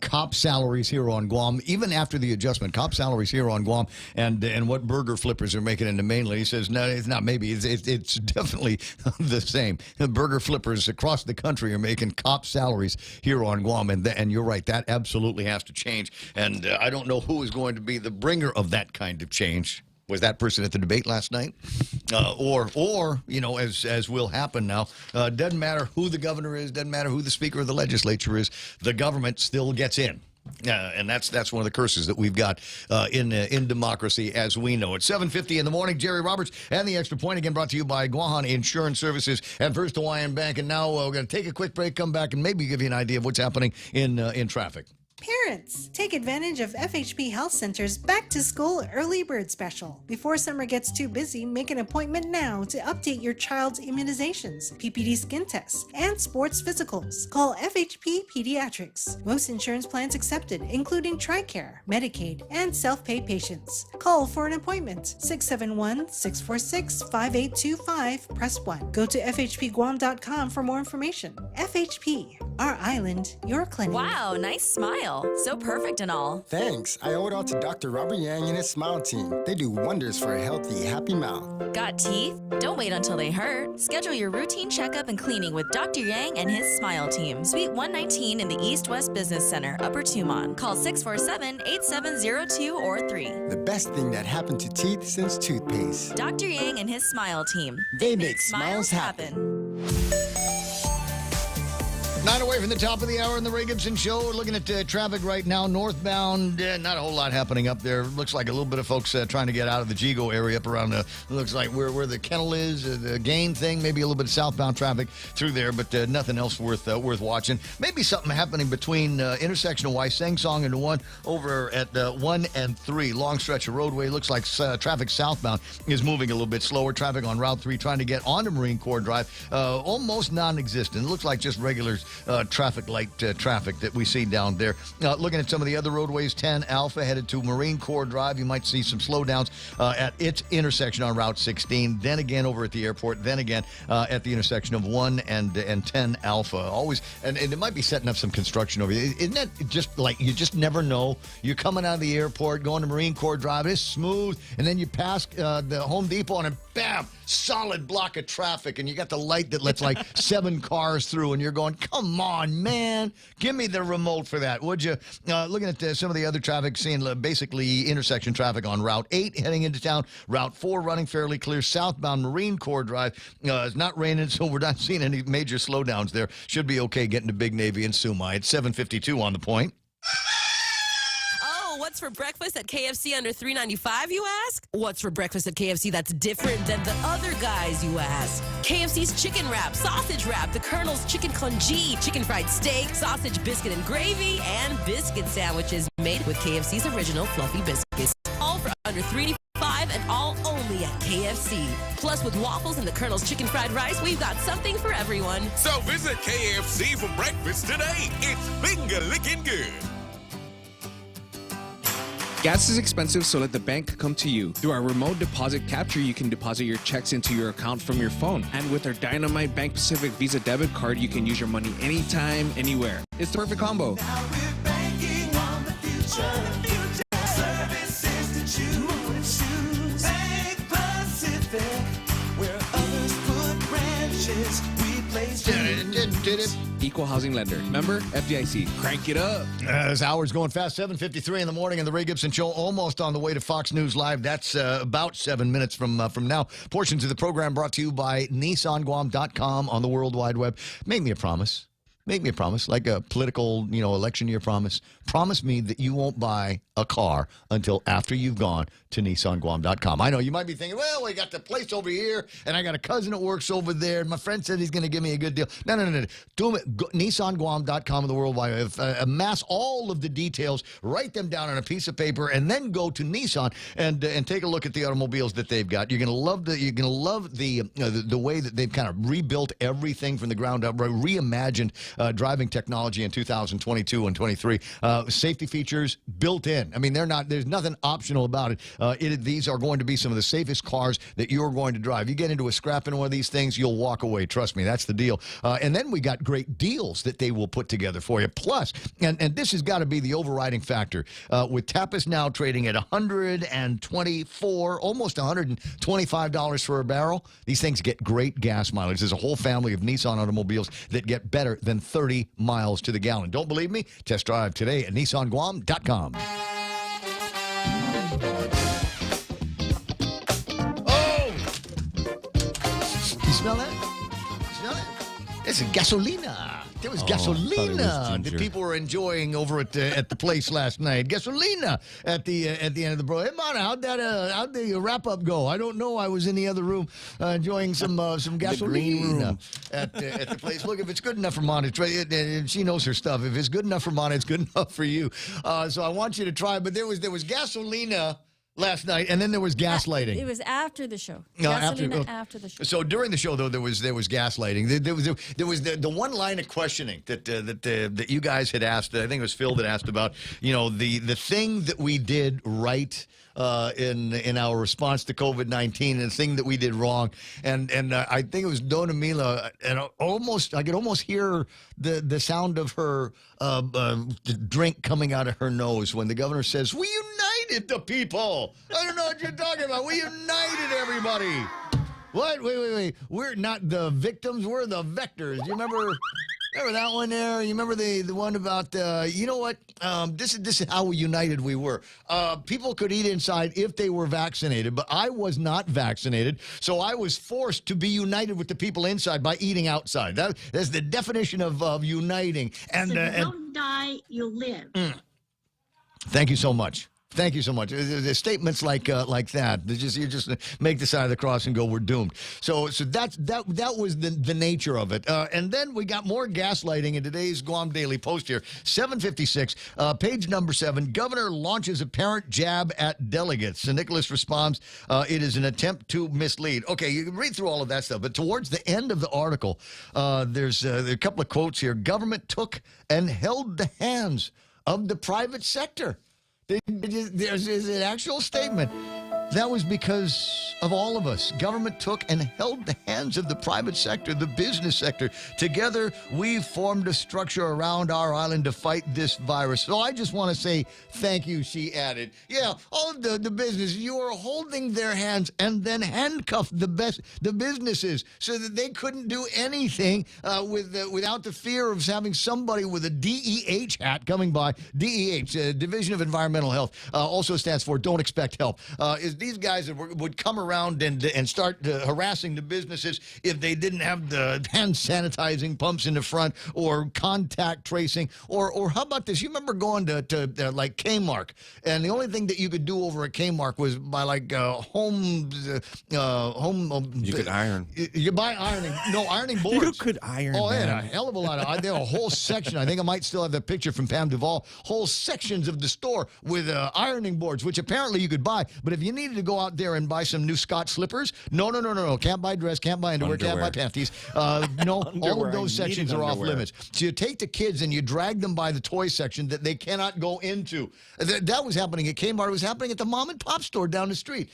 cop salaries here on Guam, even after the adjustment. Cop salaries here on Guam and what burger flippers are making in the mainland. He says, no, it's not maybe. It's definitely the same. Burger flippers across the country are making cop salaries here on Guam. And you're right, that absolutely has to change. And I don't know who is going to be the bringer of that kind of change. Was that person at the debate last night? Or you know, as will happen now, doesn't matter who the governor is, doesn't matter who the speaker of the legislature is, the government still gets in. And that's one of the curses that we've got in democracy as we know it. 7:50 in the morning, Jerry Roberts and the Extra Point, again brought to you by Guahan Insurance Services and First Hawaiian Bank. And now we're going to take a quick break, come back, and maybe give you an idea of what's happening in traffic. Parents, take advantage of FHP Health Center's Back to School Early Bird Special. Before summer gets too busy, make an appointment now to update your child's immunizations, PPD skin tests, and sports physicals. Call FHP Pediatrics. Most insurance plans accepted, including TRICARE, Medicaid, and self-pay patients. Call for an appointment. 671-646-5825. Press 1. Go to FHPGuam.com for more information. FHP, our island, your clinic. Wow, nice smile. So perfect and all. Thanks. I owe it all to Dr. Robert Yang and his smile team. They do wonders for a healthy, happy mouth. Got teeth? Don't wait until they hurt. Schedule your routine checkup and cleaning with Dr. Yang and his smile team. Suite 119 in the East-West Business Center, Upper Tumon. Call 647-8702 or 3. The best thing that happened to teeth since toothpaste. Dr. Yang and his smile team. They make smiles happen. 9 away from the top of the hour in the Ray Gibson Show. We're looking at traffic right now. Northbound, not a whole lot happening up there. Looks like a little bit of folks trying to get out of the Jigo area up around looks like where the kennel is, the Gain thing. Maybe a little bit of southbound traffic through there, but nothing else worth watching. Maybe something happening between intersection of Waiseng Song and the one over at 1 and 3. Long stretch of roadway. Looks like traffic southbound is moving a little bit slower. Traffic on Route 3 trying to get onto Marine Corps Drive, almost non-existent. It looks like just regular traffic light traffic that we see down there. Looking at some of the other roadways, 10 Alpha headed to Marine Corps Drive. You might see some slowdowns at its intersection on Route 16. Then again over at the airport. Then again at the intersection of 1 and 10 Alpha. Always, and it might be setting up some construction over here. Isn't that just like you just never know? You're coming out of the airport, going to Marine Corps Drive. It's smooth, and then you pass the Home Depot, and bam, solid block of traffic, and you got the light that lets like 7 cars through, and you're going, come on, man, give me the remote for that, would you? Looking at some of the other traffic, seeing basically intersection traffic on Route 8 heading into town, Route 4 running fairly clear, southbound Marine Corps Drive. It's not raining, so we're not seeing any major slowdowns there. Should be okay getting to Big Navy and Sumai. It's 7:52 on the point. What's for breakfast at KFC under $3.95, you ask? What's for breakfast at KFC that's different than the other guys, you ask? KFC's chicken wrap, sausage wrap, the Colonel's chicken congee, chicken fried steak, sausage biscuit and gravy, and biscuit sandwiches made with KFC's original fluffy biscuits. All for under $3.95 and all only at KFC. Plus, with waffles and the Colonel's chicken fried rice, we've got something for everyone. So visit KFC for breakfast today. It's finger licking good. Gas is expensive, so let the bank come to you. Through our remote deposit capture, you can deposit your checks into your account from your phone. And with our Dynamite Bank Pacific Visa debit card, you can use your money anytime, anywhere. It's the perfect combo. Now we're banking on the future. Services to choose. Bank Pacific, where others put branches, we place Equal housing lender. Member FDIC. Crank it up. This hour's going fast. 7:53 in the morning, and the Ray Gibson Show almost on the way to Fox News Live. That's about 7 minutes from now. Portions of the program brought to you by NissanGuam.com on the World Wide Web. Make me a promise. Make me a promise, like a political, election year promise. Promise me that you won't buy a car until after you've gone to NissanGuam.com. I know you might be thinking, well, we got the place over here, and I got a cousin that works over there, and my friend said he's going to give me a good deal. No. Do it. NissanGuam.com and the World Wide Web. Amass all of the details, write them down on a piece of paper, and then go to Nissan and take a look at the automobiles that they've got. You're going to love the way that they've kind of rebuilt everything from the ground up, reimagined driving technology in 2022 and 23. Safety features built in. I mean, there's nothing optional about it. These are going to be some of the safest cars that you're going to drive. You get into a scrap in one of these things, you'll walk away. Trust me, that's the deal. And then we got great deals that they will put together for you. Plus, and this has got to be the overriding factor, with Tapas now trading at $124, almost $125 for a barrel. These things get great gas mileage. There's a whole family of Nissan automobiles that get better than 30 miles to the gallon. Don't believe me? Test drive today at NissanGuam.com. Oh! You smell that? Smell it? It's gasolina. There was gasolina that people were enjoying over at the place last night. Gasolina at the end of the program. Hey, Mana, how'd the wrap up go? I don't know. I was in the other room enjoying some gasolina at the place. Look, if it's good enough for Mana, she knows her stuff. If it's good enough for Mana, it's good enough for you. So I want you to try. But there was gasolina last night, and then there was gaslighting. It was after the show. No, Gasolina after the show. So during the show, though, there was gaslighting. There was the one line of questioning that you guys had asked. I think it was Phil that asked about, the thing that we did right in our response to COVID-19, and the thing that we did wrong. And I think it was Dona Mila, and I could almost hear the sound of her the drink coming out of her nose when the governor says, "We united the people." I don't know what you're talking about. We united everybody. What? Wait. We're not the victims. We're the vectors. You remember that one there? You remember the one about, you know what? This is how united we were. People could eat inside if they were vaccinated, but I was not vaccinated, so I was forced to be united with the people inside by eating outside. That's the definition of uniting. And, so you don't die, you live. Thank you so much. Thank you so much. There's statements like that. You just make the sign of the cross and go, "We're doomed." So that was the nature of it. And then we got more gaslighting in today's Guam Daily Post here. 756, page number 7. Governor launches apparent jab at delegates. So Nicholas responds, "It is an attempt to mislead." Okay, you can read through all of that stuff, but towards the end of the article, there's a couple of quotes here. Government took and held the hands of the private sector. There's an actual statement. That was because of all of us. Government took and held the hands of the private sector, the business sector. Together, we formed a structure around our island to fight this virus. So I just want to say thank you, she added. Yeah, all of the business, you were holding their hands and then handcuffed the businesses so that they couldn't do anything without the fear of having somebody with a DEH hat coming by. DEH, Division of Environmental Health, also stands for Don't Expect Help. These guys that would come around and start harassing the businesses if they didn't have the hand sanitizing pumps in the front or contact tracing. Or how about this? You remember going to like Kmart, and the only thing that you could do over at Kmart was by like home. You could iron. You buy ironing boards. You could iron. Oh, yeah, a hell of a lot of. There were a whole section. I think I might still have that picture from Pam Duvall. Whole sections of the store with ironing boards, which apparently you could buy. But if you needed to go out there and buy some new Scott slippers, no. Can't buy dress, can't buy underwear, can't buy panties. No, all of those sections are off limits. So you take the kids and you drag them by the toy section that they cannot go into. That was happening at Kmart. It was happening at the mom and pop store down the street.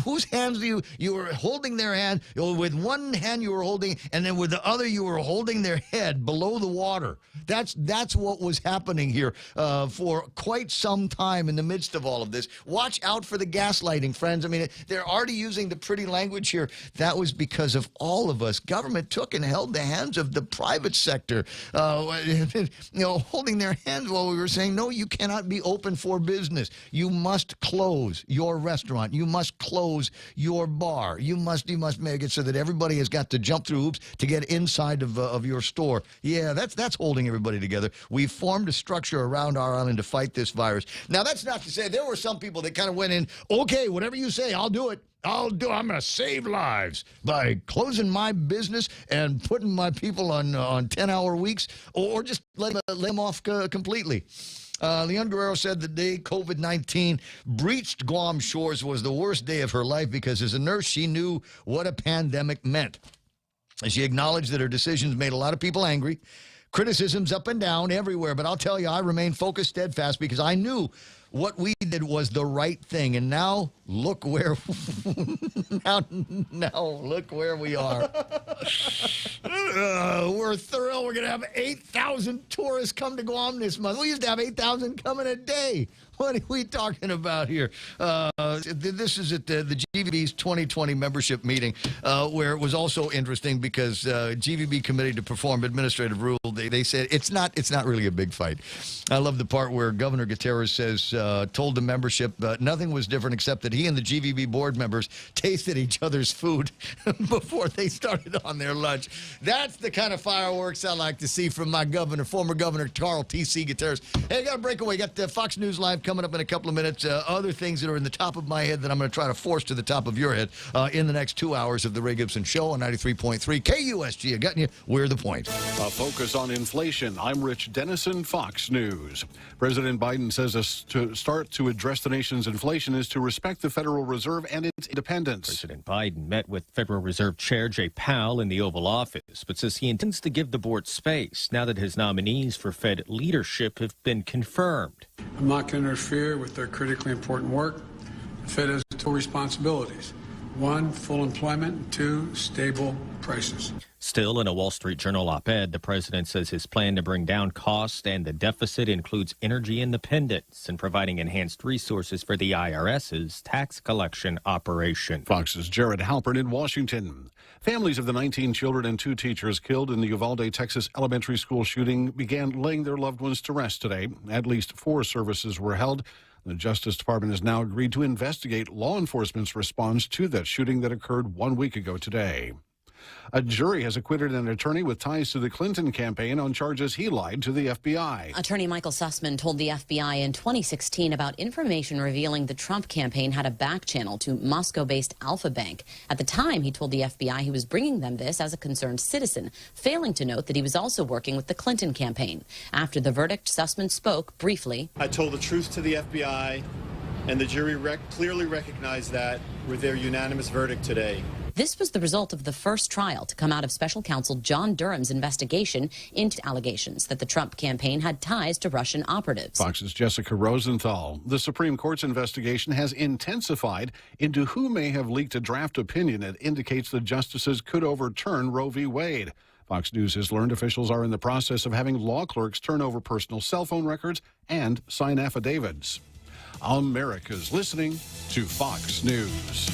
Whose hands do you were holding their hand? With one hand you were holding, and then with the other you were holding their head below the water. That's what was happening here for quite some time in the midst of all of this. Watch out for the gaslighting, friends. I mean, they're already using the pretty language here. That was because of all of us. Government took and held the hands of the private sector, holding their hands while we were saying, no, you cannot be open for business. You must close your restaurant. You must close your bar. You must make it so that everybody has got to jump through hoops to get inside of your store. Yeah, that's holding everybody together. We formed a structure around our island to fight this virus. Now, that's not to say there were some people that kind of went in, okay, whatever you say, I'll do it. I'm going to save lives by closing my business and putting my people on 10-hour weeks, or just let them off completely. Leon Guerrero said the day COVID-19 breached Guam shores was the worst day of her life because as a nurse, she knew what a pandemic meant. She acknowledged that her decisions made a lot of people angry. Criticisms up and down everywhere, but I'll tell you, I remain focused, steadfast, because I knew what we did was the right thing. And now look where now look where we are. We're thrilled. We're going to have 8,000 tourists come to Guam this month. We used to have 8,000 coming a day. What are we talking about here? This is at the GVB's 2020 membership meeting, where it was also interesting because GVB Committee to Perform Administrative Rule, they said it's not really a big fight. I love the part where Governor Gutierrez says, told the membership nothing was different except that he and the GVB board members tasted each other's food before they started on their lunch. That's the kind of fireworks I like to see from my governor, former Governor Carl T.C. Gutierrez. Hey, I got a breakaway. Got Fox News Live coming up in a couple of minutes. Other things that are in the top of my head that I'm going to try to force to the top of your head in the next 2 hours of the Ray Gibson Show on 93.3 KUSG. I got you. We're the point. A focus on inflation. I'm Rich Dennison, Fox News. President Biden says to start to address the nation's inflation is to respect the Federal Reserve and its independence. President Biden met with Federal Reserve Chair Jay Powell in the Oval Office, but says he intends to give the board space now that his nominees for Fed leadership have been confirmed. I'm not going to interfere with their critically important work. The Fed has two responsibilities. One, full employment, and two, stable prices. Still, in a Wall Street Journal op-ed, the president says his plan to bring down costs and the deficit includes energy independence and providing enhanced resources for the IRS's tax collection operation. Fox's Jared Halpern in Washington. Families of the 19 children and 2 teachers killed in the Uvalde, Texas elementary school shooting began laying their loved ones to rest today. At least 4 services were held. The Justice Department has now agreed to investigate law enforcement's response to that shooting that occurred 1 week ago today. A jury has acquitted an attorney with ties to the Clinton campaign on charges he lied to the FBI. Attorney Michael Sussman told the FBI in 2016 about information revealing the Trump campaign had a back channel to Moscow-based Alpha Bank. At the time, he told the FBI he was bringing them this as a concerned citizen, failing to note that he was also working with the Clinton campaign. After the verdict, Sussman spoke briefly. I told the truth to the FBI, and the jury clearly recognized that with their unanimous verdict today. This was the result of the first trial to come out of special counsel John Durham's investigation into allegations that the Trump campaign had ties to Russian operatives. Fox's Jessica Rosenthal. The Supreme Court's investigation has intensified into who may have leaked a draft opinion that indicates the justices could overturn Roe v. Wade. Fox News has learned officials are in the process of having law clerks turn over personal cell phone records and sign affidavits. America's listening to Fox News.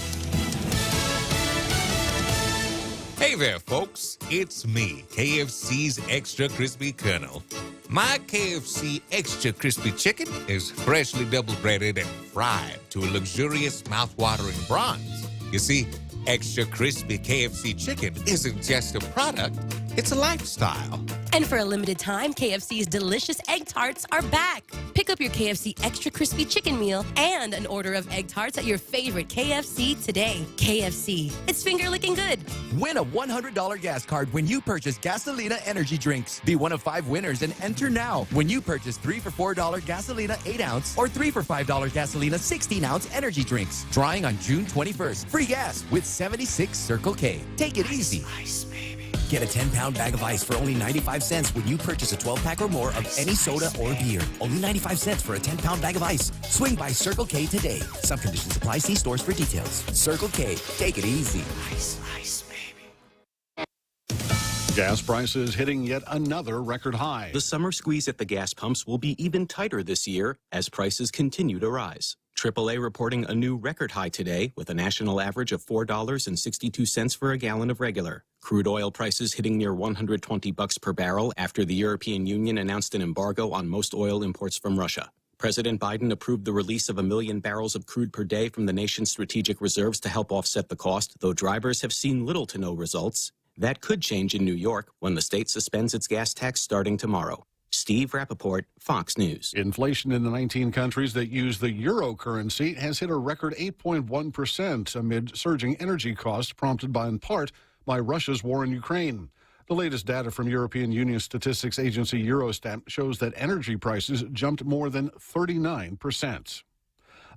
Hey there, folks. It's me, KFC's Extra Crispy Colonel. My KFC Extra Crispy Chicken is freshly double-breaded and fried to a luxurious, mouth-watering bronze. You see, Extra Crispy KFC Chicken isn't just a product, it's a lifestyle. And for a limited time, KFC's delicious egg tarts are back. Pick up your KFC Extra Crispy Chicken Meal and an order of egg tarts at your favorite KFC today. KFC, it's finger-licking good. Win a $100 gas card when you purchase Gasolina energy drinks. Be one of 5 winners and enter now when you purchase 3 for $4 Gasolina 8-ounce or 3 for $5 Gasolina 16-ounce energy drinks. Drawing on June 21st. Free gas with 76 Circle K. Take it easy. Get a 10-pound bag of ice for only 95 cents when you purchase a 12-pack or more of any soda or beer. Only 95 cents for a 10-pound bag of ice. Swing by Circle K today. Some conditions apply. See stores for details. Circle K. Take it easy. Ice, baby. Gas prices hitting yet another record high. The summer squeeze at the gas pumps will be even tighter this year as prices continue to rise. AAA reporting a new record high today with a national average of $4.62 for a gallon of regular. Crude oil prices hitting near $120 per barrel after the European Union announced an embargo on most oil imports from Russia. President Biden approved the release of 1 million barrels of crude per day from the nation's strategic reserves to help offset the cost, though drivers have seen little to no results. That could change in New York when the state suspends its gas tax starting tomorrow. Steve Rappaport, Fox News. Inflation in the 19 countries that use the euro currency has hit a record 8.1% amid surging energy costs prompted in part by Russia's war in Ukraine. The latest data from European Union statistics agency Eurostat shows that energy prices jumped more than 39%.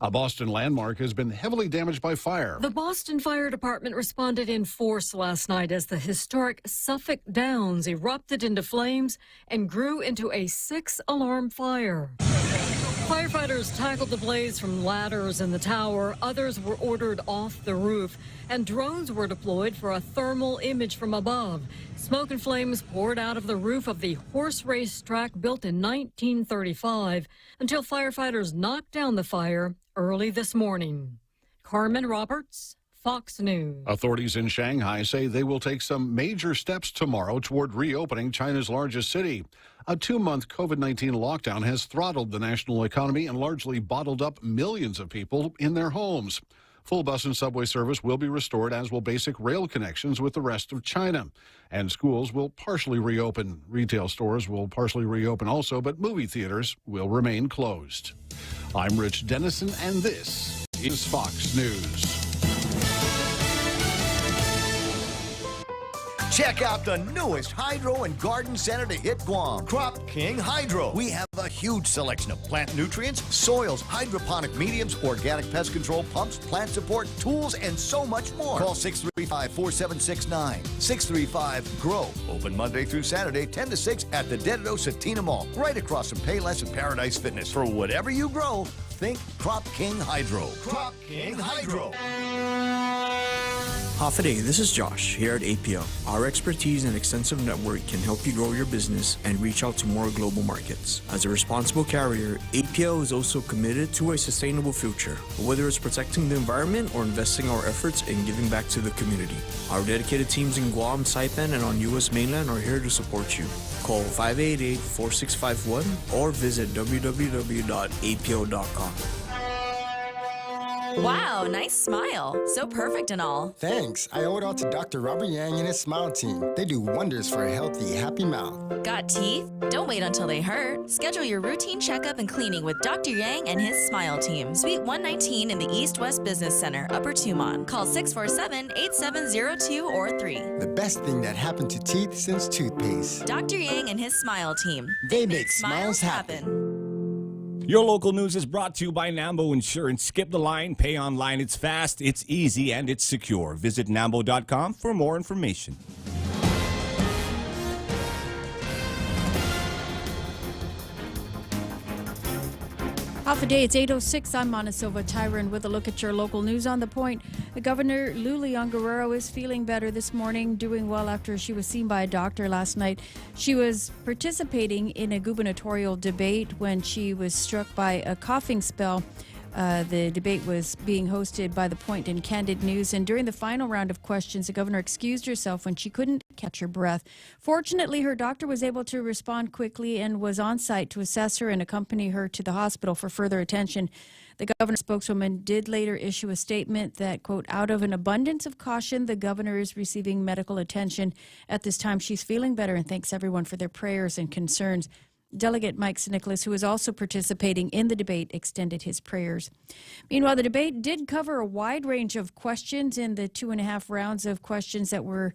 A Boston landmark has been heavily damaged by fire. The Boston Fire Department responded in force last night as the historic Suffolk Downs erupted into flames and grew into a 6-alarm fire. Firefighters tackled the blaze from ladders in the tower. Others were ordered off the roof, and drones were deployed for a thermal image from above. Smoke and flames poured out of the roof of the horse race track built in 1935 until firefighters knocked down the fire early this morning. Carmen Roberts, Fox News. Authorities in Shanghai say they will take some major steps tomorrow toward reopening China's largest city. A 2-month COVID-19 lockdown has throttled the national economy and largely bottled up millions of people in their homes. Full bus and subway service will be restored, as will basic rail connections with the rest of China. And schools will partially reopen. Retail stores will partially reopen also, but movie theaters will remain closed. I'm Rich Dennison, and this is Fox News. Check out the newest hydro and garden center to hit Guam, Crop King Hydro. We have a huge selection of plant nutrients, soils, hydroponic mediums, organic pest control pumps, plant support, tools, and so much more. Call 635-4769. 635-GROW. Open Monday through Saturday, 10 to 6 at the Dededo Satina Mall, right across from Payless and Paradise Fitness. For whatever you grow, think Crop King Hydro. Crop King Hydro. Half a day, this is Josh here at APL. Our expertise and extensive network can help you grow your business and reach out to more global markets. As a responsible carrier, APL is also committed to a sustainable future, whether it's protecting the environment or investing our efforts in giving back to the community. Our dedicated teams in Guam, Saipan, and on U.S. mainland are here to support you. Call 588-4651 or visit www.apl.com. Wow, nice smile. So perfect and all. Thanks. I owe it all to Dr. Robert Yang and his smile team. They do wonders for a healthy, happy mouth. Got teeth? Don't wait until they hurt. Schedule your routine checkup and cleaning with Dr. Yang and his smile team. Suite 119 in the East West Business Center, Upper Tumon. Call 647-8702 or 3. The best thing that happened to teeth since toothpaste. Dr. Yang and his smile team. They make smiles happen. Your local news is brought to you by Nambo Insurance. Skip the line, pay online. It's fast, it's easy, and it's secure. Visit Nambo.com for more information. Half a day, it's 8:06. I'm Mana Silva Tyron with a look at your local news on the point. The Governor Lulian Guerrero is feeling better this morning, doing well after she was seen by a doctor last night. She was participating in a gubernatorial debate when she was struck by a coughing spell. The debate was being hosted by ThePOINT and Candid News, and during the final round of questions, the governor excused herself when she couldn't catch her breath. Fortunately, her doctor was able to respond quickly and was on site to assess her and accompany her to the hospital for further attention. The governor's spokeswoman did later issue a statement that, quote, out of an abundance of caution, the governor is receiving medical attention. At this time, she's feeling better and thanks everyone for their prayers and concerns. Delegate Mike Nicholas, who is also participating in the debate, extended his prayers. Meanwhile, the debate did cover a wide range of questions in the 2.5 rounds of questions that were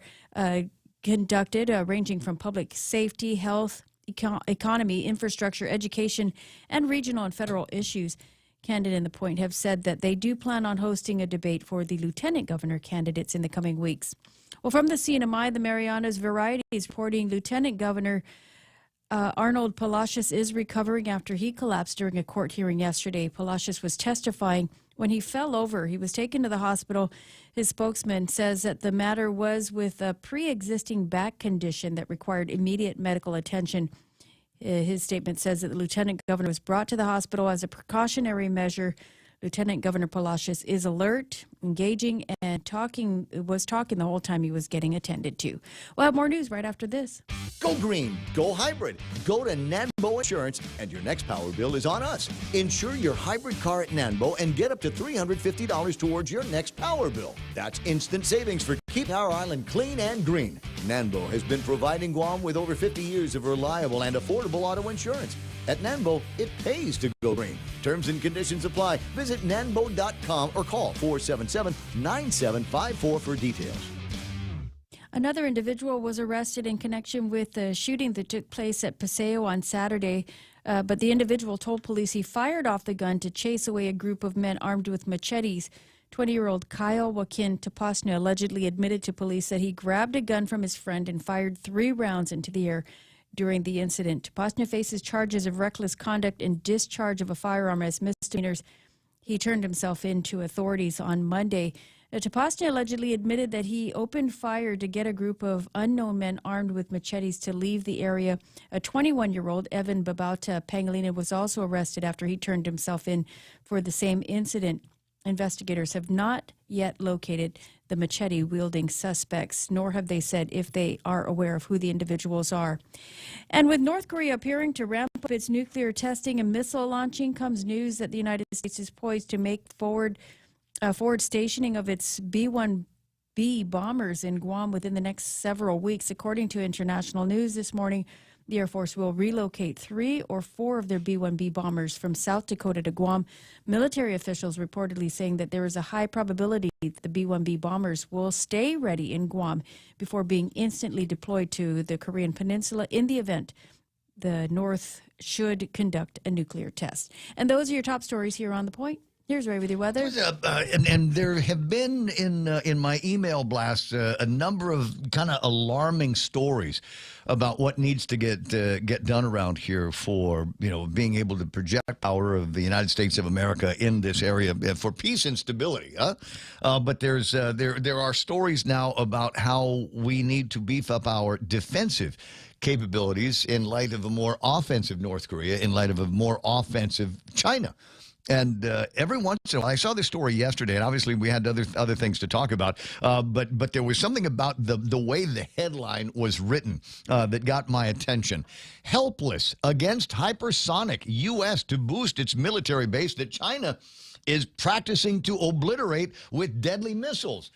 conducted, ranging from public safety, health, economy, infrastructure, education, and regional and federal issues. Candid and ThePOINT have said that they do plan on hosting a debate for the lieutenant governor candidates in the coming weeks. Well, from the CNMI, the Marianas Variety is reporting Lieutenant Governor Arnold Palacios is recovering after he collapsed during a court hearing yesterday. Palacios was testifying when he fell over. He was taken to the hospital. His spokesman says that the matter was with a pre-existing back condition that required immediate medical attention. His statement says that the lieutenant governor was brought to the hospital as a precautionary measure. Lieutenant Governor Palacios is alert, engaging, and was talking the whole time he was getting attended to. We'll have more news right after this. Go green, go hybrid. Go to Nanbo Insurance, and your next power bill is on us. Insure your hybrid car at Nanbo and get up to $350 towards your next power bill. That's instant savings for keeping our island clean and green. Nanbo has been providing Guam with over 50 years of reliable and affordable auto insurance. At Nanbo, it pays to go green. Terms and conditions apply. Visit nanbo.com or call 477-9754 for details. Another individual was arrested in connection with the shooting that took place at Paseo on Saturday. But the individual told police he fired off the gun to chase away a group of men armed with machetes. 20-year-old Kyle Joaquin Tapasna allegedly admitted to police that he grabbed a gun from his friend and fired 3 rounds into the air during the incident. Tapasna faces charges of reckless conduct and discharge of a firearm as misdemeanors. He turned himself in to authorities on Monday. Tapasna allegedly admitted that he opened fire to get a group of unknown men armed with machetes to leave the area. A 21-year-old, Evan Babauta Pangilinan, was also arrested after he turned himself in for the same incident. Investigators have not yet located the machete-wielding suspects, nor have they said if they are aware of who the individuals are. And with North Korea appearing to ramp up its nuclear testing and missile launching, comes news that the United States is poised to make forward stationing of its B-1B bombers in Guam within the next several weeks. According to international news this morning, the Air Force will relocate 3 or 4 of their B-1B bombers from South Dakota to Guam. Military officials reportedly saying that there is a high probability that the B-1B bombers will stay ready in Guam before being instantly deployed to the Korean Peninsula in the event the North should conduct a nuclear test. And those are your top stories here on The Point. Here's Ray with your weather. And there have been in my email blasts a number of kind of alarming stories about what needs to get done around here for being able to project power of the United States of America in this area for peace and stability. But there are stories now about how we need to beef up our defensive capabilities in light of a more offensive North Korea, in light of a more offensive China. And every once in a while, I saw this story yesterday, and obviously we had other things to talk about. But there was something about the way the headline was written that got my attention. Helpless against hypersonic U.S. to boost its military base that China is practicing to obliterate with deadly missiles.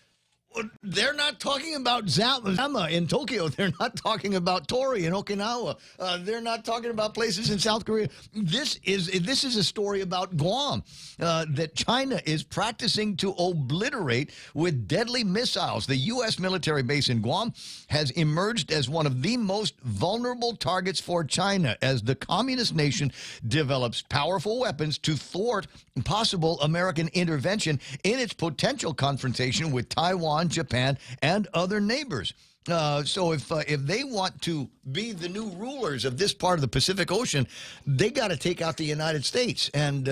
They're not talking about Zama in Tokyo. They're not talking about Tori in Okinawa. They're not talking about places in South Korea. This is a story about Guam that China is practicing to obliterate with deadly missiles. The U.S. military base in Guam has emerged as one of the most vulnerable targets for China as the communist nation develops powerful weapons to thwart possible American intervention in its potential confrontation with Taiwan, Japan, and other neighbors. So if they want to be the new rulers of this part of the Pacific Ocean, they got to take out the United States. And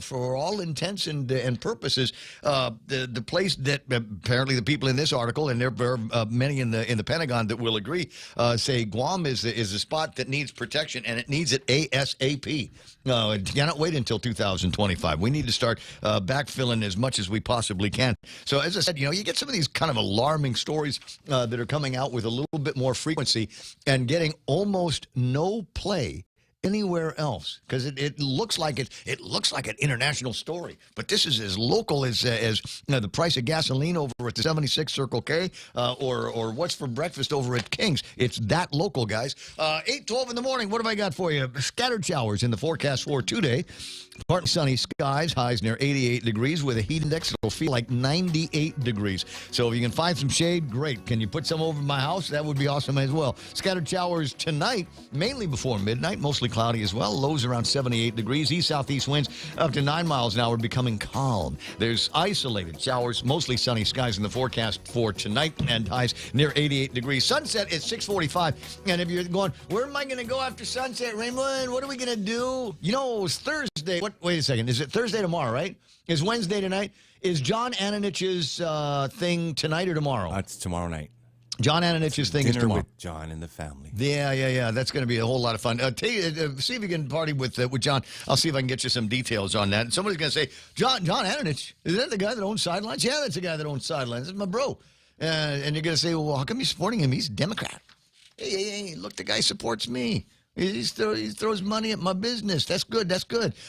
for all intents and purposes, the place that apparently the people in this article, and there are many in the Pentagon that will agree, say Guam is a spot that needs protection, and it needs it ASAP. It cannot wait until 2025. We need to start backfilling as much as we possibly can. So as I said, you get some of these kind of alarming stories that are coming out with a little bit more frequency and getting almost no play anywhere else, because it looks like it looks like an international story, but this is as local as the price of gasoline over at the 76 Circle K or what's for breakfast over at King's. It's that local, guys. 8:12 in the morning. What have I got for you? Scattered showers in the forecast for today. Partly sunny skies, highs near 88 degrees with a heat index that'll feel like 98 degrees. So if you can find some shade, great. Can you put some over my house? That would be awesome as well. Scattered showers tonight, mainly before midnight, mostly cloudy as well. Lows around 78 degrees. East-southeast winds up to 9 miles an hour, becoming calm. There's isolated showers, mostly sunny skies in the forecast for tonight, and highs near 88 degrees. Sunset is 6:45. And if you're going, where am I going to go after sunset, Raymond? What are we going to do? It's Thursday. Wait a second. Is it Thursday tomorrow, right? Is Wednesday tonight? Is John Ananich's thing tonight or tomorrow? It's tomorrow night. John Ananich's thing is tomorrow. With John and the family. Yeah. That's going to be a whole lot of fun. See if you can party with John. I'll see if I can get you some details on that. And somebody's going to say, John Ananich, is that the guy that owns Sidelines? Yeah, that's the guy that owns Sidelines. That's my bro. And you're going to say, well, how come you're supporting him? He's a Democrat. Hey, look, the guy supports me. He throws money at my business. That's good.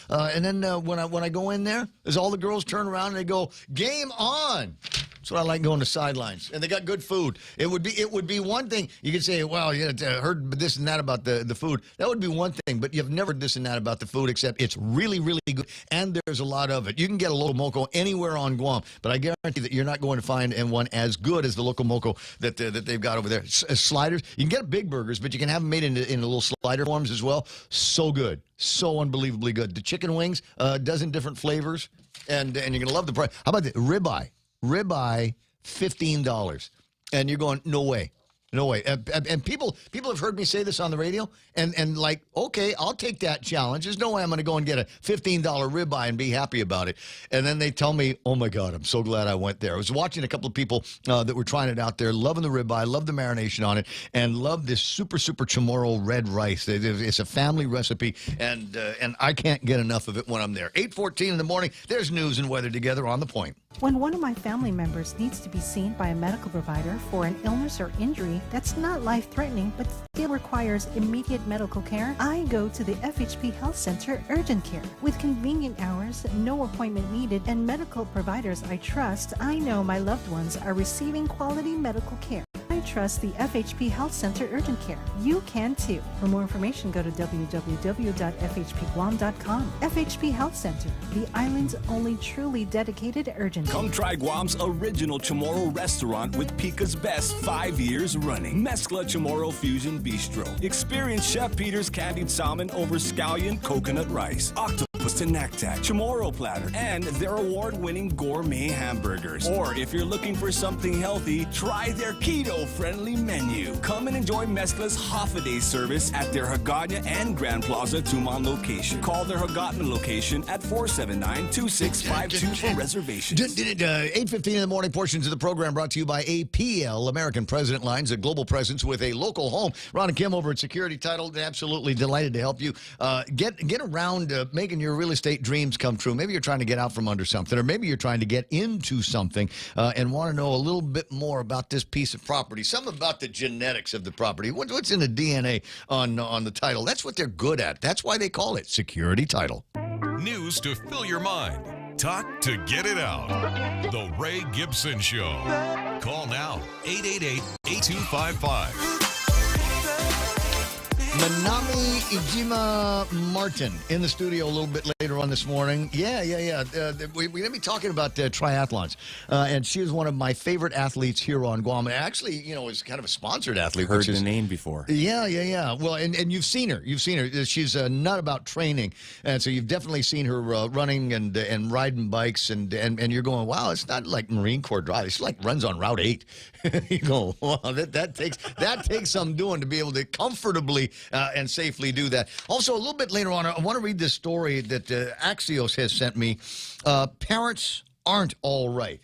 And then when I go in there, as all the girls turn around and they go, game on. That's what I like going to Sidelines. And they got good food. It would be one thing. You could say, well, you heard this and that about the food. That would be one thing. But you've never heard this and that about the food, except it's really, really good. And there's a lot of it. You can get a local moco anywhere on Guam. But I guarantee that you're not going to find one as good as the local moco that they've got over there. Sliders. You can get big burgers, but you can have them made into little sliders. lighter forms as well. So good. So unbelievably good. The chicken wings, a dozen different flavors, and you're going to love the price. How about the ribeye? Ribeye, $15. And you're going, no way. No way. And people have heard me say this on the radio, and like, okay, I'll take that challenge. There's no way I'm going to go and get a $15 ribeye and be happy about it. And then they tell me, oh, my God, I'm so glad I went there. I was watching a couple of people that were trying it out there, loving the ribeye, love the marination on it, and love this super chamorro red rice. It's a family recipe, and I can't get enough of it when I'm there. 8:14 in the morning, there's news and weather together on The Point. When one of my family members needs to be seen by a medical provider for an illness or injury that's not life-threatening but still requires immediate medical care, I go to the FHP Health Center Urgent Care. With convenient hours, no appointment needed, and medical providers I trust, I know my loved ones are receiving quality medical care. I trust the FHP Health Center Urgent Care. You can too. For more information, go to www.fhpguam.com. FHP Health Center, the island's only truly dedicated urgent care. Come try Guam's original Chamorro restaurant with Pica's Best 5 years running. Mezcla Chamorro Fusion Bistro. Experience Chef Peter's candied salmon over scallion coconut rice. Octopus to Naktak, Chamorro platter, and their award-winning gourmet hamburgers. Or if you're looking for something healthy, try their keto-friendly menu. Come and enjoy Mezcla's half-a-day service at their Hagåtña and Grand Plaza Tumon location. Call their Hagåtña location at 479-2652 for reservations. 8:15 in the morning, portions of the program brought to you by APL, American President Lines, a global presence with a local home. Ron and Kim over at Security Title, absolutely delighted to help you get around making your real estate dreams come true. Maybe you're trying to get out from under something, or maybe you're trying to get into something and want to know a little bit more about this piece of property, something about the genetics of the property. What's in the DNA on the title? That's what they're good at. That's why they call it Security Title. News to fill your mind. Talk to get it out. The Ray Gibson Show. Call now, 888-8255. Manami Ijima Martin in the studio a little bit later on this morning. Yeah. We're going to be talking about triathlons. And she is one of my favorite athletes here on Guam. Actually, is kind of a sponsored athlete. Heard the name before. Yeah. Well, and you've seen her. She's not about training. And so you've definitely seen her running and riding bikes. And you're going, wow, it's not like Marine Corps drive. It's like runs on Route 8. You go, wow, that takes some doing to be able to comfortably and safely do that. Also, a little bit later on, I want to read this story that Axios has sent me. Parents aren't all right.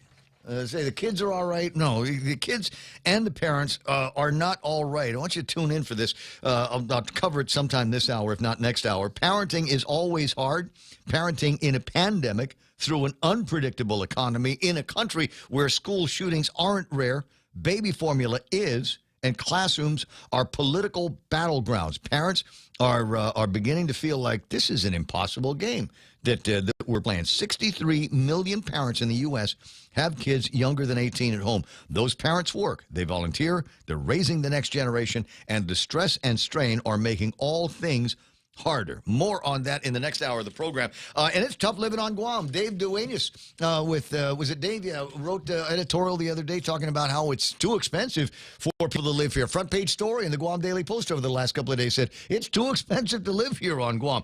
Say the kids are all right. No, the kids and the parents are not all right. I want you to tune in for this. I'll cover it sometime this hour, if not next hour. Parenting is always hard. Parenting in a pandemic, through an unpredictable economy, in a country where school shootings aren't rare, baby formula is, and classrooms are political battlegrounds. Parents are beginning to feel like this is an impossible game that we're playing. 63 million parents in the U.S. have kids younger than 18 at home. Those parents work. They volunteer. They're raising the next generation, and the stress and strain are making all things harder. More on that in the next hour of the program. And it's tough living on Guam. Dave Duenas was it Dave? Wrote an editorial the other day talking about how it's too expensive for people to live here. Front page story in the Guam Daily Post over the last couple of days said it's too expensive to live here on Guam.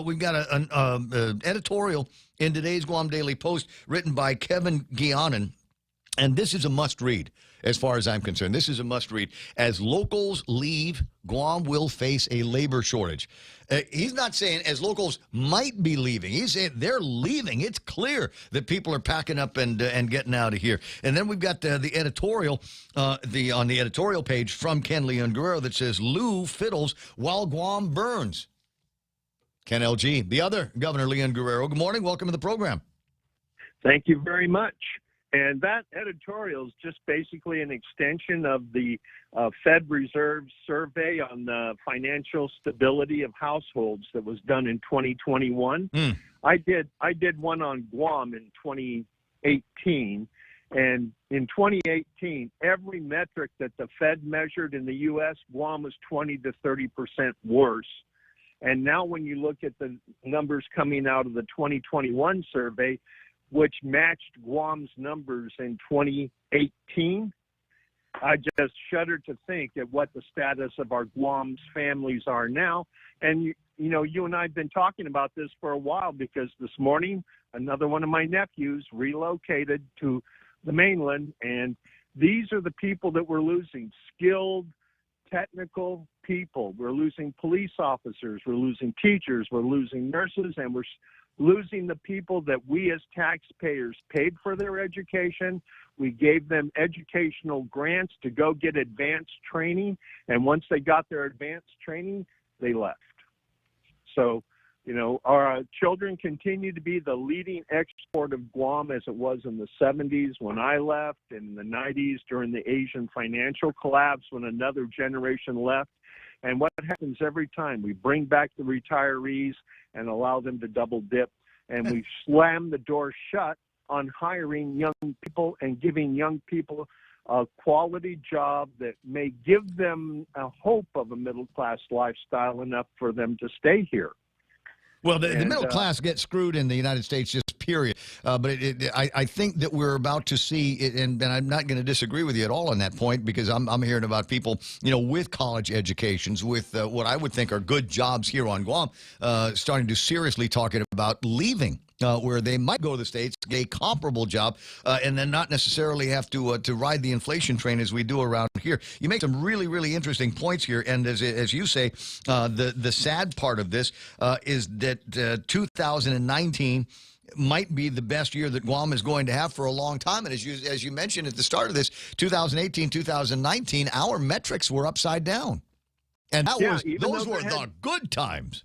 We've got an editorial in today's Guam Daily Post written by Kevin Guianan, and this is a must-read. As far as I'm concerned, this is a must-read. As locals leave, Guam will face a labor shortage. He's not saying as locals might be leaving. He's saying they're leaving. It's clear that people are packing up and getting out of here. And then we've got the editorial on the editorial page from Ken Leon Guerrero that says, Lou fiddles while Guam burns. Ken LG, the other Governor Leon Guerrero. Good morning. Welcome to the program. Thank you very much. And that editorial is just basically an extension of the Fed Reserve survey on the financial stability of households that was done in 2021. I did one on Guam in 2018. And in 2018, every metric that the Fed measured in the U.S., Guam was 20 to 30% worse. And now when you look at the numbers coming out of the 2021 survey, which matched Guam's numbers in 2018, I just shudder to think at what the status of our Guam's families are now. And, you and I have been talking about this for a while, because this morning, another one of my nephews relocated to the mainland, and these are the people that we're losing: skilled, technical people. We're losing police officers, we're losing teachers, we're losing nurses, and we're losing the people that we as taxpayers paid for their education. We gave them educational grants to go get advanced training, and once they got their advanced training, they left. So, our children continue to be the leading export of Guam, as it was in the 70s when I left, in the 90s during the Asian financial collapse when another generation left. And what happens every time? We bring back the retirees and allow them to double dip, and we slam the door shut on hiring young people and giving young people a quality job that may give them a hope of a middle-class lifestyle enough for them to stay here. Well, the middle class gets screwed in the United States, just period. But I think that we're about to see, and I'm not going to disagree with you at all on that point, because I'm hearing about people, with college educations, with what I would think are good jobs here on Guam, starting to seriously talking about leaving. Where they might go to the States, get a comparable job, and then not necessarily have to ride the inflation train as we do around here. You make some really, really interesting points here, and as you say, the sad part of this is that 2019 might be the best year that Guam is going to have for a long time. And as you mentioned at the start of this, 2018, 2019, our metrics were upside down, and those were the good times.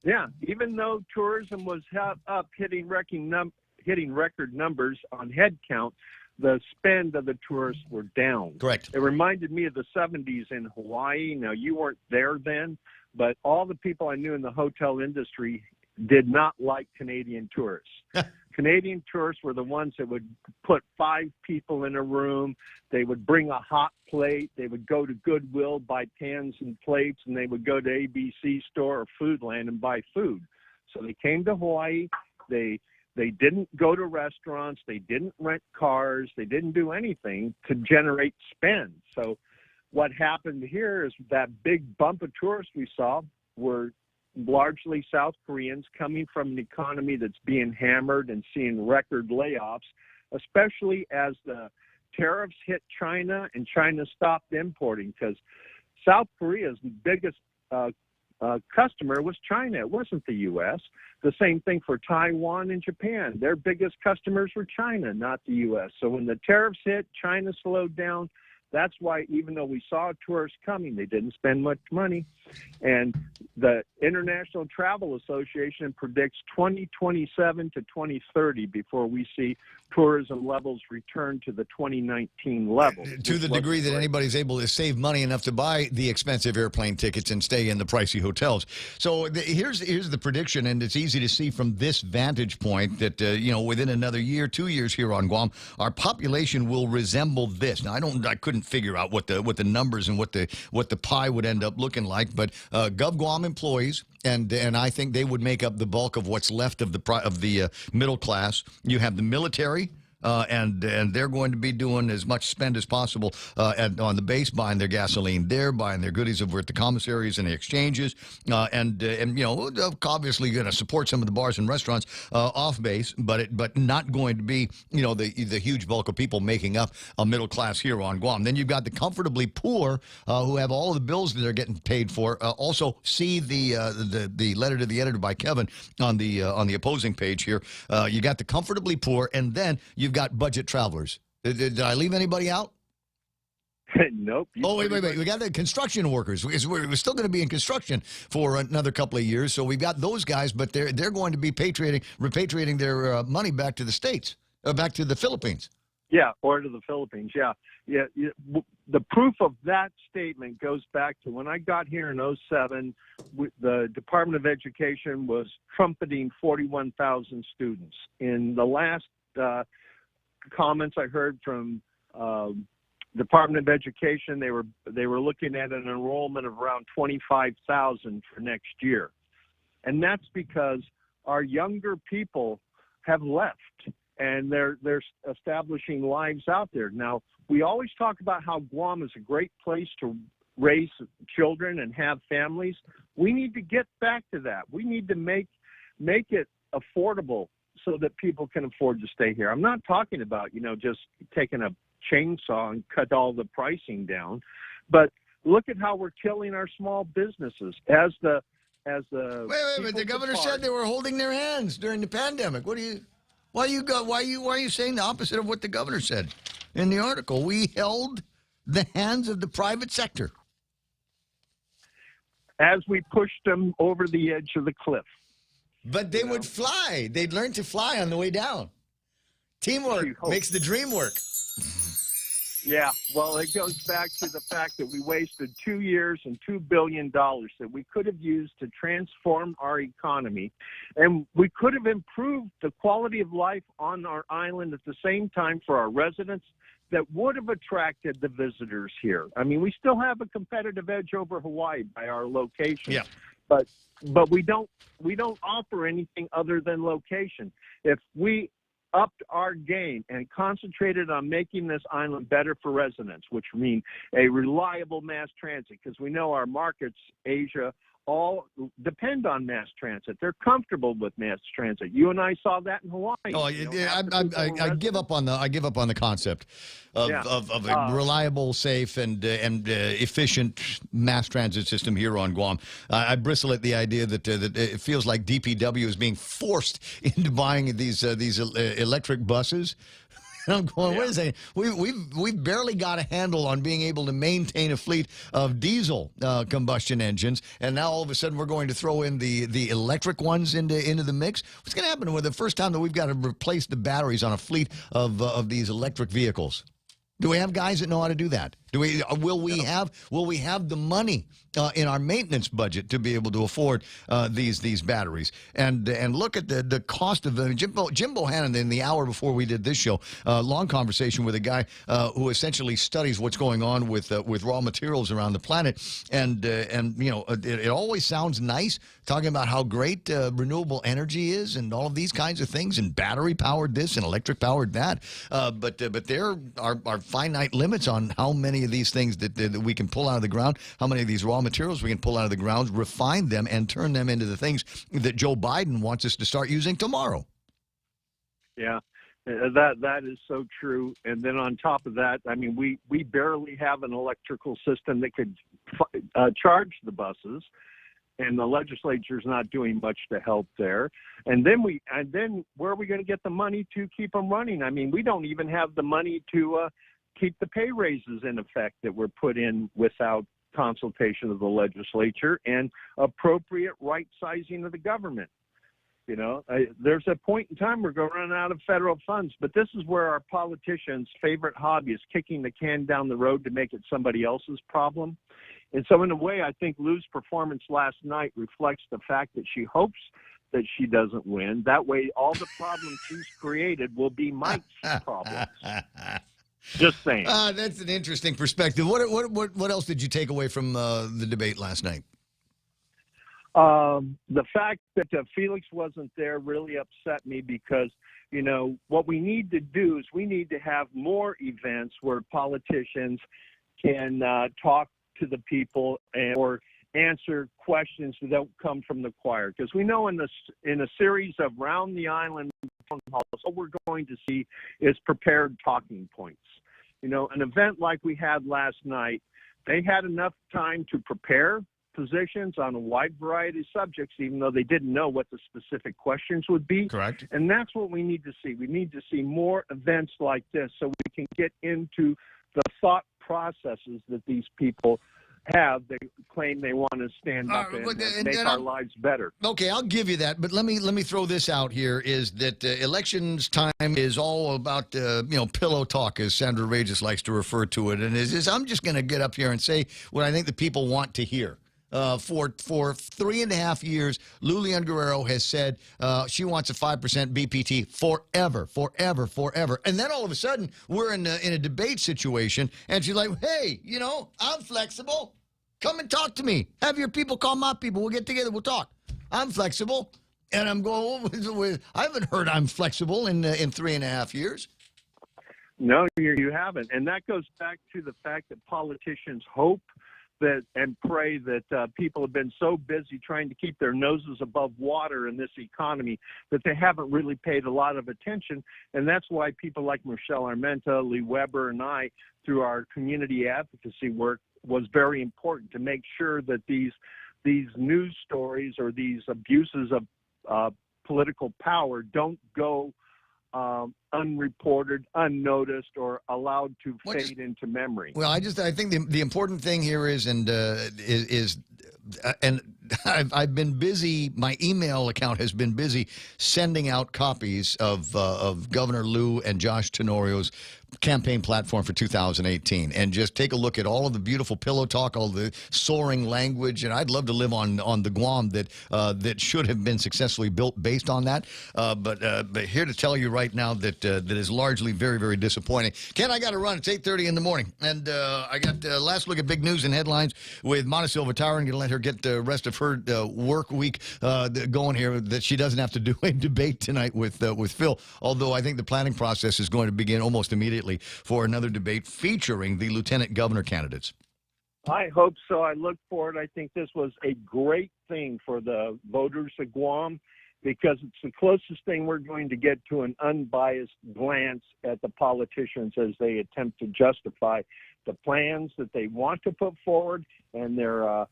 Yeah, even though tourism was up, hitting record numbers on head count, the spend of the tourists were down. Correct. It reminded me of the 70s in Hawaii. Now, you weren't there then, but all the people I knew in the hotel industry did not like Canadian tourists. Canadian tourists were the ones that would put 5 people in a room. They would bring a hot plate. They would go to Goodwill, buy pans and plates, and they would go to ABC store or Foodland and buy food. So they came to Hawaii. They didn't go to restaurants. They didn't rent cars. They didn't do anything to generate spend. So what happened here is that big bump of tourists we saw were largely South Koreans coming from an economy that's being hammered and seeing record layoffs, especially as the tariffs hit China and China stopped importing, because South Korea's biggest customer was China. It wasn't the U.S. The same thing for Taiwan and Japan. Their biggest customers were China, not the U.S. So when the tariffs hit, China slowed down. That's why, even though we saw tourists coming, they didn't spend much money. And the International Travel Association predicts 2027 to 2030 before we see tourism levels return to the 2019 level. To the degree that anybody's able to save money enough to buy the expensive airplane tickets and stay in the pricey hotels. So here's the prediction, and it's easy to see from this vantage point that, within another year, 2 years here on Guam, our population will resemble this. Now, I couldn't figure out what the numbers and what the pie would end up looking like, but Gov Guam employees, and I think they would make up the bulk of what's left of the middle class. You have the military. And they're going to be doing as much spend as possible on the base, buying their gasoline there, buying their goodies over at the commissaries and the exchanges, and obviously going to support some of the bars and restaurants off base, but not going to be the huge bulk of people making up a middle class here on Guam. Then you've got the comfortably poor who have all of the bills that they're getting paid for. Also, see the letter to the editor by Kevin on the opposing page here. You got the comfortably poor, and then you've got budget travelers. Did I leave anybody out? Nope. Oh, wait. We got the construction workers. We're still going to be in construction for another couple of years. So we've got those guys, but they're going to be repatriating their money back to the States, back to the Philippines. Yeah, or to the Philippines. Yeah. The proof of that statement goes back to when I got here in 2007. The Department of Education was trumpeting 41,000 students. In the last comments I heard from Department of Education, they were looking at an enrollment of around 25,000 for next year, and that's because our younger people have left and they're establishing lives out there. Now, we always talk about how Guam is a great place to raise children and have families. We need to get back to that. We need to make it affordable so that people can afford to stay here. I'm not talking about, just taking a chainsaw and cut all the pricing down, but look at how we're killing our small businesses as the Wait, the governor said they were holding their hands during the pandemic. Why are you saying the opposite of what the governor said in the article? We held the hands of the private sector as we pushed them over the edge of the cliff. But they would fly. They'd learn to fly on the way down. Teamwork makes the dream work. Yeah, well, it goes back to the fact that we wasted 2 years and $2 billion that we could have used to transform our economy. And we could have improved the quality of life on our island at the same time for our residents that would have attracted the visitors here. I mean, we still have a competitive edge over Hawaii by our location. Yeah. But we don't offer anything other than location. If we upped our game and concentrated on making this island better for residents, which mean a reliable mass transit, because we know our markets, Asia, all depend on mass transit. They're comfortable with mass transit. You and I saw that in Hawaii. Oh, I give up on the concept of a reliable, safe, and efficient mass transit system here on Guam. I bristle at the idea that it feels like DPW is being forced into buying these electric buses. And I'm going, wait a second. We've barely got a handle on being able to maintain a fleet of diesel combustion engines, and now all of a sudden we're going to throw in the electric ones into the mix. What's going to happen with the first time that we've got to replace the batteries on a fleet of these electric vehicles? Do we have guys that know how to do that? Will we have the money in our maintenance budget to be able to afford these batteries? And look at the cost of them. Jim Bohannon, in the hour before we did this show, long conversation with a guy who essentially studies what's going on with raw materials around the planet. And it always sounds nice talking about how great renewable energy is and all of these kinds of things, and battery powered this and electric powered that. But there are finite limits on how many of these things that we can pull out of the ground, how many of these raw materials we can pull out of the ground, refine them, and turn them into the things that Joe Biden wants us to start using tomorrow. Yeah, that is so true. And then on top of that, I mean, we barely have an electrical system that could charge the buses, and the legislature's not doing much to help there. And then where are we going to get the money to keep them running? I mean, we don't even have the money to keep the pay raises in effect that were put in without consultation of the legislature and appropriate right sizing of the government. There's a point in time we're going to run out of federal funds, but this is where our politicians' favorite hobby is kicking the can down the road to make it somebody else's problem. And so in a way, I think Lou's performance last night reflects the fact that she hopes that she doesn't win. That way, all the problems she's created will be Mike's problems. Just saying. That's an interesting perspective. What else did you take away from the debate last night? The fact that Felix wasn't there really upset me because, what we need to do is we need to have more events where politicians can talk to the people or answer questions that don't come from the choir. Because we know in a series of Round the Island phone calls, what we're going to see is prepared talking points. An event like we had last night, they had enough time to prepare positions on a wide variety of subjects, even though they didn't know what the specific questions would be. Correct. And that's what we need to see. We need to see more events like this so we can get into the thought processes that these people have. They claim they want to stand up and make our lives better. Okay, I'll give you that, but let me throw this out here: is that elections time is all about pillow talk, as Sandra Ray just likes to refer to it, and I'm just going to get up here and say what I think the people want to hear. For 3.5 years, Lulian Guerrero has said she wants a 5% BPT forever. And then all of a sudden, we're in a debate situation, and she's like, hey, I'm flexible. Come and talk to me. Have your people call my people. We'll get together. We'll talk. I'm flexible. And I'm going, I haven't heard I'm flexible in 3.5 years. No, you haven't. And that goes back to the fact that politicians hope that and pray that people have been so busy trying to keep their noses above water in this economy that they haven't really paid a lot of attention. And that's why people like Michelle Armenta, Lee Weber, and I, through our community advocacy work, was very important to make sure that these news stories or these abuses of political power don't go unreported, unnoticed, or allowed to fade into memory. Well, I think the important thing here is, and I've been busy. My email account has been busy sending out copies of Governor Lou and Josh Tenorio's campaign platform for 2018, and just take a look at all of the beautiful pillow talk, all the soaring language, and I'd love to live on the Guam that should have been successfully built based on that. But here to tell you right now that is largely very, very disappointing. Ken, I got to run. It's 8:30 in the morning, and I got last look at big news and headlines with Mona Silva-Tyron. Going to let her get the rest of her work week going here, that she doesn't have to do a debate tonight with Phil. Although I think the planning process is going to begin almost immediately for another debate featuring the lieutenant governor candidates. I hope so. I look forward. I think this was a great thing for the voters of Guam, because it's the closest thing we're going to get to an unbiased glance at the politicians as they attempt to justify the plans that they want to put forward and their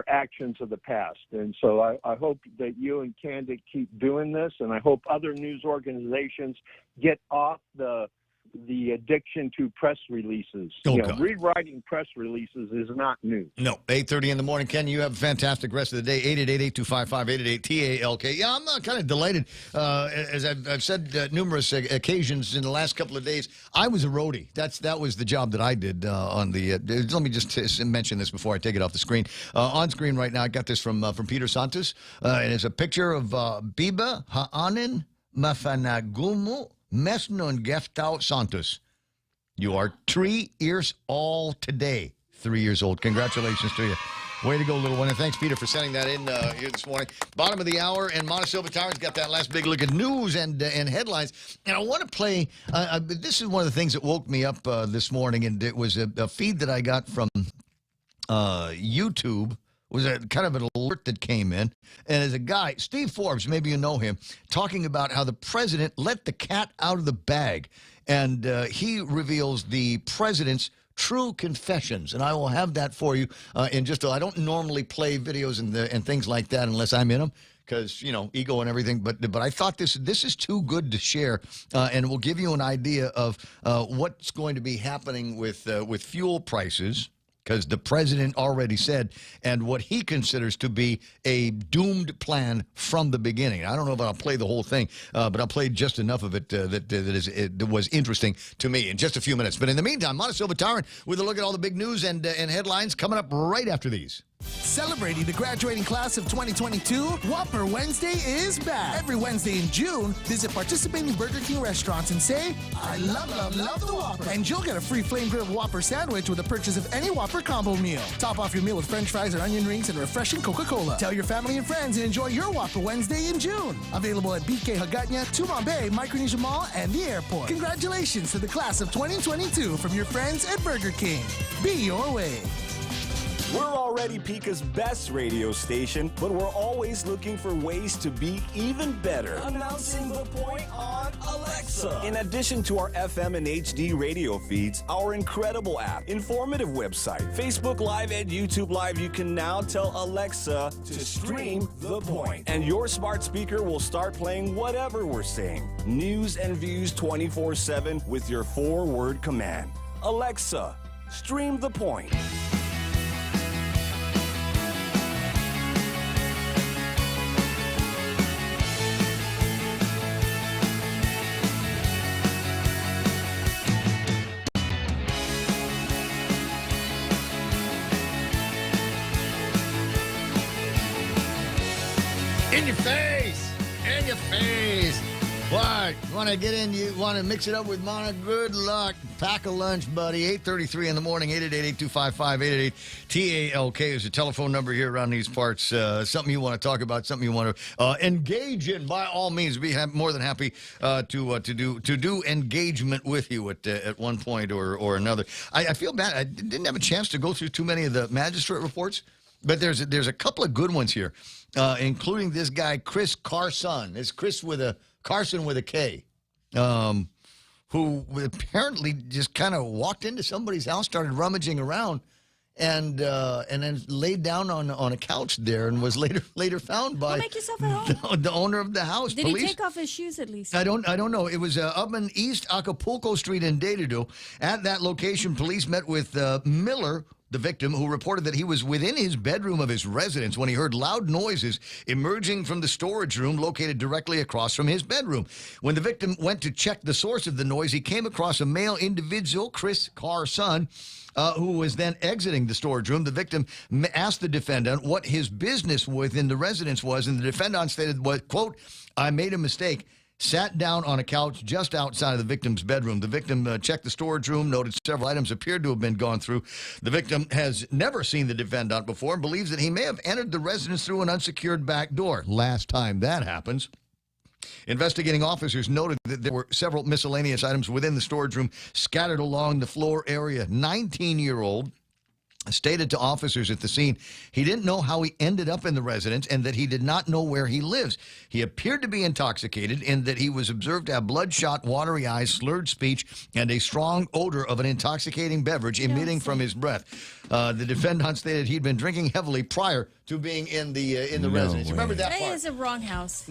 actions of the past. And so I hope that you and Candid keep doing this, and I hope other news organizations get off the addiction to press releases. Rewriting press releases is not new. No, 8:30 in the morning. Ken, you have a fantastic rest of the day. 888-825-5888-TALK. Yeah, I'm kind of delighted. As I've said numerous occasions in the last couple of days, I was a roadie. That was the job that I did on the. Let me just mention this before I take it off the screen. On screen right now, I got this from Peter Santos, and it's a picture of Biba Haanen Mafanagumu Mesnon Geftau Santos. You are 3 years old today. 3 years old. Congratulations to you. Way to go, little one. And thanks, Peter, for sending that in here this morning. Bottom of the hour, and Mona Silva-Tyron's got that last big look at news and headlines. And I want to play, this is one of the things that woke me up this morning, and it was a feed that I got from YouTube. Was a kind of an alert that came in. And as a guy, Steve Forbes, maybe you know him, talking about how the president let the cat out of the bag. And he reveals the president's true confessions. And I will have that for you in just I don't normally play videos and things like that unless I'm in them, because, ego and everything. But I thought this is too good to share, and will give you an idea of what's going to be happening with fuel prices, because the president already said, and what he considers to be a doomed plan from the beginning. I don't know if I'll play the whole thing, but I'll play just enough of it that was interesting to me in just a few minutes. But in the meantime, Mona Silva-Tyron with a look at all the big news and headlines coming up right after these. Celebrating the graduating class of 2022, Whopper Wednesday is back. Every Wednesday in June, visit participating Burger King restaurants and say, I love the Whopper. And you'll get a free flame grilled Whopper sandwich with the purchase of any Whopper combo meal. Top off your meal with french fries or onion rings and refreshing Coca-Cola. Tell your family and friends and enjoy your Whopper Wednesday in June. Available at BK Hagåtña, Tumon Bay, Micronesia Mall, and the airport. Congratulations to the class of 2022 from your friends at Burger King. Be your way. We're already Pika's best radio station, but we're always looking for ways to be even better. Announcing the point on Alexa. In addition to our FM and HD radio feeds, our incredible app, informative website, Facebook Live, and YouTube Live, you can now tell Alexa to stream The Point. And your smart speaker will start playing whatever we're saying. News and views 24/7 with your 4-word command. Alexa, stream The Point. In your face! In your face! What? Want to get in? You want to mix it up with Mana? Good luck. Pack a lunch, buddy. 8:33 in the morning. 888-825-5888. TALK is the telephone number here around these parts. Something you want to talk about, something you want to engage in. By all means, we have more than happy to do engagement with you at one point or another. I feel bad. I didn't have a chance to go through too many of the magistrate reports, but there's a couple of good ones here, including this guy Chris Carson. It's Chris with a Carson with a K, who apparently just kind of walked into somebody's house, started rummaging around, and then laid down on a couch there, and was later found by make yourself at home. The owner of the house. Did Police, he take off his shoes at least? I don't know. It was up in East Acapulco Street in Dededo. At that location, police met with Miller, the victim, who reported that he was within his bedroom of his residence when he heard loud noises emerging from the storage room located directly across from his bedroom. When the victim went to check the source of the noise, he came across a male individual, Chris Carson, who was then exiting the storage room. The victim asked the defendant what his business within the residence was, and the defendant stated, quote, "I made a mistake." Sat down on a couch just outside of the victim's bedroom. The victim checked the storage room, noted several items appeared to have been gone through. The victim has never seen the defendant before and believes that he may have entered the residence through an unsecured back door. Last time that happens. Investigating officers noted that there were several miscellaneous items within the storage room scattered along the floor area. 19-year-old stated to officers at the scene he didn't know how he ended up in the residence and that he did not know where he lives. He appeared to be intoxicated in that he was observed to have bloodshot, watery eyes, slurred speech, and a strong odor of an intoxicating beverage emitting from his breath. The defendant stated he'd been drinking heavily prior to being in the residence. Remember that part? That is a wrong house.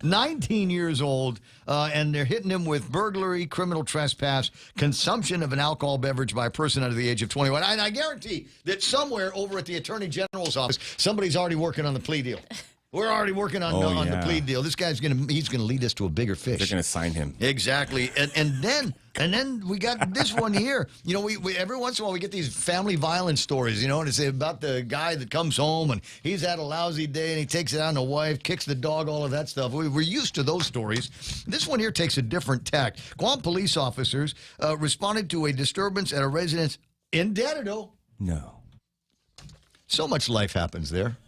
19 years old, and they're hitting him with burglary, criminal trespass, consumption of an alcohol beverage by a person under the age of 21. And I guarantee that somewhere over at the Attorney General's office, somebody's already working on the plea deal. We're already working on the plea deal. This guy's he's gonna lead us to a bigger fish. They're gonna sign him. Exactly. And then we got this one here. You know, we every once in a while we get these family violence stories, you know, and it's about the guy that comes home and he's had a lousy day and he takes it out on the wife, kicks the dog, all of that stuff. We're used to those stories. This one here takes a different tack. Guam police officers responded to a disturbance at a residence in Dededo. No. So much life happens there.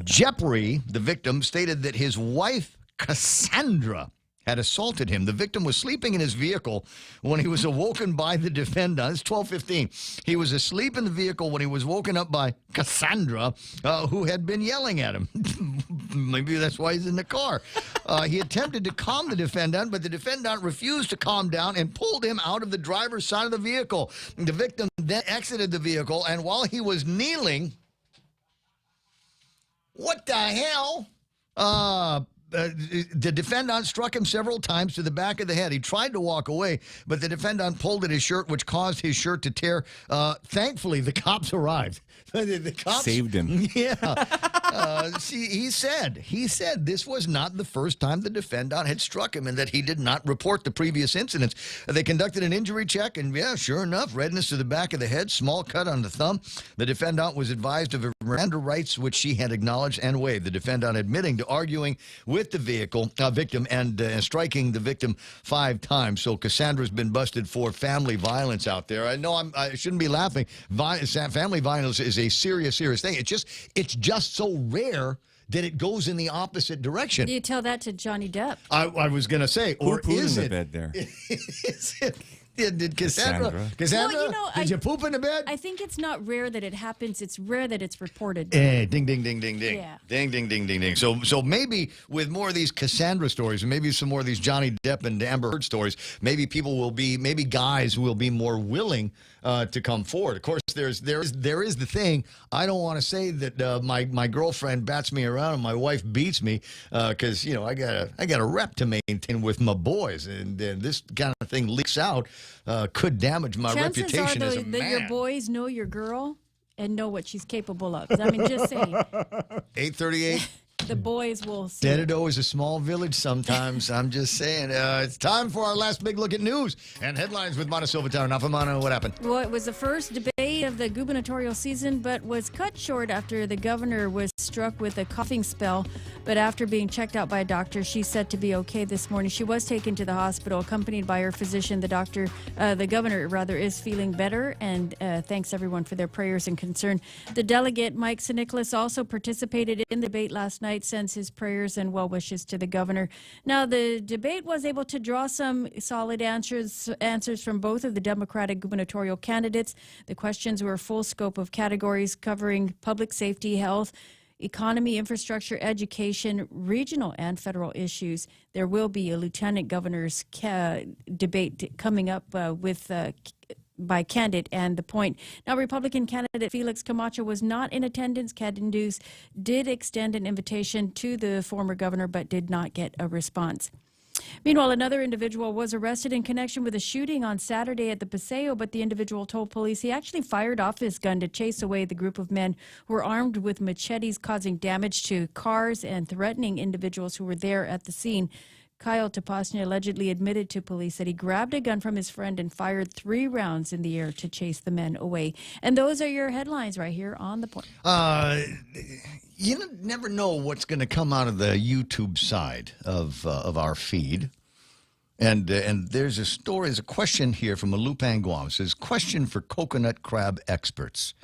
Jeffrey, the victim, stated that his wife, Cassandra, had assaulted him. The victim was sleeping in his vehicle when he was awoken by the defendant. It's 12:15. He was asleep in the vehicle when he was woken up by Cassandra, who had been yelling at him. Maybe that's why he's in the car. He attempted to calm the defendant, but the defendant refused to calm down and pulled him out of the driver's side of the vehicle. The victim then exited the vehicle, and while he was kneeling, what the hell? The defendant struck him several times to the back of the head. He tried to walk away, but the defendant pulled at his shirt, which caused his shirt to tear. Thankfully, the cops arrived. The cops saved him. Yeah. He said this was not the first time the defendant had struck him and that he did not report the previous incidents. They conducted an injury check, and yeah, sure enough, redness to the back of the head, small cut on the thumb. The defendant was advised of Miranda rights, which she had acknowledged and waived. The defendant admitting to arguing with the victim and striking the victim 5 times. So Cassandra's been busted for family violence out there. I know I shouldn't be laughing. Family violence is a serious thing. It's just so rare that it goes in the opposite direction. You tell that to Johnny Depp. I was going to say, or is in it? The bed there? Is it? Did Cassandra? Well, you know, did you poop in the bed? I think it's not rare that it happens. It's rare that it's reported. Ding, ding, ding, ding, ding. Yeah. Ding, ding, ding, ding, ding. So maybe with more of these Cassandra stories, and maybe some more of these Johnny Depp and Amber Heard stories, maybe guys will be more willing to come forward. Of course, there is the thing. I don't want to say that my girlfriend bats me around and my wife beats me because you know I got a rep to maintain with my boys, and this kind of thing leaks out could damage my reputation as a man. That your boys know your girl and know what she's capable of. I mean, just saying. 8:38. the boys will see. Dededo is a small village sometimes. I'm just saying. It's time for our last big look at news and headlines with Mana Silva Tower. Now, for Mana, what happened? Well, it was the first debate of the gubernatorial season, but was cut short after the governor was struck with a coughing spell. But after being checked out by a doctor, she's said to be okay this morning. She was taken to the hospital, accompanied by her physician. The governor is feeling better, and thanks everyone for their prayers and concern. The delegate, Mike Nicholas, also participated in the debate last night, sends his prayers and well wishes to the governor. Now, the debate was able to draw some solid answers from both of the Democratic gubernatorial candidates. The questions were a full scope of categories covering public safety, health, economy, infrastructure, education, regional and federal issues. There will be a lieutenant governor's debate coming up by candidate and The Point. Now, Republican candidate Felix Camacho was not in attendance. Cadden News did extend an invitation to the former governor, but did not get a response. Meanwhile, another individual was arrested in connection with a shooting on Saturday at the Paseo, but the individual told police he actually fired off his gun to chase away the group of men who were armed with machetes, causing damage to cars and threatening individuals who were there at the scene. Kyle Tapasny allegedly admitted to police that he grabbed a gun from his friend and fired 3 rounds in the air to chase the men away. And those are your headlines right here on The Point. You never know what's going to come out of the YouTube side of our feed. And there's a question here from Malupang Guam. It says, question for coconut crab experts.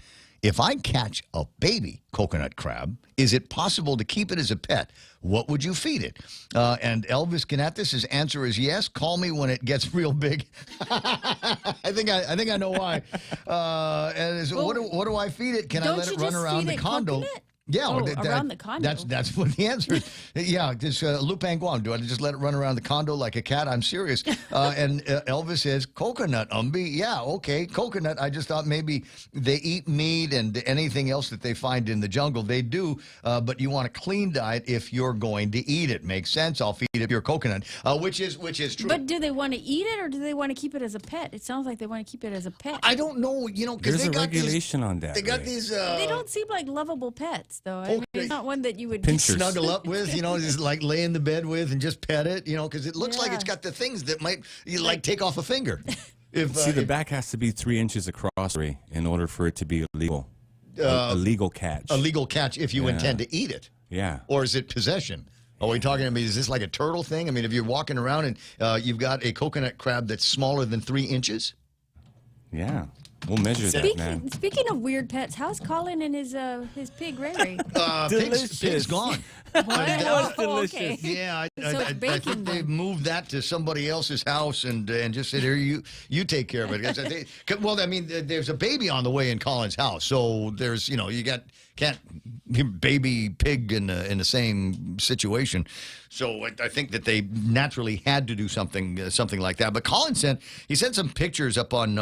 If I catch a baby coconut crab, is it possible to keep it as a pet? What would you feed it? And Elvis Ganatis, his answer is yes. Call me when it gets real big. I think I know why. What do I feed it? Can I let it run around the condo? Coconut? Yeah, around the condo. That's what the answer is. Yeah, this Lupang Guam. Do I just let it run around the condo like a cat? I'm serious. And Elvis says, coconut, yeah, okay, coconut. I just thought maybe they eat meat and anything else that they find in the jungle. They do, but you want a clean diet if you're going to eat it. Makes sense. I'll feed it your coconut, which is true. But do they want to eat it or do they want to keep it as a pet? It sounds like they want to keep it as a pet. I don't know, because there's a regulation on that. They got these. They don't seem like lovable pets. Though I mean, it's not one that you would snuggle up with, just like lay in the bed with and just pet it, because it looks like it's got the things that might take off a finger. The back has to be 3 inches across in order for it to be illegal. A legal catch. A legal catch if you intend to eat it. Yeah. Or is it possession? Are we talking? Is this like a turtle thing? I mean, if you're walking around and you've got a coconut crab that's smaller than 3 inches. Yeah. We'll measure that, man. Speaking of weird pets, how's Colin and his pig Ray Ray? Pig's gone. That was delicious. Okay. Yeah, So I think they've moved that to somebody else's house and just said, here, you take care of it. Well, I mean, there's a baby on the way in Colin's house, so there's you can't baby pig in the same situation. So I think that they naturally had to do something like that. But Colin sent some pictures up on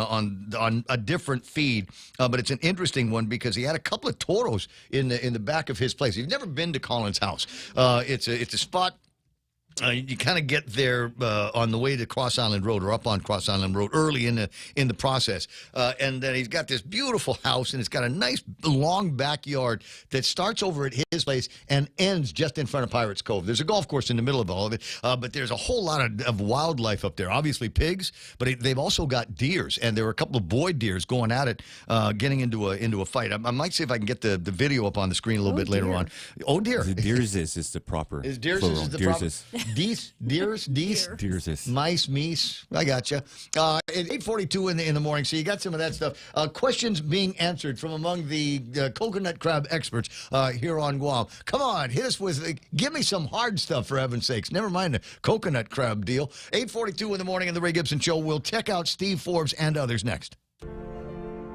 a different feed, but it's an interesting one because he had a couple of toros in the back of his place. If you've never been to Colin's house, it's a spot. You kind of get there on the way to Cross Island Road or up on Cross Island Road early in the process. And then he's got this beautiful house, and it's got a nice long backyard that starts over at his place and ends just in front of Pirates Cove. There's a golf course in the middle of all of it, but there's a whole lot of wildlife up there. Obviously pigs, but they've also got deers, and there were a couple of boy deers going at it, getting into a fight. I might see if I can get the video up on the screen a little bit later on. Oh, dear. Deers is the proper. Is deers plural. is the proper. Deers. Mice, meese. I gotcha. At 8:42 in the morning, so you got some of that stuff. Questions being answered from among the coconut crab experts here on Guam. Come on, hit us with, give me some hard stuff for heaven's sakes. Never mind the coconut crab deal. 8:42 in the morning in the Ray Gibson Show. We'll check out Steve Forbes and others next.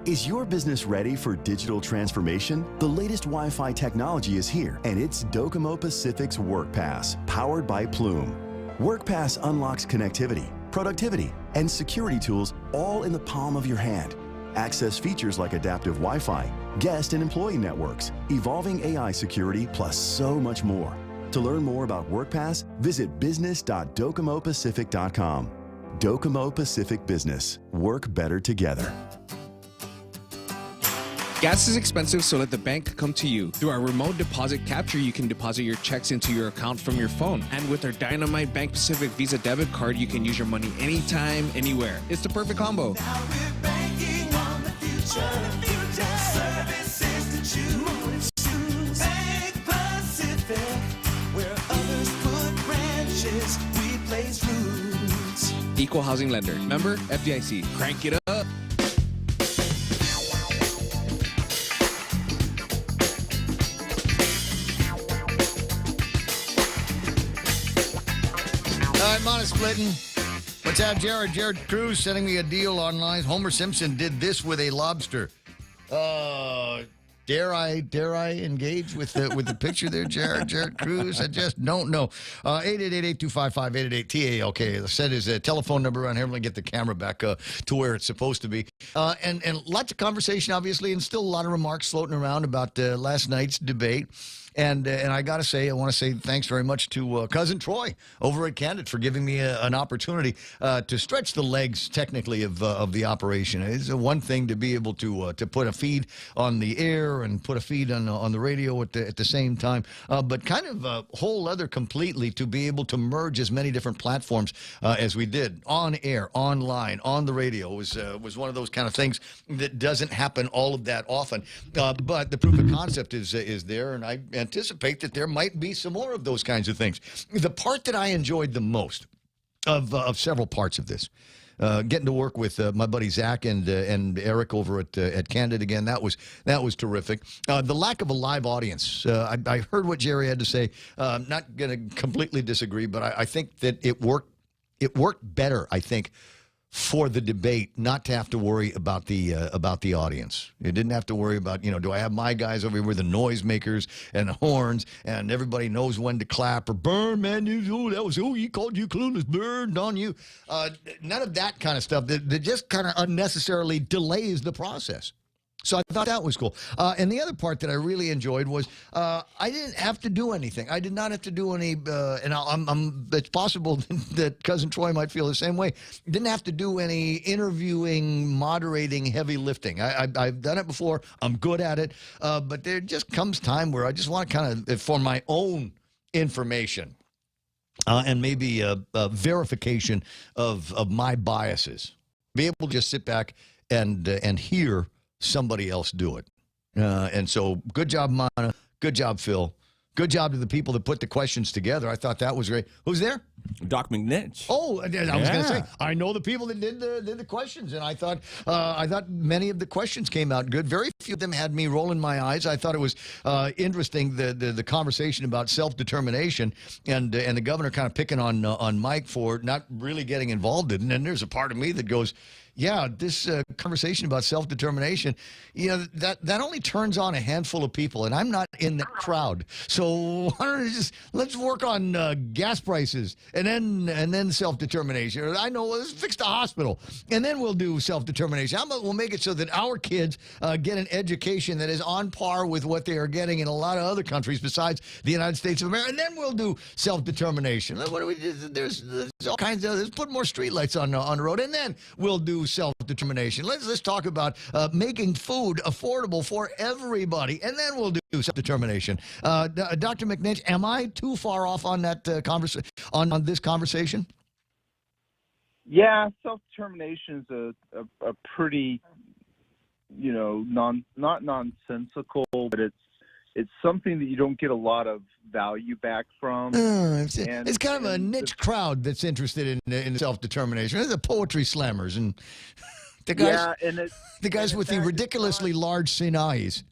Is your business ready for digital transformation? The latest Wi-Fi technology is here, and it's Docomo Pacific's WorkPass, powered by Plume. WorkPass unlocks connectivity, productivity, and security tools all in the palm of your hand. Access features like adaptive Wi-Fi, guest and employee networks, evolving AI security, plus so much more. To learn more about WorkPass, visit business.docomopacific.com. Docomo Pacific Business. Work better together. Gas is expensive, so let the bank come to you. Through our remote deposit capture, you can deposit your checks into your account from your phone. And with our Dynamite Bank Pacific Visa debit card, you can use your money anytime, anywhere. It's the perfect combo. Equal housing lender. Member FDIC. Crank it up. All right, Mana splitting. Let's have Jared. Jared Cruz sending me a deal online. Homer Simpson did this with a lobster. Dare I engage with the picture there, Jared? Jared Cruz? I just don't know. 888-825-5888 TALK. I said his telephone number around here. I'm going to get the camera back to where it's supposed to be. And lots of conversation, obviously, and still a lot of remarks floating around about last night's debate. And I got to say, I want to say thanks very much to Cousin Troy over at Candid for giving me an opportunity to stretch the legs, technically, of the operation. It's one thing to be able to put a feed on the air and put a feed on the radio at the same time, but kind of a whole other completely to be able to merge as many different platforms as we did, on air, online, on the radio. Was one of those kind of things that doesn't happen all of that often. But the proof of concept is there, and I anticipate that there might be some more of those kinds of things. The part that I enjoyed the most of several parts of this, getting to work with my buddy Zach and Eric over at Candid again, that was terrific. The lack of a live audience. I heard what Jerry had to say. I'm not going to completely disagree, but I think that it worked better, I think, for the debate, not to have to worry about the audience. You didn't have to worry about, do I have my guys over here with the noisemakers and the horns, and everybody knows when to clap or burn, man. He called you clueless, burned on you. None of that kind of stuff that just kind of unnecessarily delays the process. So I thought that was cool. And the other part that I really enjoyed was I didn't have to do anything. I did not have to do any, and it's possible that Cousin Troy might feel the same way. Didn't have to do any interviewing, moderating, heavy lifting. I've done it before. I'm good at it. But there just comes time where I just want to kind of, for my own information, and maybe a verification of my biases, be able to just sit back and hear somebody else do it. And so good job, Mana. Good job, Phil. Good job to the people that put the questions together. I thought that was great. Who's there? Doc McNitch. Oh, I was going to say, I know the people that did the questions, and I thought many of the questions came out good. Very few of them had me rolling my eyes. I thought it was interesting, the conversation about self-determination, and the governor kind of picking on Mike for not really getting involved in it. And then there's a part of me that goes, yeah, this conversation about self-determination, that only turns on a handful of people, and I'm not in that crowd. So let's work on gas prices and then self-determination. I know, let's fix the hospital, and then we'll do self-determination. We'll make it so that our kids get an education that is on par with what they are getting in a lot of other countries besides the United States of America, and then we'll do self-determination. What do we do? There's all kinds of, let's put more streetlights on the road, and then we'll do self-determination. Let's talk about making food affordable for everybody, and then we'll do self-determination. Dr. McNitch, am I too far off on that on this conversation? Yeah, self-determination is a pretty, not nonsensical, but it's something that you don't get a lot of value back from. It's kind of a niche crowd that's interested in self-determination. There's the poetry slammers and the guys, with the ridiculously large sinais.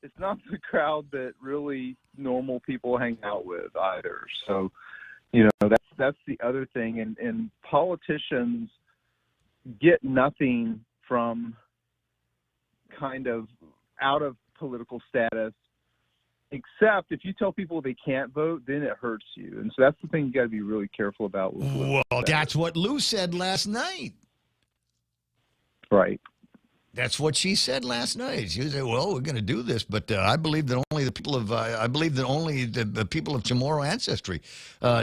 It's not the crowd that really normal people hang out with either. So, that's the other thing. And politicians get nothing from kind of out of political status, except if you tell people they can't vote, then it hurts you. And so that's the thing you got to be really careful about. Well, that's what Lou said last night. Right. That's what she said last night. She said, "Well, we're going to do this, but I believe that only the people of the people of Chamorro ancestry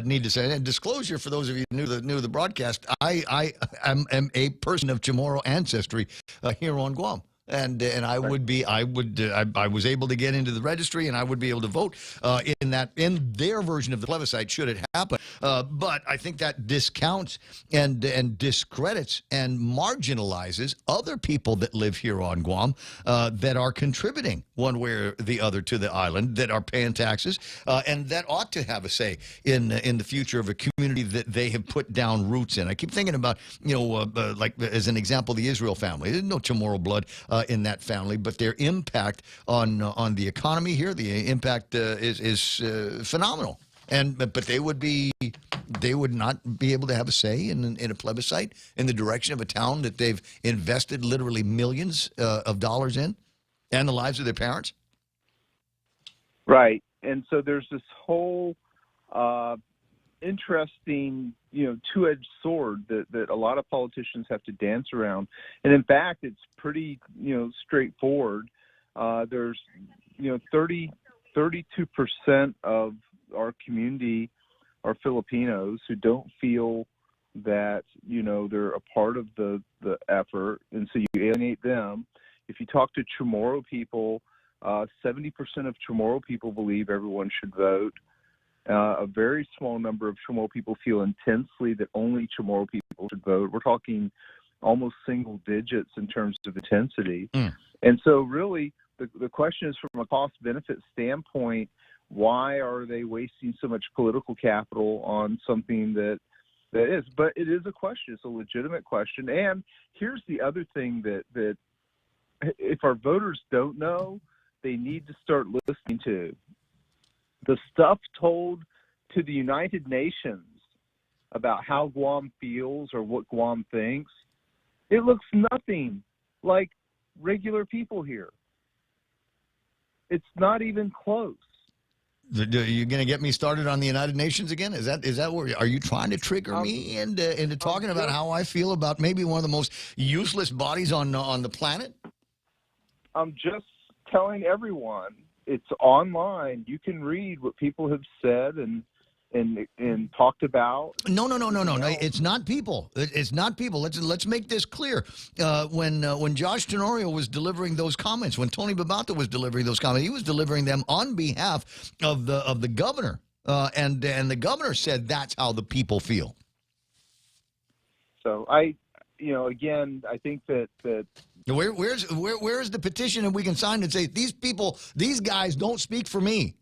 need to say." And disclosure for those of you who knew the broadcast, I am a person of Chamorro ancestry here on Guam. And I was able to get into the registry, and I would be able to vote in their version of the plebiscite should it happen. But I think that discounts and discredits and marginalizes other people that live here on Guam that are contributing one way or the other to the island, that are paying taxes, and that ought to have a say in the future of a community that they have put down roots in. I keep thinking about, like as an example, the Israel family. There's no Chamorro blood in that family, but their impact on the economy here, the impact is phenomenal. But they would not be able to have a say in a plebiscite in the direction of a town that they've invested literally millions of dollars in, and the lives of their parents. Right, and so there's this whole interesting, two-edged sword that a lot of politicians have to dance around. And in fact, it's pretty, straightforward. There's, 32% of our community are Filipinos who don't feel that, they're a part of the effort, and so you alienate them. If you talk to Chamorro people, 70% of Chamorro people believe everyone should vote. A very small number of Chamorro people feel intensely that only Chamorro people should vote. We're talking almost single digits in terms of intensity. And so really the question is, from a cost-benefit standpoint, why are they wasting so much political capital on something that is? But it is a question. It's a legitimate question. And here's the other thing that if our voters don't know, they need to start listening to. The stuff told to the United Nations about how Guam feels or what Guam thinks, it looks nothing like regular people here. It's not even close. You're going to get me started on the United Nations again? Is that where are you trying to trigger me into talking about how I feel about maybe one of the most useless bodies on the planet? I'm just telling everyone. It's online. You can read what people have said and talked about. No. It's not people. It's not people. Let's make this clear. When Josh Tenorio was delivering those comments, when Tony Babauta was delivering those comments, he was delivering them on behalf of the governor, and the governor said that's how the people feel. So again, I think that. Where's the petition that we can sign and say these guys don't speak for me?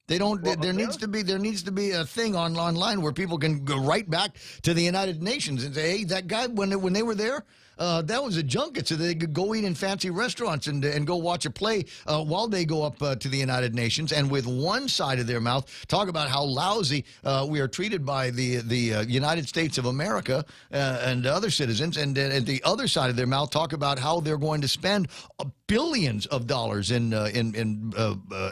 They don't. Well, there needs to be a thing online where people can go right back to the United Nations and say, hey, that guy when they were there, that was a junket, so they could go eat in fancy restaurants and go watch a play while they go up to the United Nations, and with one side of their mouth talk about how lousy we are treated by the United States of America and other citizens, and the other side of their mouth talk about how they're going to spend billions of dollars in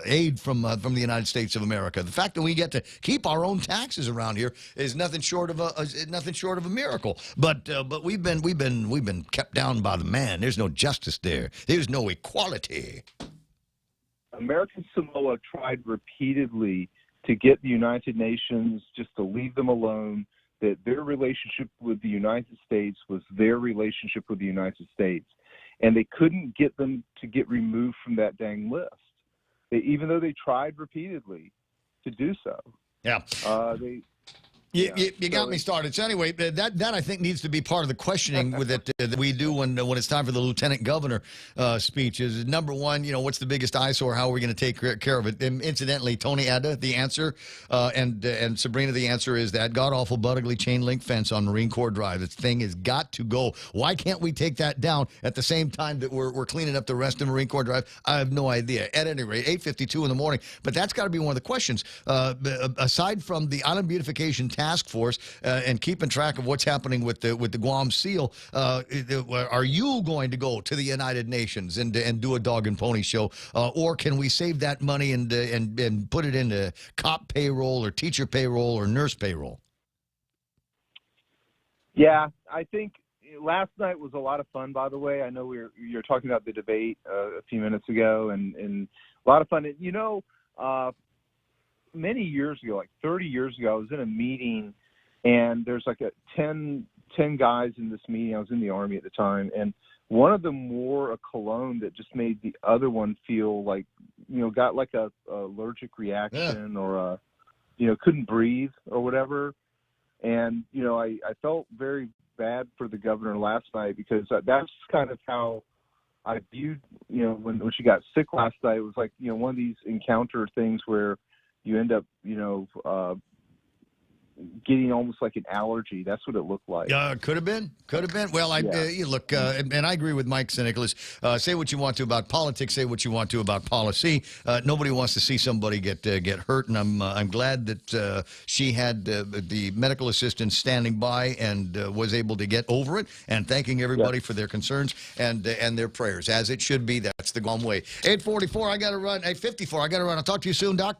aid from the United States of America. The fact that we get to keep our own taxes around here is nothing short of a miracle. But we've been kept down by the man. There's no justice there. There's no equality. American Samoa tried repeatedly to get the United Nations just to leave them alone, that their relationship with the United States was their relationship with the United States. And they couldn't get them to get removed from that dang list, even though they tried repeatedly to do so. Yeah. You got me started. So anyway, that I think needs to be part of the questioning with it that we do when it's time for the lieutenant governor speech. Is number one, what's the biggest eyesore? How are we going to take care of it? And incidentally, Tony Ada, the answer, and Sabrina, the answer is that god awful butt ugly chain link fence on Marine Corps Drive. This thing has got to go. Why can't we take that down at the same time that we're cleaning up the rest of Marine Corps Drive? I have no idea. At any rate, 8:52 in the morning. But that's got to be one of the questions. Aside from the Island Beautification Task Force and keeping track of what's happening with the Guam seal, are you going to go to the United Nations and do a dog and pony show, or can we save that money and put it into cop payroll or teacher payroll or nurse payroll? Yeah, I think last night was a lot of fun. By the way, I know you're talking about the debate a few minutes ago, and a lot of fun. Many years ago, like 30 years ago, I was in a meeting, and there's like 10 guys in this meeting. I was in the Army at the time, and one of them wore a cologne that just made the other one feel like, got like a allergic reaction or couldn't breathe or whatever. And, I felt very bad for the governor last night because that's kind of how I viewed, when she got sick last night. It was like, one of these encounter things where you end up, getting almost like an allergy. That's what it looked like. Could have been. Well, you look, and I agree with Mike St. Nicholas. Say what you want to about politics. Say what you want to about policy. Nobody wants to see somebody get hurt, and I'm glad that she had the medical assistant standing by and was able to get over it. And thanking everybody for their concerns and their prayers, as it should be. That's the Guam way. 8:44. I got to run. 8:54. I got to run. I'll talk to you soon, Doc.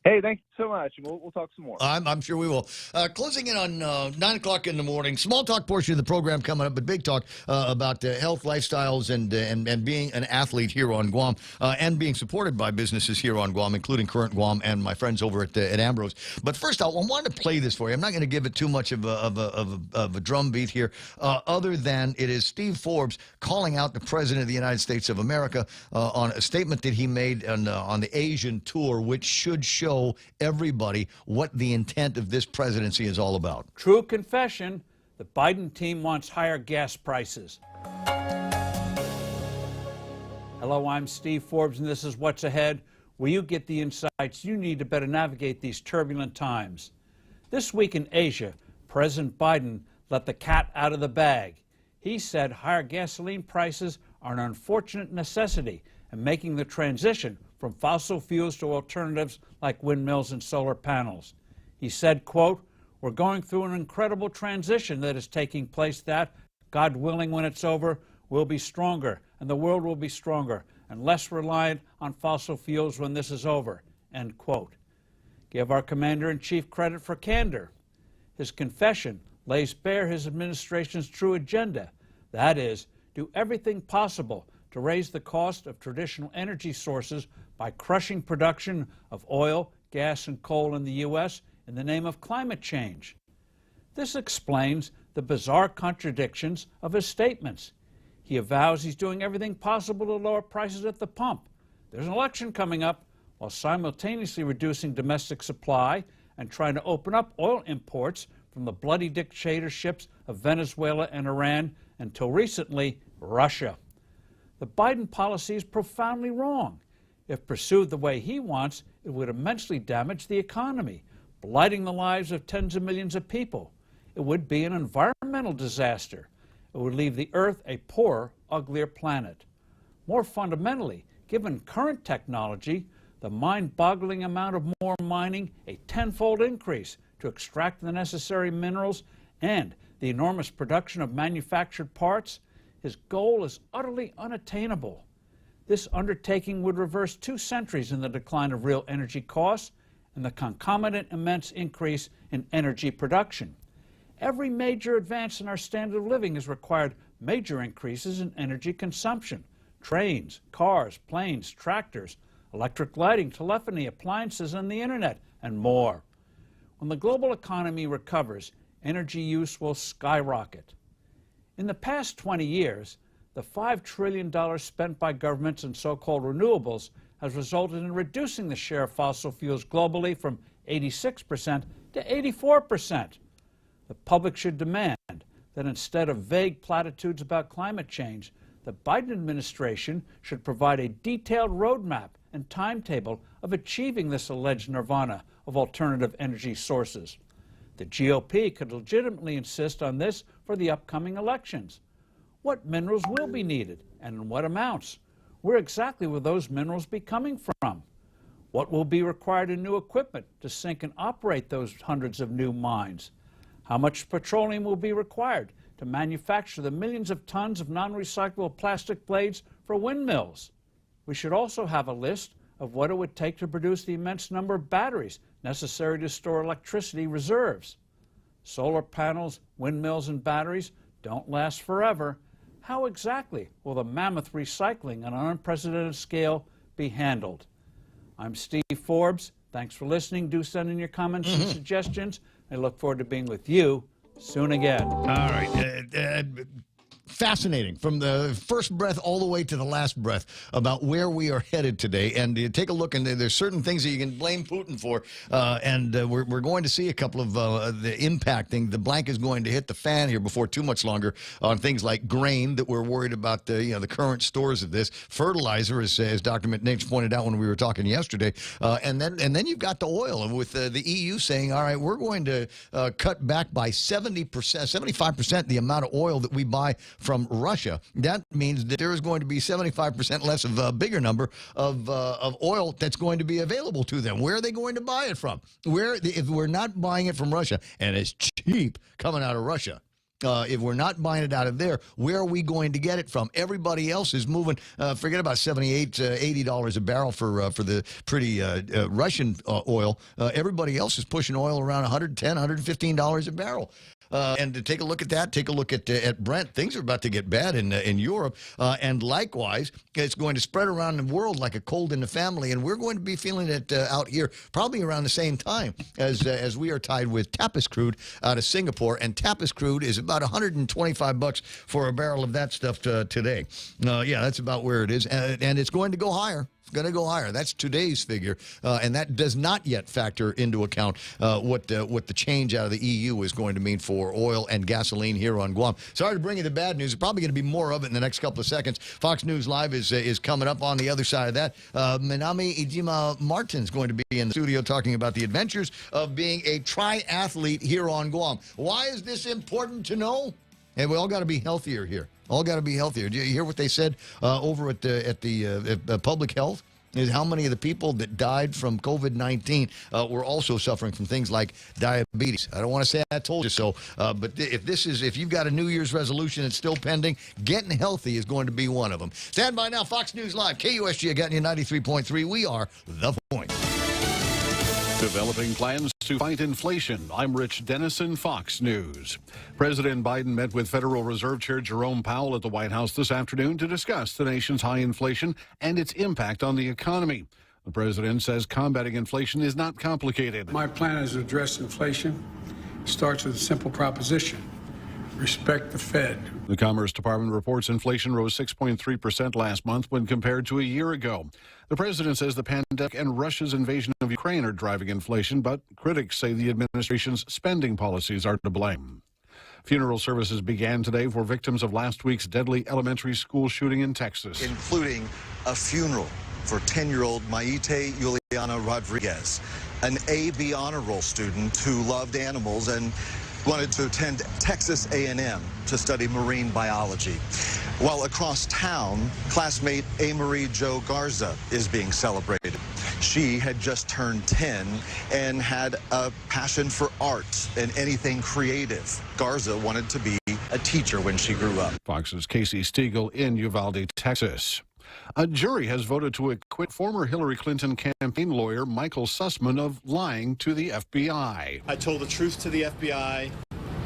Hey, thank you so much. We'll talk some more. I'm sure we will. Closing in on 9 o'clock in the morning. Small talk portion of the program coming up, but big talk about health, lifestyles, and being an athlete here on Guam, and being supported by businesses here on Guam, including Current Guam and my friends over at Ambrose. But first, I wanted to play this for you. I'm not going to give it too much of a drum beat here, other than it is Steve Forbes calling out the President of the United States of America on a statement that he made on the Asian tour, which should show everybody what the intent of this presidency is all about. True confession, the Biden team wants higher gas prices. Hello, I'm Steve Forbes, and this is What's Ahead, where you get the insights you need to better navigate these turbulent times. This week in Asia, President Biden let the cat out of the bag. He said higher gasoline prices are an unfortunate necessity and making the transition from fossil fuels to alternatives like windmills and solar panels. He said, quote, "We're going through an incredible transition that is taking place that, God willing, when it's over, we'll be stronger and the world will be stronger and less reliant on fossil fuels when this is over," end quote. Give our Commander-in-Chief credit for candor. His confession lays bare his administration's true agenda. That is, do everything possible to raise the cost of traditional energy sources by crushing production of oil, gas, and coal in the U.S. in the name of climate change. This explains the bizarre contradictions of his statements. He avows he's doing everything possible to lower prices at the pump. There's an election coming up, while simultaneously reducing domestic supply and trying to open up oil imports from the bloody dictatorships of Venezuela and Iran, until recently, Russia. The Biden policy is profoundly wrong. If pursued the way he wants, it would immensely damage the economy, blighting the lives of tens of millions of people. It would be an environmental disaster. It would leave the Earth a poorer, uglier planet. More fundamentally, given current technology, the mind-boggling amount of more mining, a tenfold increase to extract the necessary minerals, and the enormous production of manufactured parts, his goal is utterly unattainable. This undertaking would reverse 2 centuries in the decline of real energy costs and the concomitant immense increase in energy production. Every major advance in our standard of living has required major increases in energy consumption. Trains, cars, planes, tractors, electric lighting, telephony, appliances, and the internet, and more. When the global economy recovers, energy use will skyrocket. In the past 20 years, the $5 trillion spent by governments in so-called renewables has resulted in reducing the share of fossil fuels globally from 86% to 84%. The public should demand that instead of vague platitudes about climate change, the Biden administration should provide a detailed roadmap and timetable of achieving this alleged nirvana of alternative energy sources. The GOP could legitimately insist on this for the upcoming elections. What minerals will be needed and in what amounts? Where exactly will those minerals be coming from? What will be required in new equipment to sink and operate those hundreds of new mines? How much petroleum will be required to manufacture the millions of tons of non-recyclable plastic blades for windmills? We should also have a list of what it would take to produce the immense number of batteries necessary to store electricity reserves. Solar panels, windmills, and batteries don't last forever. How exactly will the mammoth recycling on an unprecedented scale be handled? I'm Steve Forbes. Thanks for listening. Do send in your comments and suggestions. I look forward to being with you soon again. All right. fascinating from the first breath all the way to the last breath about where we are headed today. And you take a look, and there's certain things that you can blame Putin for. We're going to see a couple of the impacting. The blank is going to hit the fan here before too much longer on things like grain that we're worried about the current stores of this. Fertilizer, as Dr. McNich pointed out when we were talking yesterday. And then you've got the oil. And with the EU saying, all right, we're going to cut back by 70%, 75% the amount of oil that we buy from Russia. That means that there is going to be 75% less of a bigger number of oil that's going to be available to them. Where are they going to buy it from? If we're not buying it from Russia, and it's cheap coming out of Russia, if we're not buying it out of there, where are we going to get it from? Everybody else is moving. Forget about $78, $80 a barrel for the pretty Russian oil. Everybody else is pushing oil around $110, $115 a barrel. And to take a look at that, take a look at Brent. Things are about to get bad in Europe. And likewise, it's going to spread around the world like a cold in the family. And we're going to be feeling it out here probably around the same time as we are tied with Tapis crude out of Singapore. And Tapis crude is about $125 for a barrel of that stuff today. Yeah, that's about where it is. And it's going to go higher. Going to go higher. That's today's figure, and that does not yet factor into account what the change out of the EU is going to mean for oil and gasoline here on Guam. Sorry to bring you the bad news. There's probably going to be more of it in the next couple of seconds. Fox News Live is coming up on the other side of that. Minami Ijima Martin's going to be in the studio talking about the adventures of being a triathlete here on Guam. Why is this important to know? And we all got to be healthier here. All got to be healthier. Did you hear what they said over at the public health? Is how many of the people that died from COVID-19 were also suffering from things like diabetes. I don't want to say I told you so, but if you've got a New Year's resolution that's still pending, getting healthy is going to be one of them. Stand by now. Fox News Live, KUSG, again, 93.3. We are The Point. Developing plans to fight inflation. I'm Rich Dennison, Fox News. President Biden met with Federal Reserve Chair Jerome Powell at the White House this afternoon to discuss the nation's high inflation and its impact on the economy. The president says combating inflation is not complicated. My plan is to address inflation. It starts with a simple proposition. Respect the Fed. The Commerce Department reports inflation rose 6.3% last month when compared to a year ago. The president says the pandemic and Russia's invasion of Ukraine are driving inflation, but critics say the administration's spending policies are to blame. Funeral services began today for victims of last week's deadly elementary school shooting in Texas, including a funeral for 10-year-old Maite Juliana Rodriguez, an AB honor roll student who loved animals and wanted to attend Texas A&M to study marine biology. While across town, classmate A. Jo Garza is being celebrated. She had just turned 10 and had a passion for art and anything creative. Garza wanted to be a teacher when she grew up. Fox's Casey Stiegel in Uvalde, Texas. A jury has voted to acquit former Hillary Clinton campaign lawyer Michael Sussman of lying to the FBI. I told the truth to the FBI,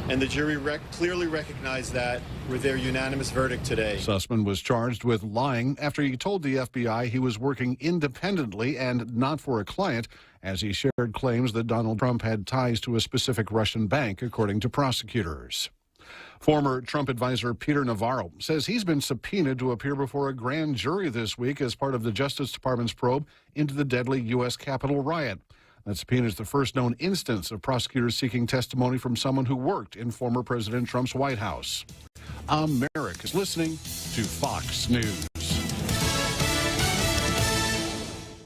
and the jury clearly recognized that with their unanimous verdict today. Sussman was charged with lying after he told the FBI he was working independently and not for a client, as he shared claims that Donald Trump had ties to a specific Russian bank, according to prosecutors. Former Trump advisor Peter Navarro says he's been subpoenaed to appear before a grand jury this week as part of the Justice Department's probe into the deadly U.S. Capitol riot. That subpoena is the first known instance of prosecutors seeking testimony from someone who worked in former President Trump's White House. America's listening to Fox News.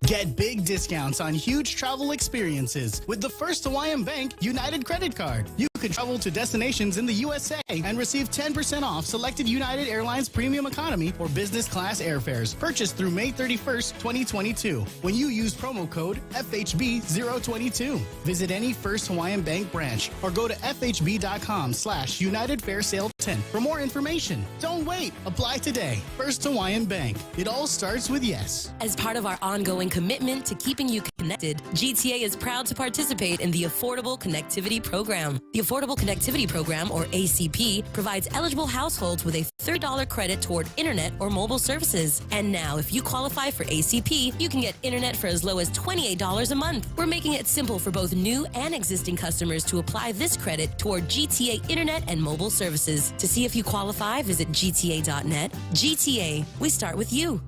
Get big discounts on huge travel experiences with the First Hawaiian Bank United Credit Card. You can travel to destinations in the USA and receive 10% off selected United Airlines Premium Economy or Business Class airfares purchased through May 31st, 2022 when you use promo code FHB022. Visit any First Hawaiian Bank branch or go to FHB.com/United Fair Sale 10 for more information. Don't wait. Apply today. First Hawaiian Bank. It all starts with yes. As part of our ongoing commitment to keeping you connected, GTA is proud to participate in the Affordable Connectivity Program. The Affordable Connectivity Program, or ACP, provides eligible households with a $30 credit toward internet or mobile services. And now, if you qualify for ACP, you can get internet for as low as $28 a month. We're making it simple for both new and existing customers to apply this credit toward GTA internet and mobile services. To see if you qualify, visit gta.net. GTA, we start with you.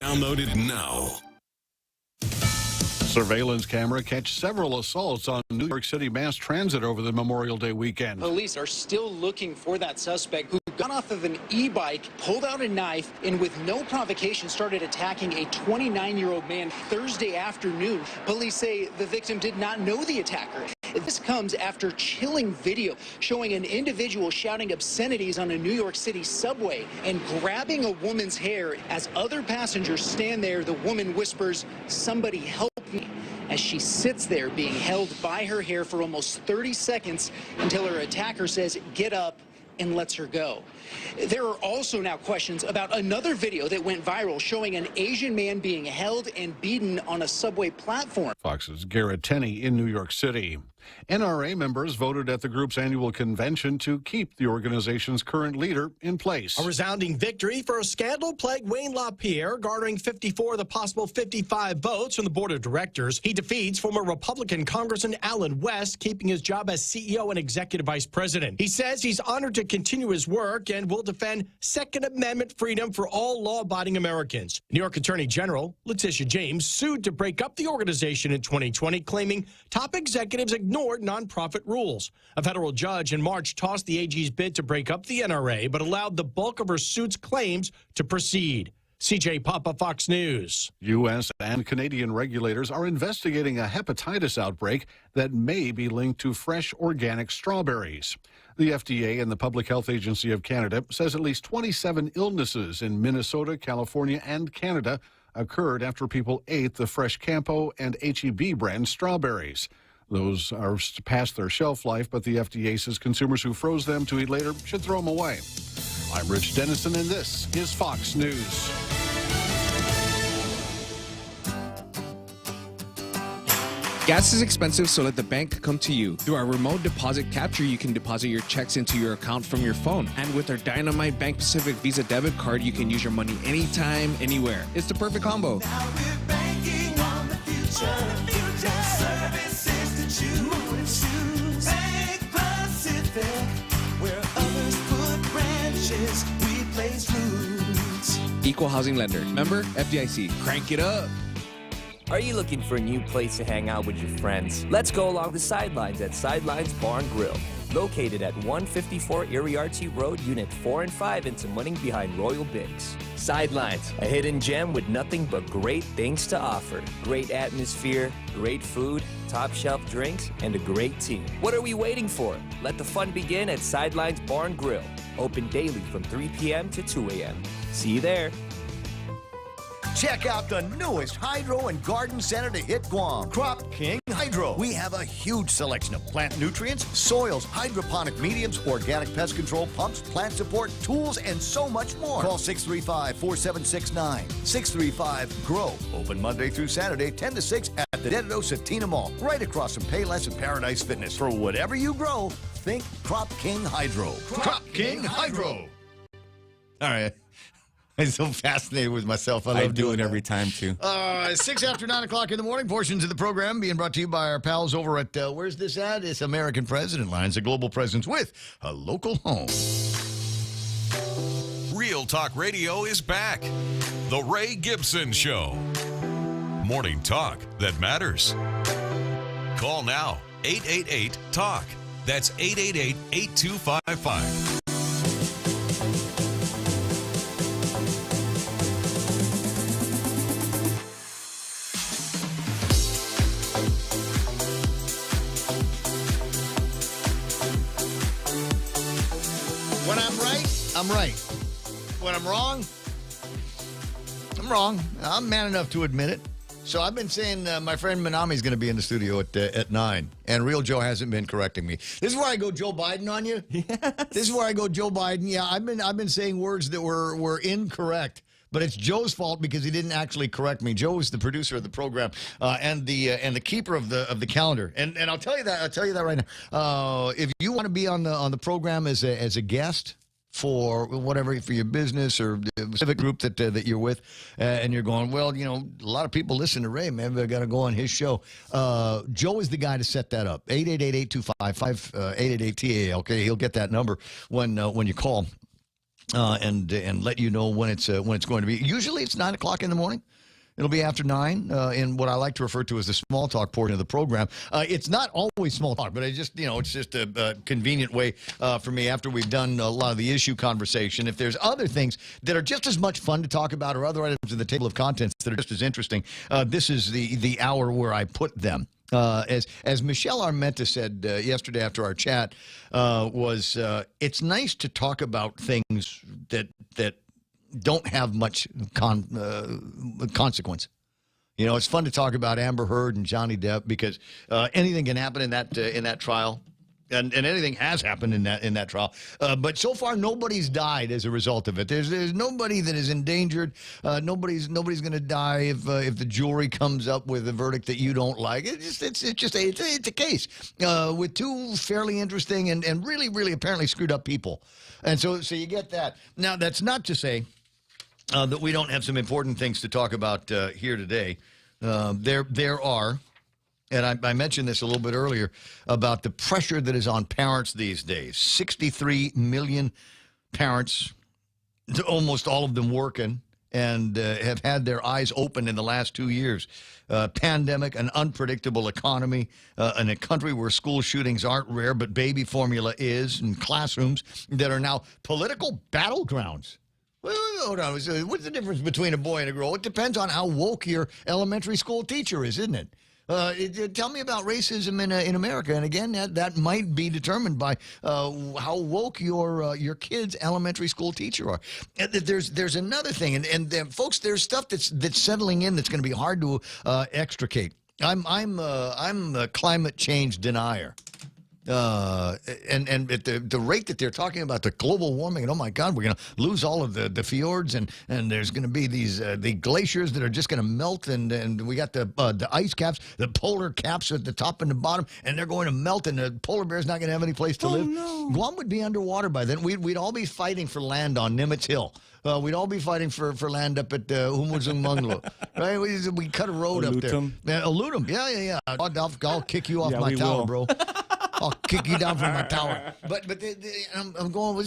Download it now. Surveillance camera catch several assaults on New York City mass transit over the Memorial Day weekend. Police are still looking for that suspect who got off of an e-bike, pulled out a knife, and with no provocation started attacking a 29-year-old man Thursday afternoon. Police say the victim did not know the attacker. This comes after chilling video showing an individual shouting obscenities on a New York City subway and grabbing a woman's hair. As other passengers stand there, the woman whispers, "Somebody help me," as she sits there being held by her hair for almost 30 seconds until her attacker says, "Get up," and lets her go. There are also now questions about another video that went viral showing an Asian man being held and beaten on a subway platform. Fox's Garrett Tenney in New York City. NRA members voted at the group's annual convention to keep the organization's current leader in place. A resounding victory for a scandal-plagued Wayne LaPierre, garnering 54 of the possible 55 votes from the board of directors. He defeats former Republican Congressman Alan West, keeping his job as CEO and executive vice president. He says he's honored to continue his work and will defend Second Amendment freedom for all law-abiding Americans. New York Attorney General Letitia James sued to break up the organization in 2020, claiming top executives ignored nonprofit rules. A federal judge in March tossed the AG's bid to break up the NRA, but allowed the bulk of her suit's claims to proceed. CJ Papa, Fox News. U.S. and Canadian regulators are investigating a hepatitis outbreak that may be linked to fresh organic strawberries. The FDA and the Public Health Agency of Canada says at least 27 illnesses in Minnesota, California, and Canada occurred after people ate the fresh Campo and H-E-B brand strawberries. Those are past their shelf life, but the FDA says consumers who froze them to eat later should throw them away. I'm Rich Dennison, and this is Fox News. Gas is expensive, so let the bank come to you. Through our remote deposit capture, you can deposit your checks into your account from your phone. And with our Dynamite Bank Pacific Visa debit card, you can use your money anytime, anywhere. It's the perfect combo. Now we're banking on the future. Services to choose. Bank Pacific, where others put branches, we place roots. Equal housing lender. Member FDIC. Crank it up. Are you looking for a new place to hang out with your friends? Let's go along the sidelines at Sidelines Bar and Grill. Located at 154 Iriarty Road, Unit 4 and 5 in Tamuning behind Royal Bigs. Sidelines, a hidden gem with nothing but great things to offer. Great atmosphere, great food, top shelf drinks, and a great team. What are we waiting for? Let the fun begin at Sidelines Bar and Grill. Open daily from 3 p.m. to 2 a.m. See you there. Check out the newest hydro and garden center to hit Guam, Crop King Hydro. We have a huge selection of plant nutrients, soils, hydroponic mediums, organic pest control pumps, plant support, tools, and so much more. Call 635-4769. 635-GROW. Open Monday through Saturday, 10 to 6 at the Dededo Satina Mall, right across from Payless and Paradise Fitness. For whatever you grow, think Crop King Hydro. Crop King Hydro. All right. I'm so fascinated with myself. I do it every time, too. 6 after 9 o'clock in the morning, portions of the program being brought to you by our pals over at, where's this at? It's American President Lines, a global presence with a local home. Real Talk Radio is back. The Ray Gibson Show. Morning talk that matters. Call now, 888-TALK. That's 888-8255. When I'm right, I'm right. When I'm wrong, I'm wrong. I'm man enough to admit it. So I've been saying my friend Manami's going to be in the studio at 9, and Real Joe hasn't been correcting me. This is where I go Joe Biden on you. Yes. This is where I go Joe Biden. Yeah, I've been saying words that were incorrect. but it's Joe's fault because he didn't actually correct me. Joe is the producer of the program and the keeper of the calendar. And I'll tell you that right now. If you want to be on the program as a guest for whatever, for your business or the civic group that you're with, and you're going, well, a lot of people listen to Ray, maybe I got to go on his show. Joe is the guy to set that up. 888-825-5888-TAA. Okay, he'll get that number when you call, and let you know when it's going to be. Usually it's 9 o'clock in the morning. It'll be after 9 in what I like to refer to as the small talk portion of the program. It's not always small talk, but it's just a convenient way for me after we've done a lot of the issue conversation. If there's other things that are just as much fun to talk about or other items in the table of contents that are just as interesting, this is the hour where I put them. As Michelle Armenta said yesterday after our chat, it's nice to talk about things that don't have much consequence. It's fun to talk about Amber Heard and Johnny Depp because anything can happen in that trial, and anything has happened in that trial. But so far, nobody's died as a result of it. There's nobody that is endangered. Nobody's going to die if the jury comes up with a verdict that you don't like. It's a case with two fairly interesting and really, really apparently screwed up people, and so you get that. Now, that's not to say that we don't have some important things to talk about here today. There are, and I mentioned this a little bit earlier, about the pressure that is on parents these days. 63 million parents, almost all of them working, and have had their eyes open in the last 2 years. Pandemic, an unpredictable economy, in a country where school shootings aren't rare, but baby formula is, and classrooms that are now political battlegrounds. Hold on. What's the difference between a boy and a girl? It depends on how woke your elementary school teacher is, isn't it? Tell me about racism in America. And again, that might be determined by how woke your kid's elementary school teacher are. And there's another thing, and folks, there's stuff that's settling in that's going to be hard to extricate. I'm a climate change denier. And at the rate that they're talking about the global warming, and oh my God, we're going to lose all of the fjords, and there's going to be these the glaciers that are just going to melt, and we got the ice caps, the polar caps at the top and the bottom, and they're going to melt, and the polar bear's not going to have any place to live. No. Guam would be underwater by then. We'd all be fighting for land on Nimitz Hill. We'd all be fighting for land up at Humuzungmunglo, right? We cut a road up there. Alutum, yeah. I'll kick you off my tower, bro. I'll kick you down from my tower. But I'm going,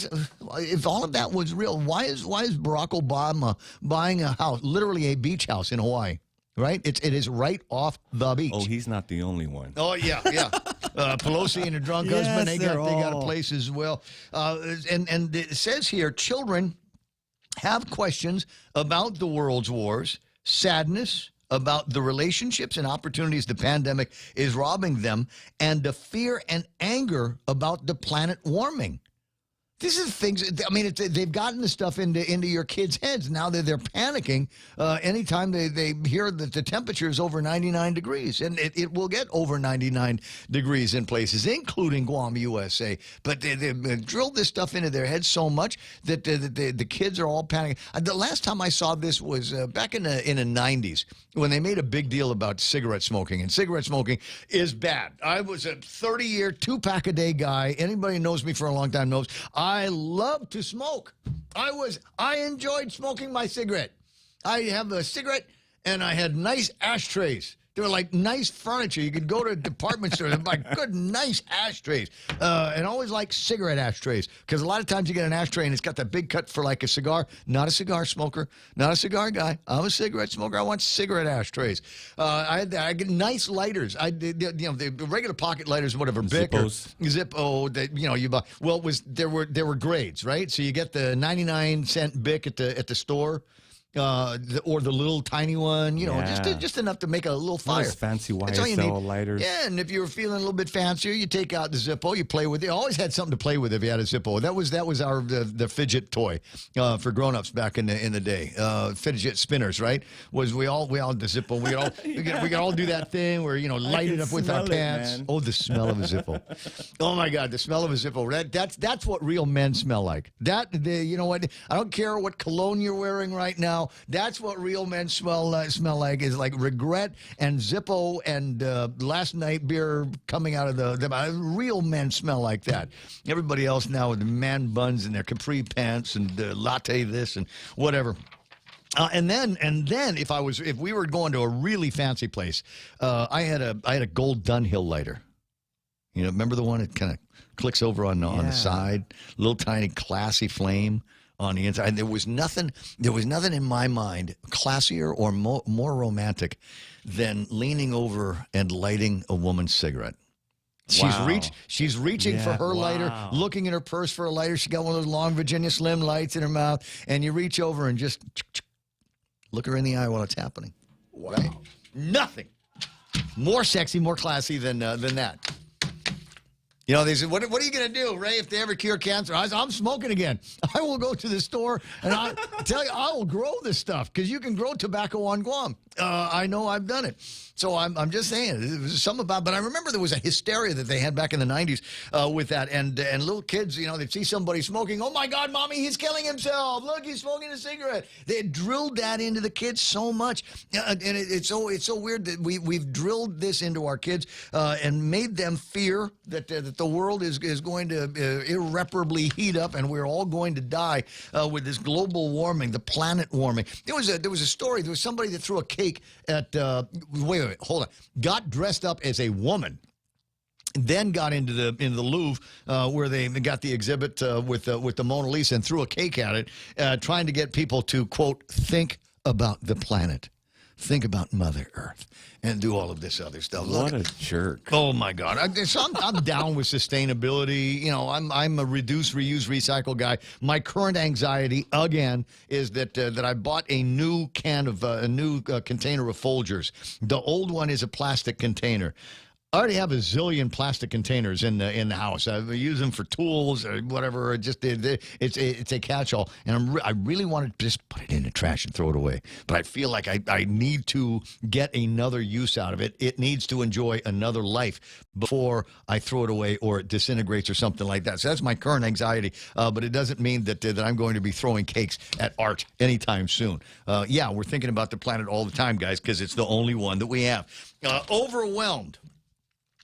if all of that was real, why is Barack Obama buying a house, literally a beach house in Hawaii? Right? It is right off the beach. Oh, he's not the only one. Oh, yeah. Pelosi and her drunk husband, they got a place as well. And it says here, children have questions about the world's wars, sadness about the relationships and opportunities the pandemic is robbing them, and the fear and anger about the planet warming. This is things, I mean, they've gotten the stuff into your kids' heads. Now they're panicking anytime they hear that the temperature is over 99 degrees. And it will get over 99 degrees in places, including Guam, USA. But they drilled this stuff into their heads so much that the kids are all panicking. The last time I saw this was back in the 90s when they made a big deal about cigarette smoking. And cigarette smoking is bad. I was a 30-year, 2-pack-a-day guy. Anybody who knows me for a long time knows I love to smoke. I enjoyed smoking my cigarette. I have a cigarette, and I had nice ashtrays. They were like nice furniture. You could go to a department store and buy good, nice ashtrays. And I always like cigarette ashtrays because a lot of times you get an ashtray and it's got that big cut for like a cigar. Not a cigar smoker. Not a cigar guy. I'm a cigarette smoker. I want cigarette ashtrays. I get nice lighters. I did, the regular pocket lighters, whatever. Bic or Zippo. That you buy. Well, there were grades, right? So you get the 99-cent Bic at the store. Or the little tiny one, just enough to make a little fire. Those fancy YSL lighters. Yeah, and if you were feeling a little bit fancier, you take out the Zippo, you play with it. You always had something to play with if you had a Zippo. That was the fidget toy for grown-ups back in the day. Fidget spinners, right? We all had the Zippo. We could all do that thing where light it up with our pants. Oh, the smell of a Zippo. Oh my God, the smell of a Zippo. That's what real men smell like. You know what? I don't care what cologne you're wearing right now. now. That's what real men smell like, is like regret and Zippo and last night beer coming out of the real men smell like that. Everybody else now with the man buns and their capri pants and latte this and whatever. And then if we were going to a really fancy place, I had a gold Dunhill lighter. You know, remember the one that kind of clicks over on the side, little tiny classy flame on the inside. And there was nothing in my mind classier or more romantic than leaning over and lighting a woman's cigarette. She's reaching for her lighter, looking in her purse for a lighter. She got one of those long Virginia Slim lights in her mouth, and you reach over and just look her in the eye while it's happening. Wow. Right? Nothing more sexy, more classy than that. You know, they said, what are you going to do, Ray, if they ever cure cancer? I'm smoking again. I will go to the store, and I tell you, I will grow this stuff, because you can grow tobacco on Guam. I know I've done it. So I'm just saying, it was something about, but I remember there was a hysteria that they had back in the 90s with that, and little kids, you know, they'd see somebody smoking, oh my God, Mommy, he's killing himself. Look, he's smoking a cigarette. They had drilled that into the kids so much, and it's so weird that we've drilled this into our kids and made them fear that the world is going to irreparably heat up, and we're all going to die with this global warming, the planet warming. There was a story. There was somebody that threw a cake at wait, hold on. Got dressed up as a woman, then got into the Louvre where they got the exhibit with the Mona Lisa, and threw a cake at it, trying to get people to, quote, think about the planet. Think about Mother Earth and do all of this other stuff. What a jerk. Oh, my God. I'm down with sustainability. You know, I'm a reduce, reuse, recycle guy. My current anxiety, again, is that I bought a new container of Folgers. The old one is a plastic container. I already have a zillion plastic containers in the house. I use them for tools or whatever. It's a catch-all, and I really want to just put it in the trash and throw it away. But I feel like I need to get another use out of it. It needs to enjoy another life before I throw it away or it disintegrates or something like that. So that's my current anxiety. But it doesn't mean that I'm going to be throwing cakes at art anytime soon. Yeah, we're thinking about the planet all the time, guys, because it's the only one that we have. Overwhelmed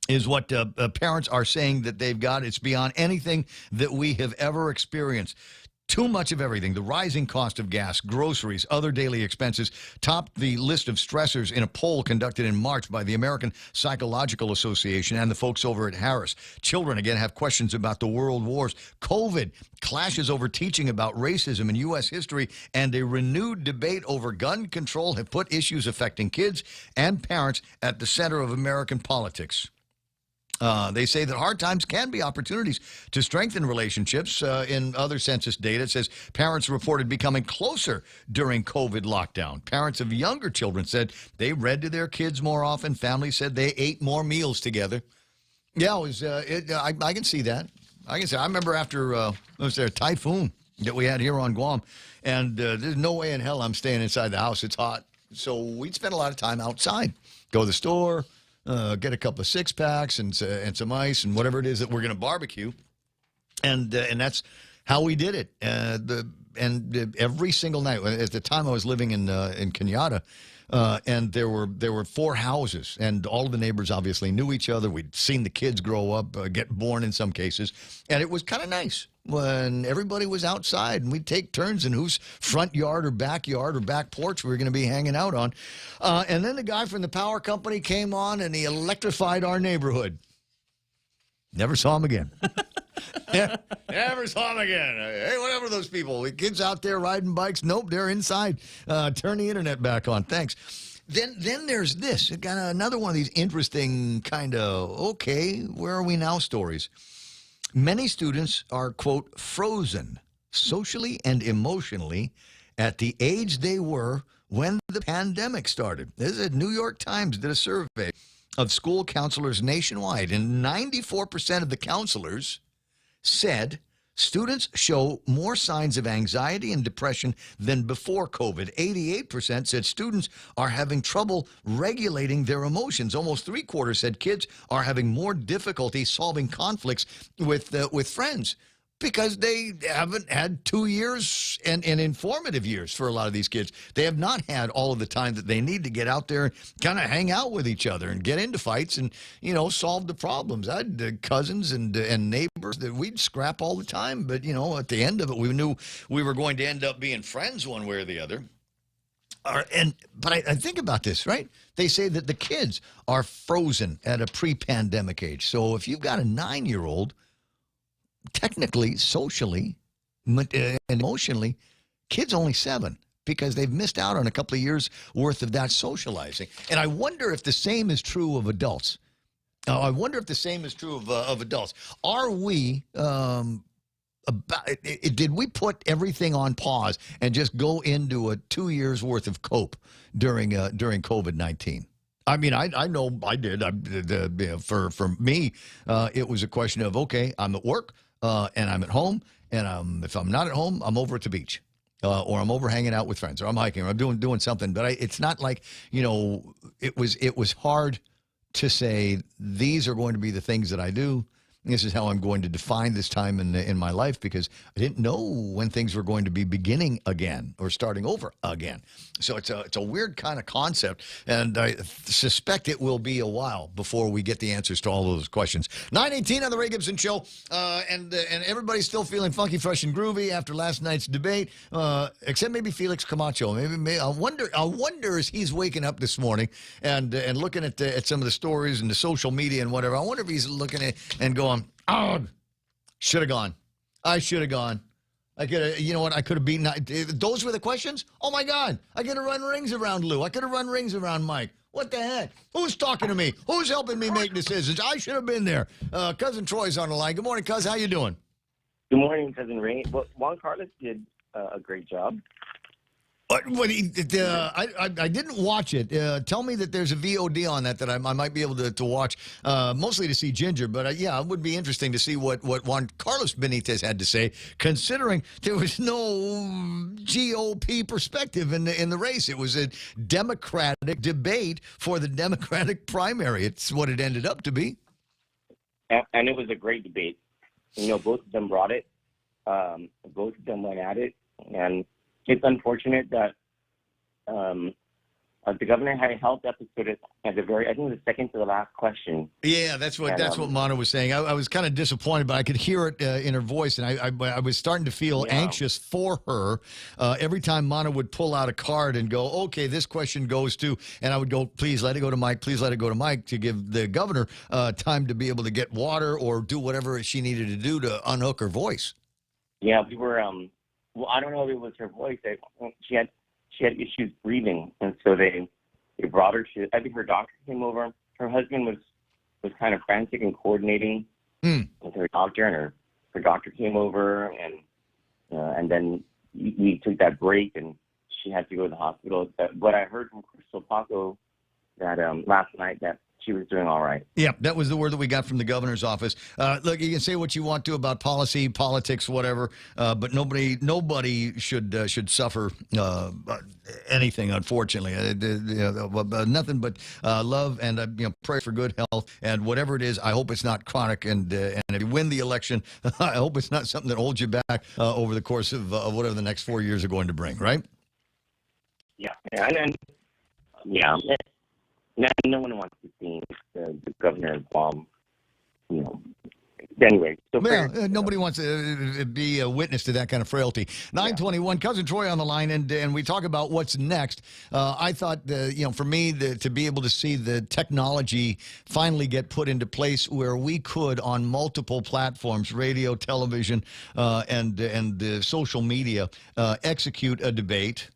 is what parents are saying that they've got. It's beyond anything that we have ever experienced. Too much of everything. The rising cost of gas, groceries, other daily expenses topped the list of stressors in a poll conducted in March by the American Psychological Association and the folks over at Harris. Children, again, have questions about the world wars, COVID, clashes over teaching about racism in U.S. history, and a renewed debate over gun control have put issues affecting kids and parents at the center of American politics. They say that hard times can be opportunities to strengthen relationships. In other census data, it says parents reported becoming closer during COVID lockdown. Parents of younger children said they read to their kids more often. Families said they ate more meals together. Yeah, I can see that. I remember after was there a typhoon that we had here on Guam, and there's no way in hell I'm staying inside the house. It's hot. So we'd spend a lot of time outside. Go to the store. Get a couple of six-packs and some ice and whatever it is that we're going to barbecue, and that's how we did it. Every single night. At the time, I was living in Kenyatta, and there were 4 houses, and all of the neighbors obviously knew each other. We'd seen the kids grow up, get born in some cases, and it was kind of nice when everybody was outside, and we'd take turns in whose front yard or back porch we were going to be hanging out on. And then the guy from the power company came on, and he electrified our neighborhood. Never saw him again. Never saw him again. Hey, whatever those people. The kids out there riding bikes. Nope, they're inside. Turn the internet back on. Thanks. Then there's this. Got another one of these interesting kind of, okay, where are we now stories. Many students are, quote, frozen socially and emotionally at the age they were when the pandemic started. This is New York Times did a survey of school counselors nationwide, and 94% of the counselors said students show more signs of anxiety and depression than before COVID. 88% said students are having trouble regulating their emotions. Almost 3/4 said kids are having more difficulty solving conflicts with friends. because they haven't had 2 years and informative years for a lot of these kids. They have not had all of the time that they need to get out there and kind of hang out with each other and get into fights and, solve the problems. I had cousins and neighbors that we'd scrap all the time. But, at the end of it, we knew we were going to end up being friends one way or the other. But I think about this, right? They say that the kids are frozen at a pre-pandemic age. So if you've got a 9-year-old, technically, socially, and emotionally, kid's only 7 because they've missed out on a couple of years worth of that socializing. And I wonder if the same is true of adults. I wonder if the same is true of adults. Are we did we put everything on pause and just go into a 2 years worth of cope during COVID-19? I mean, I know I did. For me, it was a question of, okay, I'm at work and I'm at home, and if I'm not at home, I'm over at the beach. Or I'm over hanging out with friends, or I'm hiking, or I'm doing something. But it's not like, it was hard to say these are going to be the things that I do. This is how I'm going to define this time in my life, because I didn't know when things were going to be beginning again or starting over again. So it's a weird kind of concept, and I suspect it will be a while before we get the answers to all those questions. 9:18 on the Ray Gibson Show, and everybody's still feeling funky, fresh, and groovy after last night's debate, except maybe Felix Camacho. Maybe I wonder as he's waking up this morning and looking at some of the stories and the social media and whatever. I wonder if he's looking at and going, oh, should have gone. I should have gone. I could have, I could have beaten. Those were the questions? Oh, my God. I could have run rings around Lou. I could have run rings around Mike. What the heck? Who's talking to me? Who's helping me make decisions? I should have been there. Cousin Troy's on the line. Good morning, Cuz. How you doing? Good morning, Cousin Ray. Well, Juan Carlos did a great job. I didn't watch it. Tell me that there's a VOD on that I might be able to watch, mostly to see Ginger. But yeah, it would be interesting to see what Juan Carlos Benitez had to say, considering there was no GOP perspective in the race. It was a Democratic debate for the Democratic primary. It's what it ended up to be. And it was a great debate. Both of them brought it. Both of them went at it. And it's unfortunate that the governor had a health episode at the very, I think it was the second to the last question. Yeah, that's what Mana was saying. I was kind of disappointed, but I could hear it in her voice, and I was starting to feel anxious for her every time Mana would pull out a card and go, okay, this question goes to, and I would go, please let it go to Mike, please let it go to Mike, to give the governor time to be able to get water or do whatever she needed to do to unhook her voice. Yeah, we were, well, I don't know if it was her voice. She had issues breathing, and so they brought her to. I think her doctor came over. Her husband was kind of frantic and coordinating with her doctor, and her doctor came over, and then we took that break, and she had to go to the hospital. But I heard from Crystal Paco that last night that she was doing all right. Yeah, that was the word that we got from the governor's office. Look, you can say what you want to about policy, politics, whatever, but nobody should suffer anything, unfortunately. Nothing but love and pray for good health, and whatever it is, I hope it's not chronic. And if you win the election, I hope it's not something that holds you back over the course of whatever the next 4 years are going to bring. Right? Yeah, and no one wants to see the governor bomb, Anyway, so nobody wants to be a witness to that kind of frailty. 9:21, Cousin Troy on the line, and we talk about what's next. I thought, for me, to be able to see the technology finally get put into place where we could, on multiple platforms, radio, television, and social media, execute a debate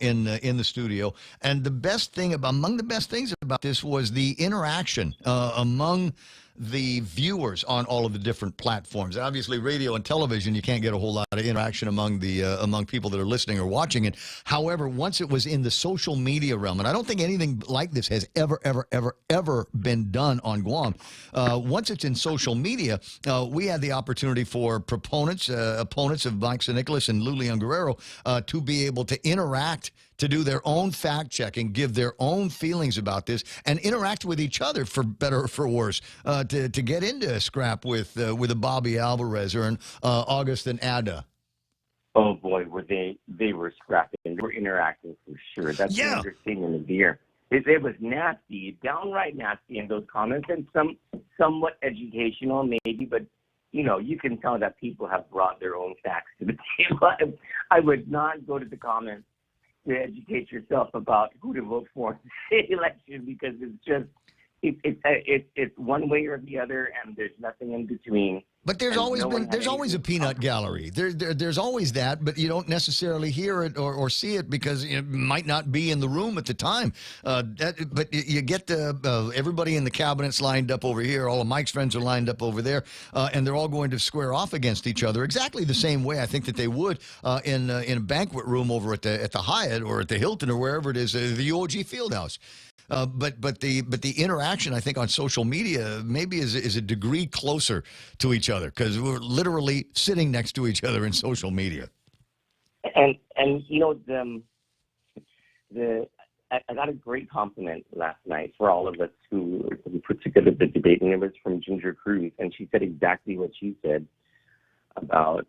in the studio. And among the best things about this was the interaction among the viewers on all of the different platforms. Obviously, radio and television, you can't get a whole lot of interaction among people that are listening or watching it. However, once it was in the social media realm, and I don't think anything like this has ever been done on Guam. Once it's in social media, we had the opportunity for opponents of Mike San Nicolas and Lulian Guerrero to be able to interact to do their own fact checking, give their own feelings about this, and interact with each other for better or for worse. To get into a scrap with a Bobby Alvarez or an August and Ada. Oh boy, were they were scrapping. They were interacting for sure. That's the understatement of the year. It was nasty, downright nasty in those comments, and somewhat educational maybe, but you can tell that people have brought their own facts to the table. I would not go to the comments to educate yourself about who to vote for in the election, because it's just it's one way or the other, and there's nothing in between. But there's always a peanut gallery. There's always that, but you don't necessarily hear it or see it because it might not be in the room at the time. But you get everybody in the cabinets lined up over here. All of Mike's friends are lined up over there, and they're all going to square off against each other exactly the same way I think that they would in a banquet room over at the Hyatt or at the Hilton or wherever it is, the UOG Fieldhouse. But the interaction, I think, on social media maybe is a degree closer to each other because we're literally sitting next to each other in social media. And I got a great compliment last night for all of us who put together the debate, and it was from Ginger Cruz, and she said exactly what she said about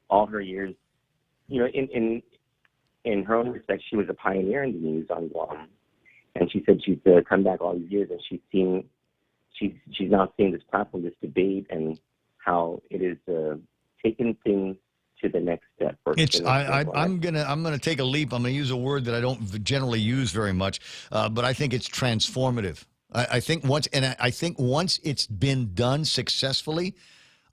all her years, in her own respect, she was a pioneer in the news on Guam, and she said she's come back all these years, and she's now seeing this platform, this debate, and how it is taking things to the next step. I'm gonna take a leap. I'm gonna use a word that I don't generally use very much, but I think it's transformative. I think once it's been done successfully,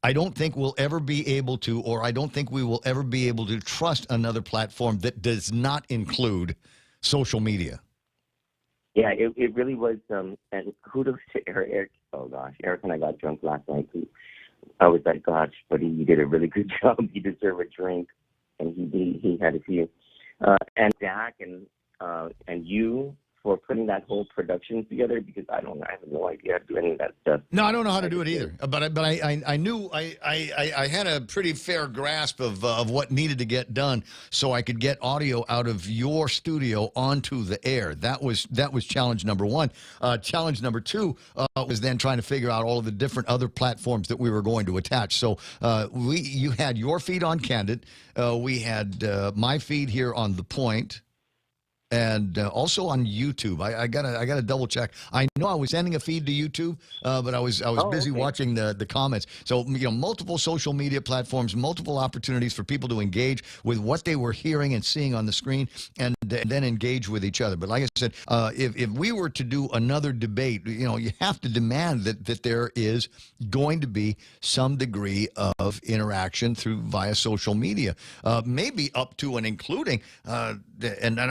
I don't think we'll ever be able to, or I don't think we will ever be able to trust another platform that does not include social media. Yeah, it really was. And kudos to Eric. Oh gosh, Eric and I got drunk last night. I was like, gosh, buddy, you did a really good job. You deserve a drink, and he had a few. And Dak and you for putting that whole production together, because I have no idea how to do any of that stuff. No, I don't know how to do it either. But I knew I had a pretty fair grasp of what needed to get done, so I could get audio out of your studio onto the air. That was challenge number one. Challenge number two was then trying to figure out all of the different other platforms that we were going to attach. So you had your feed on Candid. We had my feed here on The Point. And also on YouTube. I gotta double check. I know I was sending a feed to YouTube, but I was busy watching the comments. So multiple social media platforms, multiple opportunities for people to engage with what they were hearing and seeing on the screen, and then engage with each other. But like I said, if we were to do another debate, you have to demand that there is going to be some degree of interaction via social media, maybe up to and including. And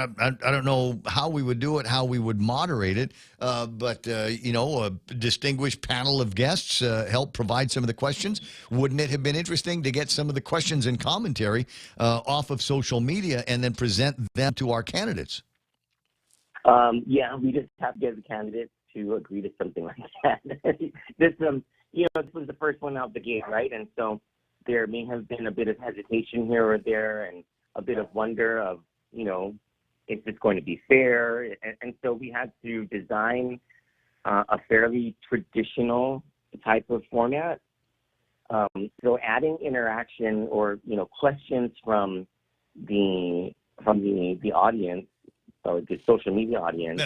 I don't know how we would do it, how we would moderate it, but a distinguished panel of guests help provide some of the questions. Wouldn't it have been interesting to get some of the questions and commentary off of social media and then present them to our candidates? Yeah, we just have to get the candidates to agree to something like that. This was the first one out the gate, right? And so there may have been a bit of hesitation here or there, and a bit of wonder of, is this going to be fair? And so we had to design a fairly traditional type of format. So adding interaction or questions from the audience or the social media audience,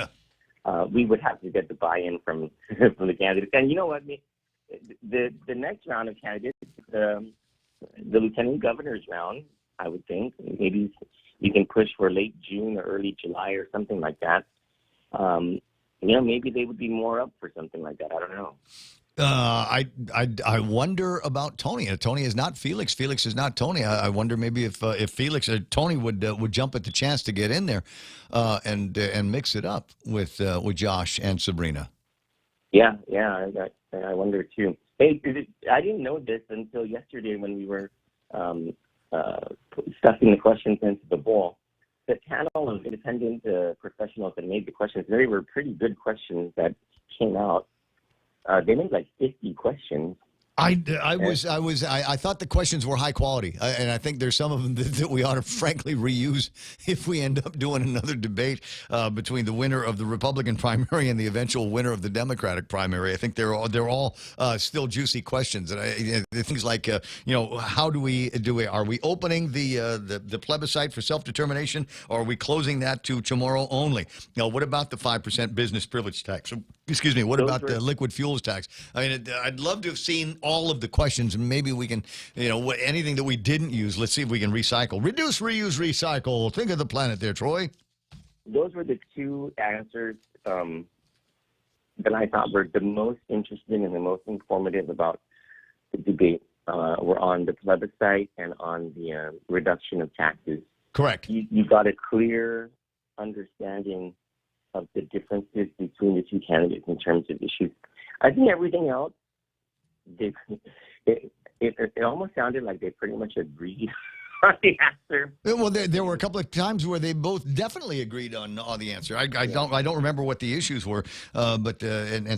we would have to get the buy-in from the candidates. And you know what? The next round of candidates, the lieutenant governor's round, I would think maybe you can push for late June or early July or something like that. Maybe they would be more up for something like that. I don't know. I wonder about Tony. Tony is not Felix. Felix is not Tony. I wonder maybe if Felix or Tony would jump at the chance to get in there and mix it up with Josh and Sabrina. Yeah. I wonder too. Hey, I didn't know this until yesterday when we were stuffing the questions into the bowl. The panel of independent professionals that made the questions, they were pretty good questions that came out. They made like 50 questions, I thought the questions were high quality, and I think there's some of them that we ought to frankly reuse if we end up doing another debate between the winner of the Republican primary and the eventual winner of the Democratic primary. I think they're all still juicy questions, and things like how are we opening the plebiscite for self-determination, or are we closing that to tomorrow only? What about the 5% business privilege tax? Excuse me. What about the liquid fuels tax? I mean, I'd love to have seen all of the questions, and maybe we can, anything that we didn't use, let's see if we can recycle. Reduce, reuse, recycle. Think of the planet there, Troy. Those were the two answers that I thought were the most interesting and the most informative about the debate. Were on the plebiscite and on the reduction of taxes. Correct. You got a clear understanding of the differences between the two candidates in terms of issues. I think everything else, it almost sounded like they pretty much agreed on the answer. Well, there were a couple of times where they both definitely agreed on the answer. I don't remember what the issues were, but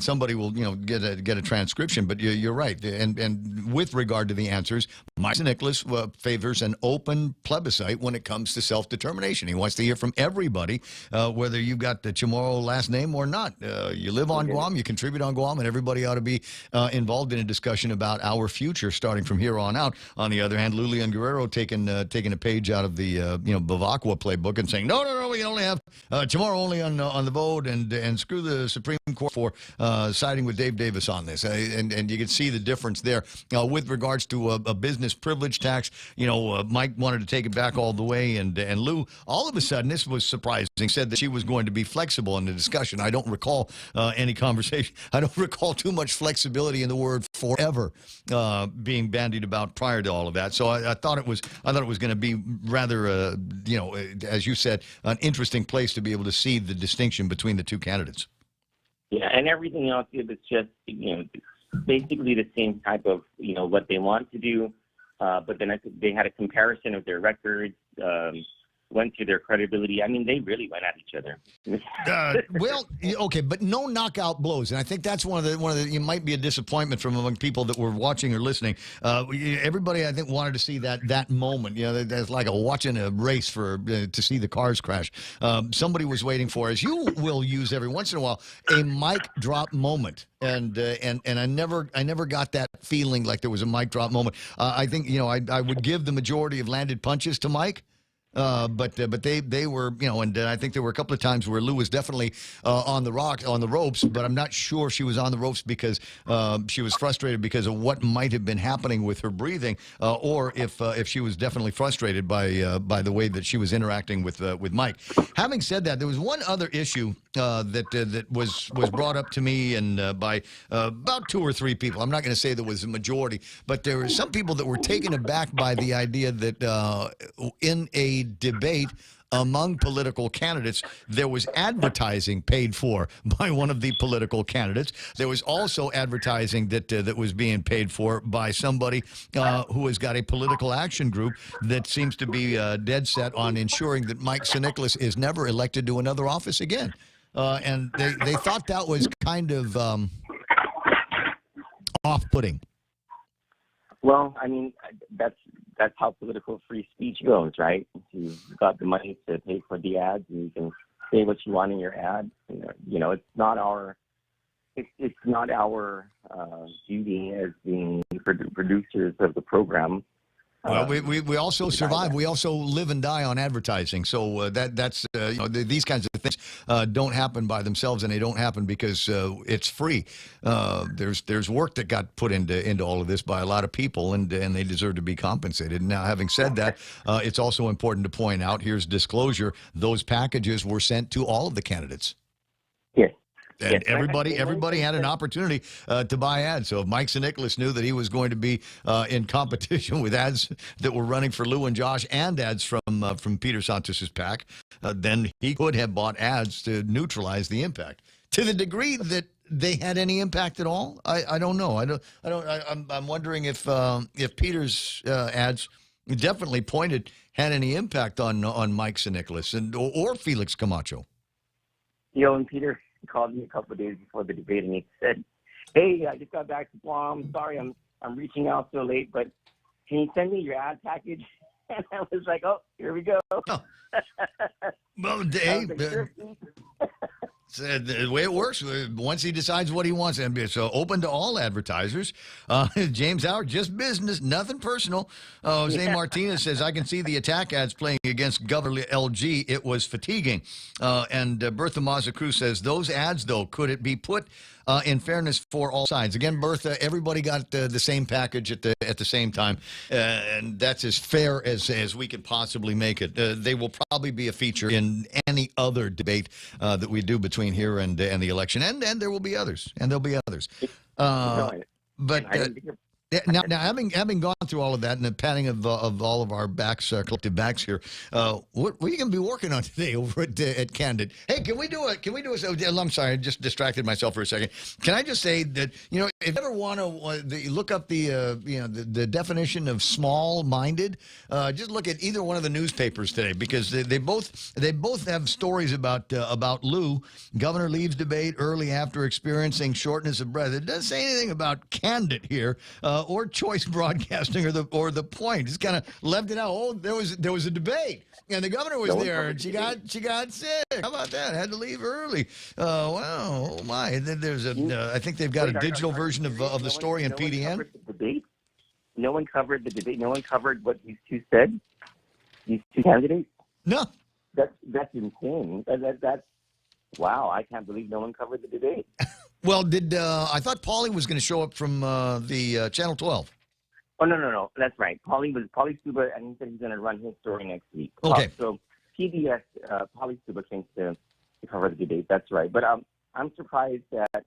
somebody will get a transcription. But you're right, and with regard to the answers, Mike Nicholas favors an open plebiscite when it comes to self-determination. He wants to hear from everybody, whether you've got the Chamorro last name or not. You live on Guam, you contribute on Guam, and everybody ought to be involved in a discussion about our future starting from here on out. On the other hand, Lulian Guerrero taking a page out of the Bavacqua playbook and saying no, we can only have Chamorro only on the vote, and screw the Supreme Court for siding with Dave Davis on this. And you can see the difference there with regards to a business privilege tax. Mike wanted to take it back all the way, and Lou, all of a sudden, this was surprising, said that she was going to be flexible in the discussion. I don't recall any conversation. I don't recall too much flexibility in the word forever being bandied about prior to all of that. So I thought it was going to be rather, as you said, an interesting place to be able to see the distinction between the two candidates. Yeah, and everything else, it was just, basically the same type of, what they want to do. But then I think they had a comparison of their records, went to their credibility. I mean, they really went at each other. Well, okay, but no knockout blows, and I think that's one of the. It might be a disappointment from among people that were watching or listening. Everybody, I think, wanted to see that moment. That's like watching a race to see the cars crash. Somebody was waiting for, as you will use every once in a while, a mic drop moment. And I never got that feeling like there was a mic drop moment. I think I would give the majority of landed punches to Mike. But they were, and I think there were a couple of times where Lou was definitely on the ropes, but I'm not sure she was on the ropes because she was frustrated because of what might have been happening with her breathing, or if she was definitely frustrated by the way that she was interacting with Mike. Having said that, there was one other issue that was brought up to me and by about two or three people. I'm not going to say there was a majority, but there were some people that were taken aback by the idea that in a debate among political candidates, there was advertising paid for by one of the political candidates. There was also advertising that was being paid for by somebody who has got a political action group that seems to be dead set on ensuring that Mike Nicholas is never elected to another office again. And they thought that was kind of off-putting. Well, I mean, that's how political free speech goes, right? You've got the money to pay for the ads, and you can say what you want in your ad. It's not our duty as being producers of the program. Well, we also survive. We also live and die on advertising. So that's these kinds of things don't happen by themselves, and they don't happen because it's free. There's work that got put into all of this by a lot of people, and they deserve to be compensated. Now, having said that, it's also important to point out, here's disclosure: those packages were sent to all of the candidates. Yes. And everybody had an opportunity to buy ads. So if Mike Nicholas knew that he was going to be in competition with ads that were running for Lou and Josh and ads from Peter Santos's PAC, then he could have bought ads to neutralize the impact. To the degree that they had any impact at all, I don't know. I'm wondering if Peter's ads definitely had any impact on Mike Nicholas or Felix Camacho. And Peter called me a couple of days before the debate, and he said, "Hey, I just got back to Guam. Sorry, I'm I'm reaching out so late, but can you send me your ad package? And I was like, oh, here we go. Oh. Well, Dave, the way it works, once he decides what he wants, and so open to all advertisers. James Howard, just business, nothing personal. Jose Martinez says, I can see the attack ads playing against Governor LG. It was fatiguing. And Bertha Mazza Cruz says, those ads, though, could it be put in fairness for all sides? Again, Bertha, everybody got the same package at the same time, and that's as fair as we could possibly make it. They will probably be a feature in any other debate that we do between here and the election, and there will be others, and there'll be others. But now having gone through all of that and the patting of all of our backs, collective backs here, what are you going to be working on today over at Candid? Hey, can we do it? I'm sorry, I just distracted myself for a second. Can I just say that, if you ever want to look up the definition of small-minded, just look at either one of the newspapers today, because they both have stories about Lou. Governor leaves debate early after experiencing shortness of breath. It doesn't say anything about Candid here. Or Choice Broadcasting or the Point. Just kind of left it out. Oh, there was a debate, and the governor was there, and she got sick. How about that? Had to leave early. Wow, oh my! And then there's I think they've got a digital version of the story in PDN. No one covered the debate. No one covered what these two said. These two candidates. No, that's insane. That's wow. I can't believe no one covered the debate. Well, I thought Paulie was going to show up from the Channel 12. Oh, no. That's right. Paulie Suba, and he said he's going to run his story next week. Okay. So PBS, Paulie Suba came to cover the debate. That's right. But I'm surprised that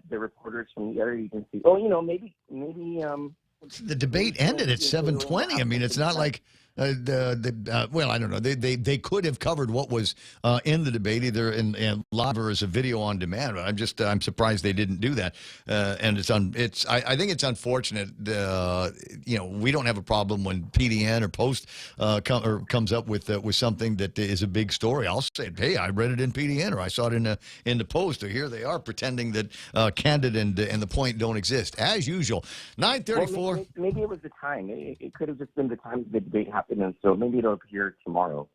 the reporters from the other agency. Oh, maybe. The debate ended at 7:20. I mean, it's not like. Well, I don't know. They could have covered what was in the debate either in live or as a video on demand. But I'm surprised they didn't do that. And I think it's unfortunate. We don't have a problem when PDN or Post comes up with something that is a big story. I'll say, hey, I read it in PDN or I saw it in the Post. Or here they are pretending that Candid and the Point don't exist as usual. 9:34. Well, maybe it was the time. It could have just been the time the debate happened. And so maybe it'll appear tomorrow.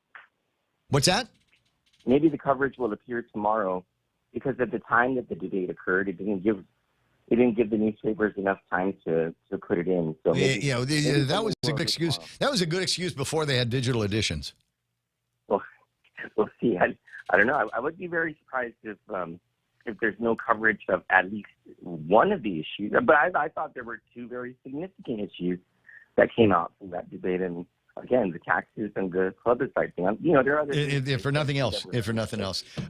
What's that? Maybe the coverage will appear tomorrow because at the time that the debate occurred, it didn't give the newspapers enough time to put it in. So maybe, that was a good excuse. Tomorrow. That was a good excuse before they had digital editions. Well, we'll see. I don't know. I would be very surprised if there's no coverage of at least one of the issues. But I thought there were two very significant issues that came out from that debate, and again, the taxes and the plebiscite thing. There are other if for nothing else.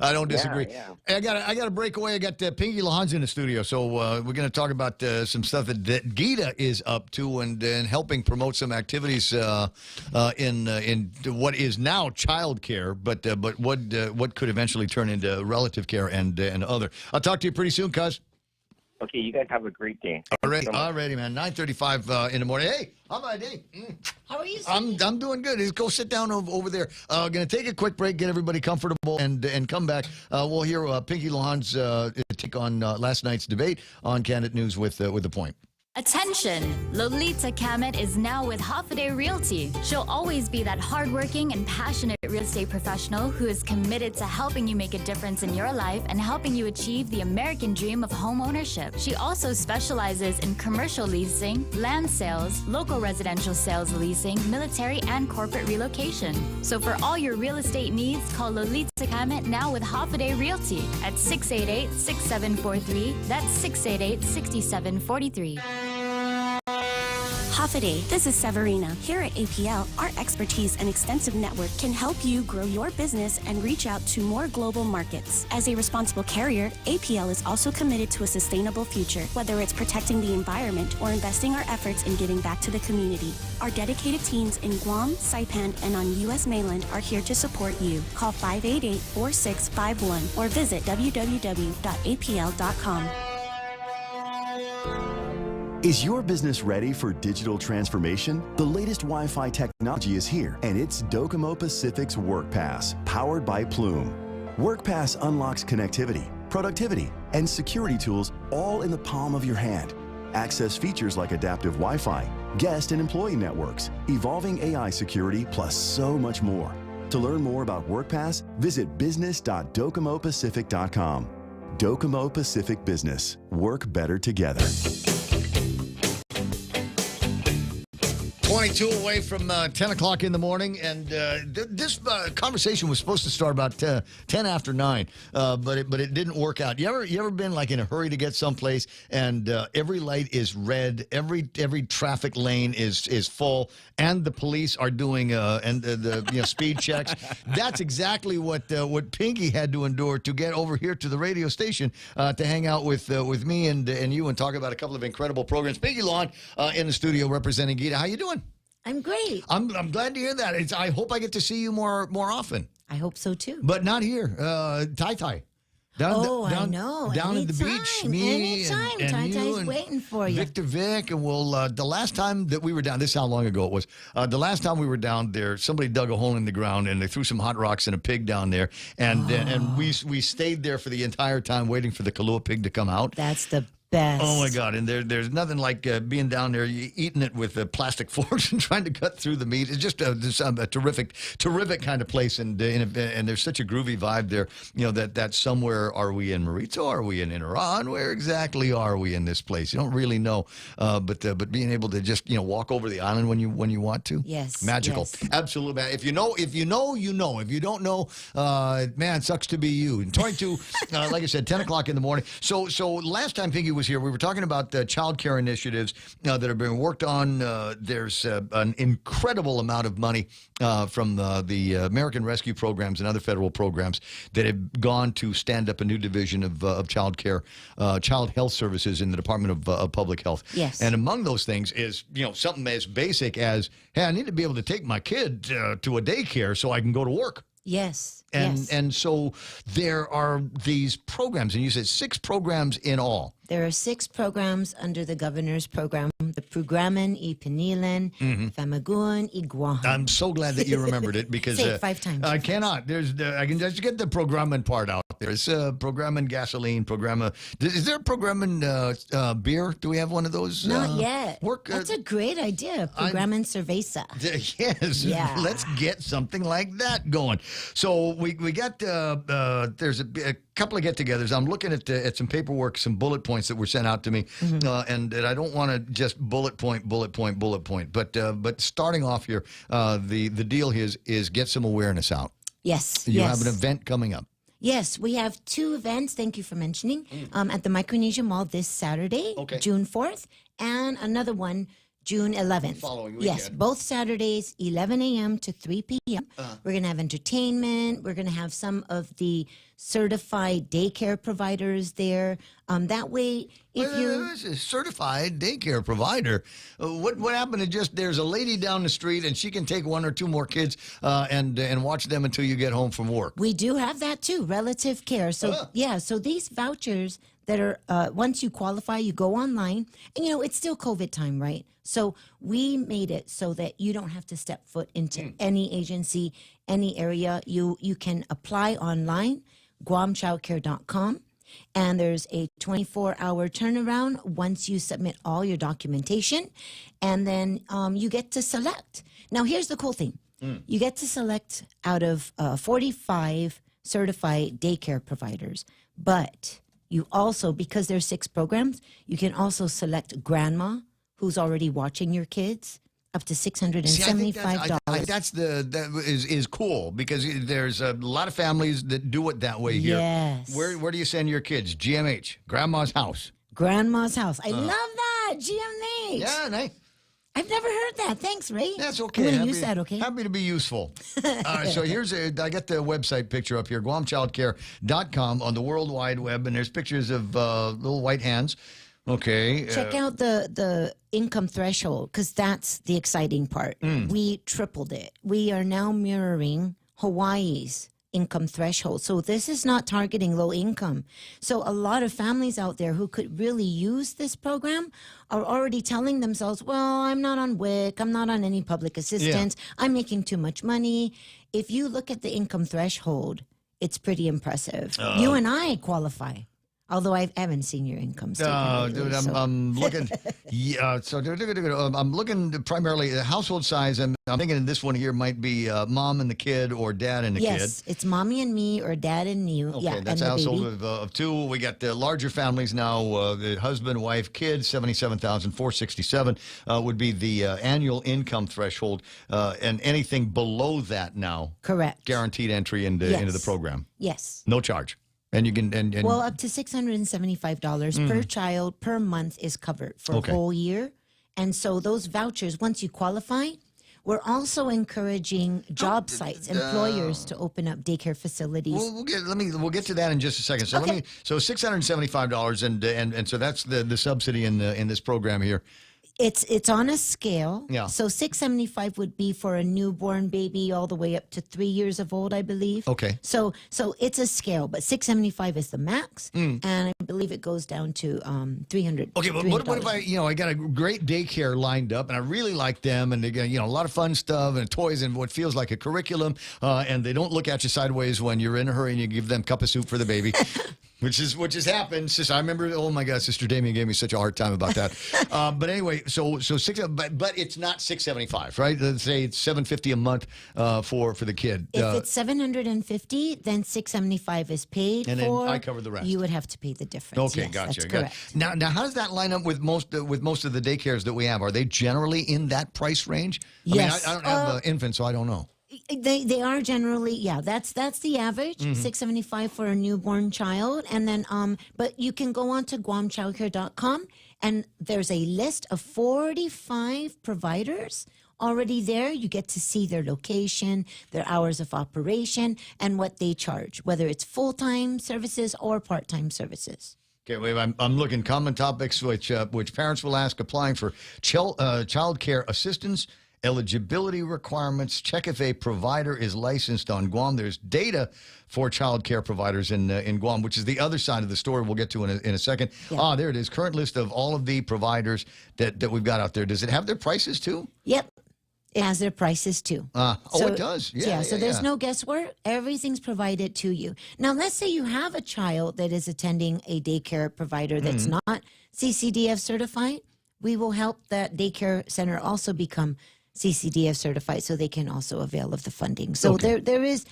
I don't disagree. Yeah. I got a breakaway. I got Pinky Lahans in the studio, so we're going to talk about some stuff that Gita is up to and helping promote some activities in what is now childcare, but what could eventually turn into relative care and other. I'll talk to you pretty soon, cuz. Okay, you guys have a great day. Alrighty, man. 9:35 in the morning. Hey, how my day? How are you? I'm doing good. Just go sit down over there. Going to take a quick break, get everybody comfortable, and come back. We'll hear Pinky Lahans take on last night's debate on Candid News with The Point. Attention! Lolita Kamet is now with Hoffaday Realty. She'll always be that hardworking and passionate real estate professional who is committed to helping you make a difference in your life and helping you achieve the American dream of home ownership. She also specializes in commercial leasing, land sales, local residential sales leasing, military and corporate relocation. So for all your real estate needs, call Lolita Kamet now with Hoffaday Realty at 688-6743. That's 688-6743. Hoffaday, this is Severina. Here at APL, our expertise and extensive network can help you grow your business and reach out to more global markets. As a responsible carrier, APL is also committed to a sustainable future, whether it's protecting the environment or investing our efforts in giving back to the community. Our dedicated teams in Guam, Saipan, and on U.S. mainland are here to support you. Call 588-4651 or visit www.apl.com. Is your business ready for digital transformation? The latest Wi-Fi technology is here, and it's Docomo Pacific's WorkPass, powered by Plume. WorkPass unlocks connectivity, productivity, and security tools all in the palm of your hand. Access features like adaptive Wi-Fi, guest and employee networks, evolving AI security, plus so much more. To learn more about WorkPass, visit business.docomopacific.com. Docomo Pacific Business. Work better together. 22 away from 10 o'clock in the morning, and this conversation was supposed to start about 10 after 9, but it didn't work out. You ever been like in a hurry to get someplace, and every light is red, every traffic lane is full, and the police are doing the speed checks? That's exactly what Pinky had to endure to get over here to the radio station to hang out with me and you and talk about a couple of incredible programs. Pinky Lawn in the studio representing Gita. How you doing? I'm great. I'm glad to hear that. I hope I get to see you more often. I hope so too. But not here. Tai. I know. Down at the beach. Me anytime. and Tai-Tai's waiting for you. Victor Vic, and we'll the last time that we were down, this is how long ago it was. The last time we were down there, somebody dug a hole in the ground and they threw some hot rocks and a pig down there, and we stayed there for the entire time waiting for the Kahlua pig to come out. That's the best. Oh my God! And there's nothing like being down there, eating it with plastic forks and trying to cut through the meat. It's just a terrific kind of place, and there's such a groovy vibe there. You know that somewhere, are we in Maritza? Are we in Iran? Where exactly are we in this place? You don't really know, but being able to just walk over the island when you want to. Yes, magical, yes. Absolutely. If you know, you know. If you don't know, man, it sucks to be you. And 22, like I said, 10 o'clock in the morning. So last time Pinky was here, we were talking about child care initiatives that are being worked on. There's an incredible amount of money from the American Rescue Programs and other federal programs that have gone to stand up a new division of child care, child health services in the Department of Public Health. Yes. And among those things is, something as basic as, hey, I need to be able to take my kid to a daycare so I can go to work. Yes. And so there are these programs, and you said 6 programs in all. There are 6 programs under the governor's program: the Programan y Pinilan, Famagun y Guahan. I'm so glad that you remembered it because Say it 5 times. I cannot. I can just get the Programan part out there. It's Programan gasoline, Programa. Is there a Programan beer? Do we have one of those? Not yet. That's a great idea. Programan Cerveza. Yes. Yeah. Let's get something like that going. So we got there's a couple of get-togethers. I'm looking at some paperwork, some bullet points that were sent out to me, and I don't want to just bullet point. But starting off here, the deal is get some awareness out. Yes. You have an event coming up. Yes, we have 2 events, thank you for mentioning, at the Micronesia Mall this Saturday, June 4th, and another one June 11th. Following weekend. Yes, both Saturdays, 11 a.m. to 3 p.m. We're going to have entertainment. We're going to have some of the certified daycare providers there. That way, if you... This is certified daycare provider. What happened to just, there's a lady down the street and she can take 1 or 2 more kids and watch them until you get home from work? We do have that too, relative care. So, so these vouchers that are, once you qualify, you go online. And, it's still COVID time, right? So we made it so that you don't have to step foot into any agency, any area. You can apply online, guamchildcare.com, and there's a 24-hour turnaround once you submit all your documentation, and then you get to select. Now, here's the cool thing. You get to select out of 45 certified daycare providers, but you also, because there's 6 programs, you can also select grandma, who's already watching your kids, up to $675. That is cool because there's a lot of families that do it that way here. Yes. Where do you send your kids? GMH, Grandma's House. Grandma's House. I love that, GMH. Yeah, nice. I've never heard that. Thanks, Ray. That's okay. I'm going to use that, okay? Happy to be useful. So I got the website picture up here, guamchildcare.com on the World Wide Web, and there's pictures of little white hands. Okay. Check out the income threshold, because that's the exciting part. We tripled it. We are now mirroring Hawaii's income threshold. So this is not targeting low income. So a lot of families out there who could really use this program are already telling themselves, well, I'm not on WIC, I'm not on any public assistance, I'm making too much money. If you look at the income threshold, it's pretty impressive. You and I qualify. Although I haven't seen your income statement. Dude, lately, I'm looking. Yeah, so I'm looking primarily at household size, and I'm thinking this one here might be mom and the kid or dad and the kid. Yes, it's mommy and me or dad and you. Okay, Yeah, that's a and household of two. We got the larger families now. The husband, wife, kids, $77,467 would be the annual income threshold, and anything below that now, correct, guaranteed entry into the program. Yes, no charge. And you can and well, up to $675 per child per month is covered for a whole year. And so those vouchers, once you qualify, we're also encouraging job sites, employers to open up daycare facilities. We'll get to that in just a second. So so $675 and so that's the subsidy in this program here. It's on a scale. Yeah. So $675 would be for a newborn baby all the way up to 3 years of old, I believe. Okay. So it's a scale, but $675 is the max, and I believe it goes down to $300. Okay, but what if I got a great daycare lined up, and I really like them, and they got a lot of fun stuff and toys and what feels like a curriculum, and they don't look at you sideways when you're in a hurry and you give them a cup of soup for the baby. Which has happened. I remember. Oh my God, Sister Damien gave me such a hard time about that. But anyway, so but it's not $675, right? Let's say it's $750 a month for the kid. If it's $750, then $675 is paid and for. then I cover the rest. You would have to pay the difference. Okay, yes, gotcha. That's correct. Now, how does that line up with most of the daycares that we have? Are they generally in that price range? Yes. I don't have infants, so I don't know. They are generally, that's the average, $675 for a newborn child. And then but you can go on to guamchildcare.com and there's a list of 45 providers already there. You get to see their location, their hours of operation, and what they charge, whether it's full-time services or part-time services. Okay, wait, I'm looking common topics which parents will ask: applying for child care assistance, eligibility requirements, check if a provider is licensed on Guam. There's data for child care providers in Guam, which is the other side of the story we'll get to in a second. Yeah. There it is. Current list of all of the providers that we've got out there. Does it have their prices too? Yep. It has their prices too. It does. Yeah. So there's no guesswork. Everything's provided to you. Now, let's say you have a child that is attending a daycare provider that's not CCDF certified. We will help that daycare center also become CCDF certified, so they can also avail of the funding. So there is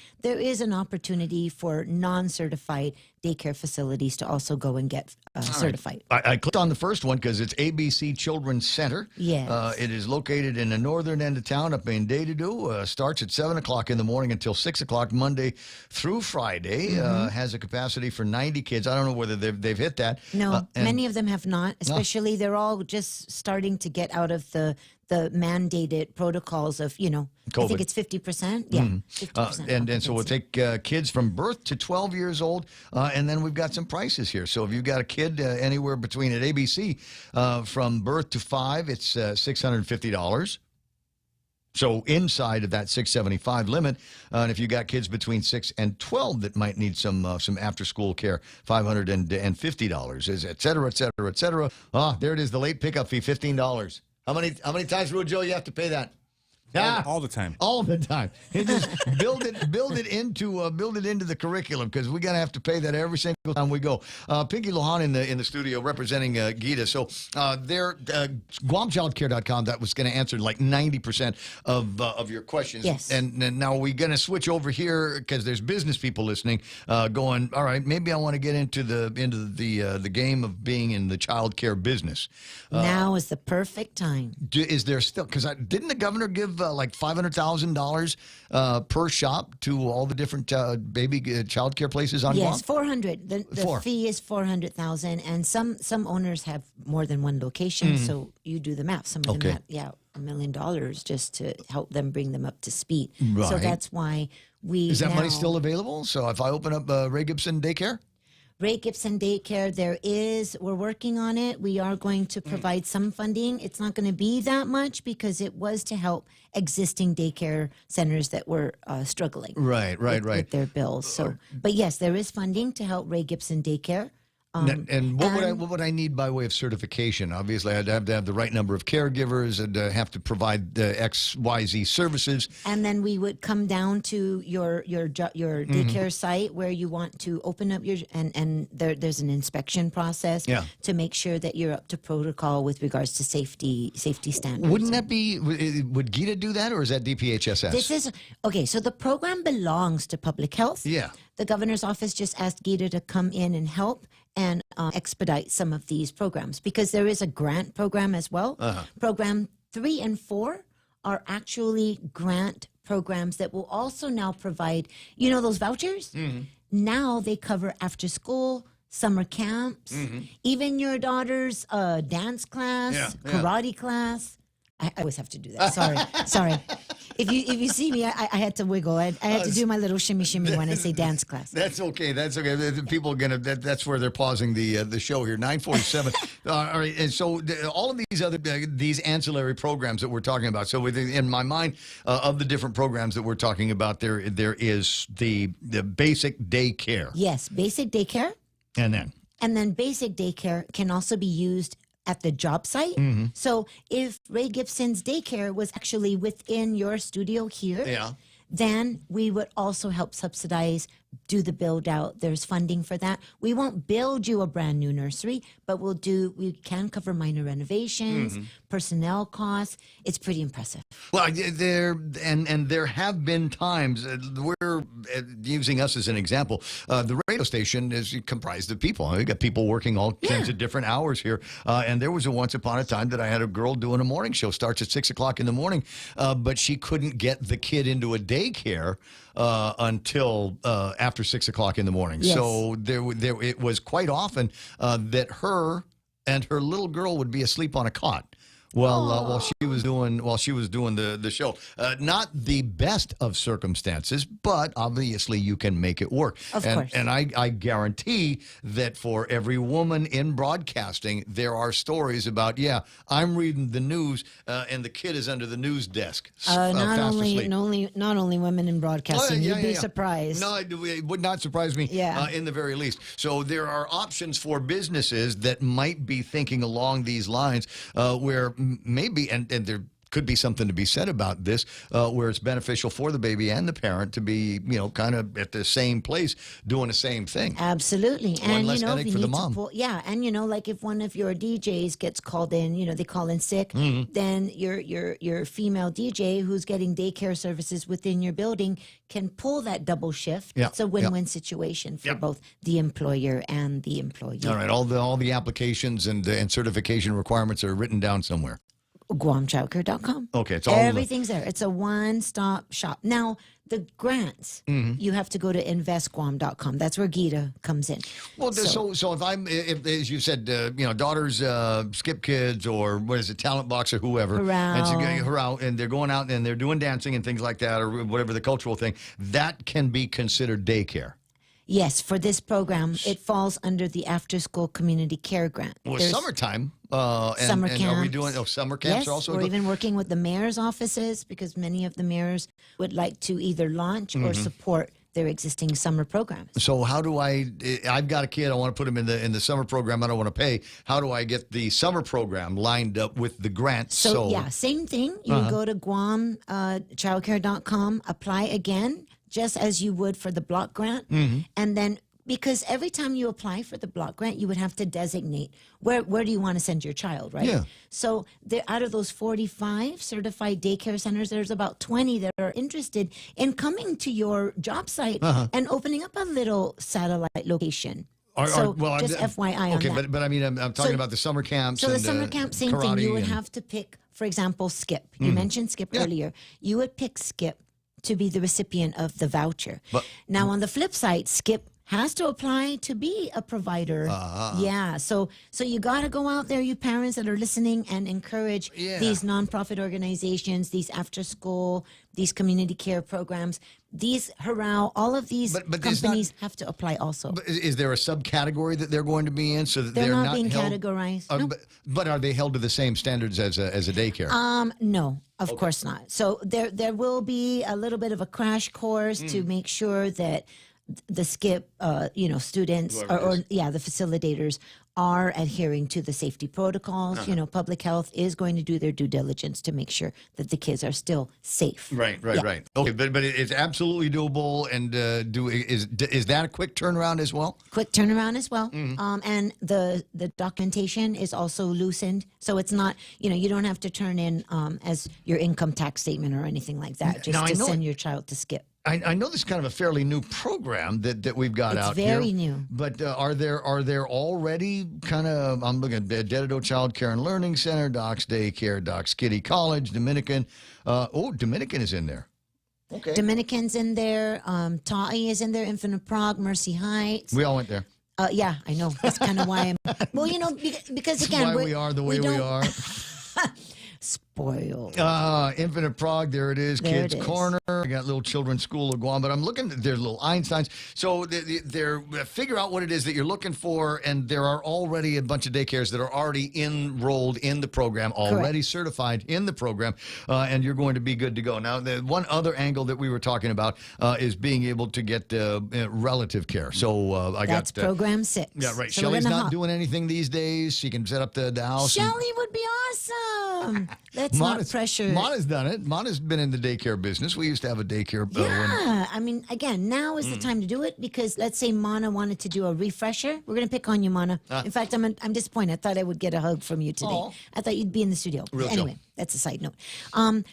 an opportunity for non-certified daycare facilities to also go and get certified. Right. I clicked on the first one because it's ABC Children's Center. Yes. It is located in the northern end of town up in Daytadu. Starts at 7 o'clock in the morning until 6 o'clock Monday through Friday. Has a capacity for 90 kids. I don't know whether they've hit that. No, many of them have not, especially they're all just starting to get out of the mandated protocols of, COVID. I think it's 50%. Yeah, 50%. And so we'll take kids from birth to 12 years old, and then we've got some prices here. So if you've got a kid anywhere between at ABC from birth to 5, it's $650. So inside of that $675 limit, and if you got kids between 6 and 12 that might need some after school care, $550, et cetera, et cetera, et cetera. There it is, the late pickup fee, $15. How many times, Rudy Joe, you have to pay that? All the time. All the time. And just build it into the curriculum, because we're gonna have to pay that every single time we go. Pinky Lohan in the studio representing Gita. So they're GuamChildCare.com. That was going to answer like 90% of your questions. Yes. And now we're going to switch over here because there's business people listening, going, all right, maybe I want to get into the game of being in the child care business. Now is the perfect time. Is there still, because didn't the governor give like $500,000 per shop to all the different baby child care places on Guam? Yes, 400. The fee is $400,000, and some owners have more than one location, so you do the math. Some of them have, $1 million just to help them bring them up to speed. Right. So that's why we Is that money still available? So if I open up Ray Gibson Daycare? Ray Gibson Daycare, we're working on it. We are going to provide some funding. It's not going to be that much because it was to help existing daycare centers that were struggling. Right. With their bills. So, but yes, there is funding to help Ray Gibson Daycare. And what would I need by way of certification? Obviously, I'd have to have the right number of caregivers and have to provide XYZ services. And then we would come down to your daycare site where you want to open up your and there's an inspection process to make sure that you're up to protocol with regards to safety standards. Wouldn't that be? Would Gita do that, or is that DPHSS? This is okay. So the program belongs to public health. Yeah. The governor's office just asked Gita to come in and help and expedite some of these programs because there is a grant program as well. Program 3 and 4 are actually grant programs that will also now provide, those vouchers? Now they cover after school, summer camps, even your daughter's dance class, karate class. I always have to do that. Sorry. If you see me, I had to wiggle. I had to do my little shimmy when I say dance class. That's okay. People are gonna. That's where they're pausing the show here. 9:47. All right. And so all of these other these ancillary programs that we're talking about. So in my mind, of the different programs that we're talking about, there is the basic daycare. Yes, basic daycare. And then basic daycare can also be used at the job site. So if Ray Gibson's daycare was actually within your studio here, then we would also help subsidize, do the build out. There's funding for that. We won't build you a brand new nursery, but we can cover minor renovations, personnel costs. It's pretty impressive. Well, there have been times we're using us as an example. The radio station is comprised of people. We got people working all kinds of different hours here. And there was once upon a time that I had a girl doing a morning show. Starts at 6 o'clock in the morning, but she couldn't get the kid into a daycare until after 6 o'clock in the morning. Yes. So it was quite often that her and her little girl would be asleep on a cot while she was doing the show. Not the best of circumstances, but obviously you can make it work. Of course. And I guarantee that for every woman in broadcasting, there are stories about, I'm reading the news and the kid is under the news desk. Not only women in broadcasting. You'd be surprised. No, it would not surprise me in the very least. So there are options for businesses that might be thinking along these lines where maybe, and there could be something to be said about this, where it's beneficial for the baby and the parent to be, kind of at the same place doing the same thing. Absolutely. One and less if headache you for the need to mom. like if one of your DJs gets called in, they call in sick, then your female DJ who's getting daycare services within your building can pull that double shift. It's a win-win situation for both the employer and the employee. All right, all the applications and certification requirements are written down somewhere. GuamChildcare.com. Okay, it's all everything's there. It's a one-stop shop. Now, the grants, you have to go to investguam.com. That's where Gita comes in. Well, so if as you said, daughters, Skip Kids, or what is it, Talent Box, or whoever, and they're going out and they're doing dancing and things like that, or whatever the cultural thing, that can be considered daycare. Yes, for this program, it falls under the after-school community care grant. Well, summertime. Summer camps. Are we doing summer camps? Yes, also? We're even working with the mayor's offices because many of the mayors would like to either launch or support their existing summer programs. So how do I've got a kid, I want to put him in the summer program, I don't want to pay. How do I get the summer program lined up with the grants? So same thing. You go to GuamChildcare.com, apply again, just as you would for the block grant. And then, because every time you apply for the block grant, you would have to designate where do you want to send your child, right? Yeah. So out of those 45 certified daycare centers, there's about 20 that are interested in coming to your job site and opening up a little satellite location. Just FYI on that. But I mean, I'm talking about the summer camps. So the summer camp, same thing. You would have to pick, for example, Skip. You mentioned Skip earlier. You would pick Skip to be the recipient of the voucher. Now, on the flip side, Skip has to apply to be a provider. So you got to go out there, you parents that are listening, and encourage these nonprofit organizations, these after school, these community care programs, these all of these companies have to apply also. But is there a subcategory that they're going to be in so that they're not being held, categorized? No. But are they held to the same standards as a daycare? No, of course not. So there will be a little bit of a crash course to make sure that the skip, students or the facilitators are adhering to the safety protocols. Public health is going to do their due diligence to make sure that the kids are still safe. Right. Okay, but it's absolutely doable. And is that a quick turnaround as well? Quick turnaround as well. And the documentation is also loosened, so it's not you don't have to turn in as your income tax statement or anything like that just to send your child to skip. I know this is kind of a fairly new program that we've got out here. It's very new. But are there already kind of, I'm looking at Dededo Child Care and Learning Center, Doc's Daycare, Doc's Kitty College, Dominican. Dominican is in there. Okay. Dominican's in there. Ta'i is in there. Infinite Prague, Mercy Heights. We all went there. Yeah, I know. That's kind of why I'm. Well, because again, why we are the way we are. Spoiled. Infinite Prague, there it is. There Kids it is. Corner. I got Little Children's School of Guam, but I'm looking. There's little Einsteins. So they're figure out what it is that you're looking for, and there are already a bunch of daycares that are already enrolled in the program, already certified in the program, and you're going to be good to go. Now, the one other angle that we were talking about is being able to get relative care. So that's program 6. Yeah, right. So Shelly's not doing anything these days. She can set up the house. Shelly would be awesome. Let's not pressure. Mana's done it. Mana's been in the daycare business. We used to have a daycare. I mean, again, now is the time to do it because let's say Mana wanted to do a refresher. We're going to pick on you, Mana. In fact, I'm disappointed. I thought I would get a hug from you today. Aw. I thought you'd be in the studio. Real Anyway, chill. that's a side note.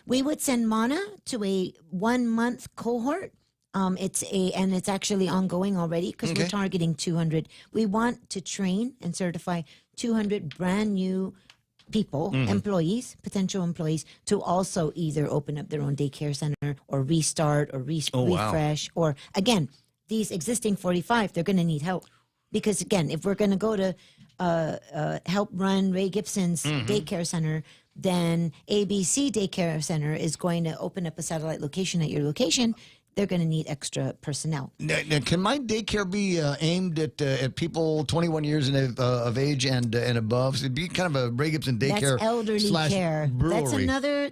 We would send Mana to a 1-month cohort. It's actually ongoing already because we're targeting 200. We want to train and certify 200 brand new people, employees, potential employees, to also either open up their own daycare center or restart or refresh. Or again, these existing 45, they're going to need help because again, if we're going to go to help run Ray Gibson's daycare center, then ABC Daycare Center is going to open up a satellite location at your location. They're going to need extra personnel. Now, can my daycare be aimed at people 21 years of age and above? So it'd be kind of a Ray Gibson daycare. That's elderly care. Brewery. That's another.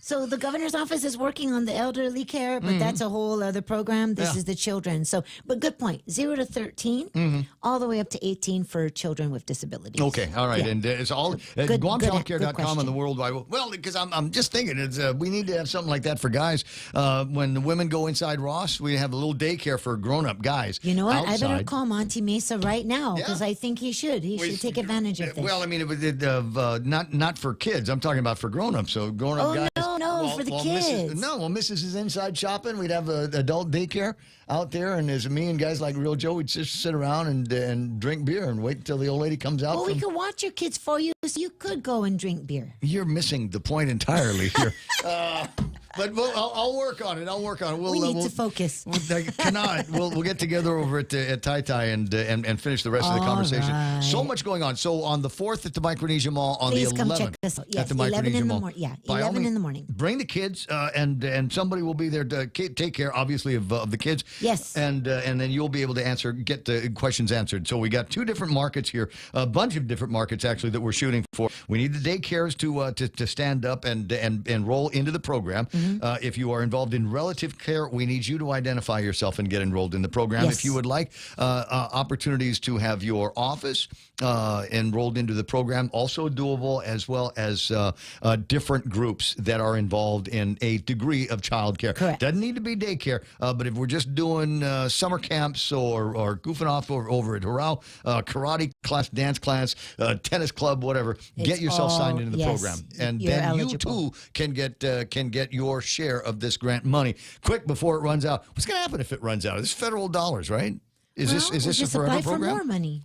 So the governor's office is working on the elderly care, but that's a whole other program. This is the children. So, but good point. 0 to 13, all the way up to 18 for children with disabilities. Okay, all right, Yeah. and it's all at GuamChildCare.com on the World Wide Web. Well, because I'm just thinking, we need to have something like that for guys. When the women go inside Ross, we have a little daycare for grown-up guys. You know what? outside. I better call Monty Mesa right now because I think he should. He should take advantage of this. Well, I mean, not for kids. I'm talking about for grown-ups. So grown-up guys. No, for the kids. Mrs. is inside shopping. We'd have an adult daycare out there, and as me and guys like Real Joe, we'd just sit around and drink beer and wait until the old lady comes out. Well, we could watch your kids for you, so you could go and drink beer. You're missing the point entirely here. But I'll work on it. We need to focus. We'll get together over at Tai Tai and finish the rest of the conversation. Right. So much going on. So on the 4th at the Micronesia Mall, on Please the 11th come check us out. Yes, at the 11 Micronesia in the Mall. morning. Yeah, By all 11 in means, the morning. Bring the kids, and somebody will be there to take care, obviously, of the kids. Yes. And then you'll be able to get the questions answered. So we got 2 different markets here, a bunch of different markets actually that we're shooting for. We need the daycares to stand up and roll into the program. If you are involved in relative care, we need you to identify yourself and get enrolled in the program. Yes. If you would like opportunities to have your office enrolled into the program, also doable, as well as different groups that are involved in a degree of child care. Correct. Doesn't need to be daycare, but if we're just doing summer camps or goofing off over at Horao, karate class, dance class, tennis club, whatever, get yourself signed into the program. And then eligible. you too can get your share of this grant money. Quick, before it runs out. What's going to happen if it runs out? This is federal dollars, right? Is this a just forever apply program? for more money.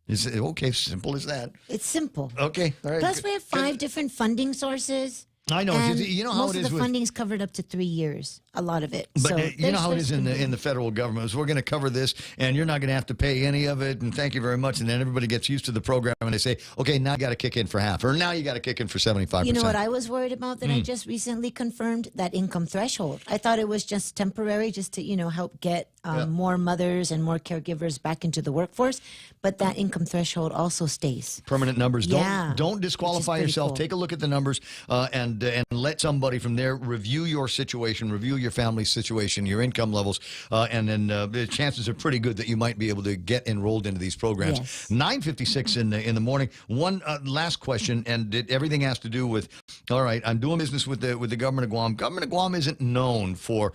Is it okay? Simple as that. It's simple. Okay, all right. Plus, we have 5 different funding sources. I know. And You know how most it of is the with funding's covered up to 3 years. A lot of it. But so you know how it is in the federal government. So we're going to cover this, and you're not going to have to pay any of it. And thank you very much. And then everybody gets used to the program, and they say, "Okay, now you got to kick in for half, or now you got to kick in for 75%." You know what I was worried about that I just recently confirmed? That income threshold. I thought it was just temporary, just to help get more mothers and more caregivers back into the workforce. But that income threshold also stays. Permanent numbers. Yeah. Don't disqualify pretty yourself. cool. Take a look at the numbers, and and let somebody from there review your situation, review your family's situation, your income levels, and then the chances are pretty good that you might be able to get enrolled into these programs. Yes. 9:56 in the morning. One last question, and everything has to do with, all right, I'm doing business with the government of Guam. Government of Guam isn't known for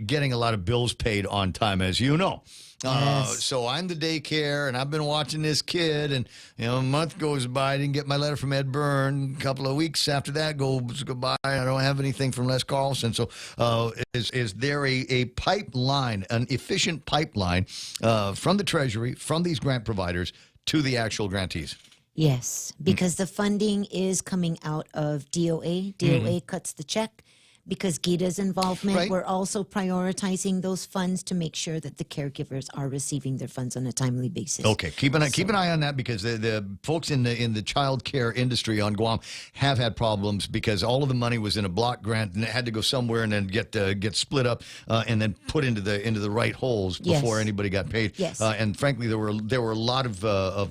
getting a lot of bills paid on time, as you know. So I'm the daycare, and I've been watching this kid, and a month goes by, I didn't get my letter from Ed Byrne. A couple of weeks after that goes by, I don't have anything from Les Carlson. So is there a pipeline, an efficient pipeline from the Treasury, from these grant providers to the actual grantees? Yes, because the funding is coming out of DOA. DOA cuts the check. Because Gita's involvement, Right. we're also prioritizing those funds to make sure that the caregivers are receiving their funds on a timely basis. Okay, keep an eye on that, because the folks in the child care industry on Guam have had problems because all of the money was in a block grant and it had to go somewhere and then get split up and then put into the right holes before anybody got paid. Yes. And frankly, there were a lot of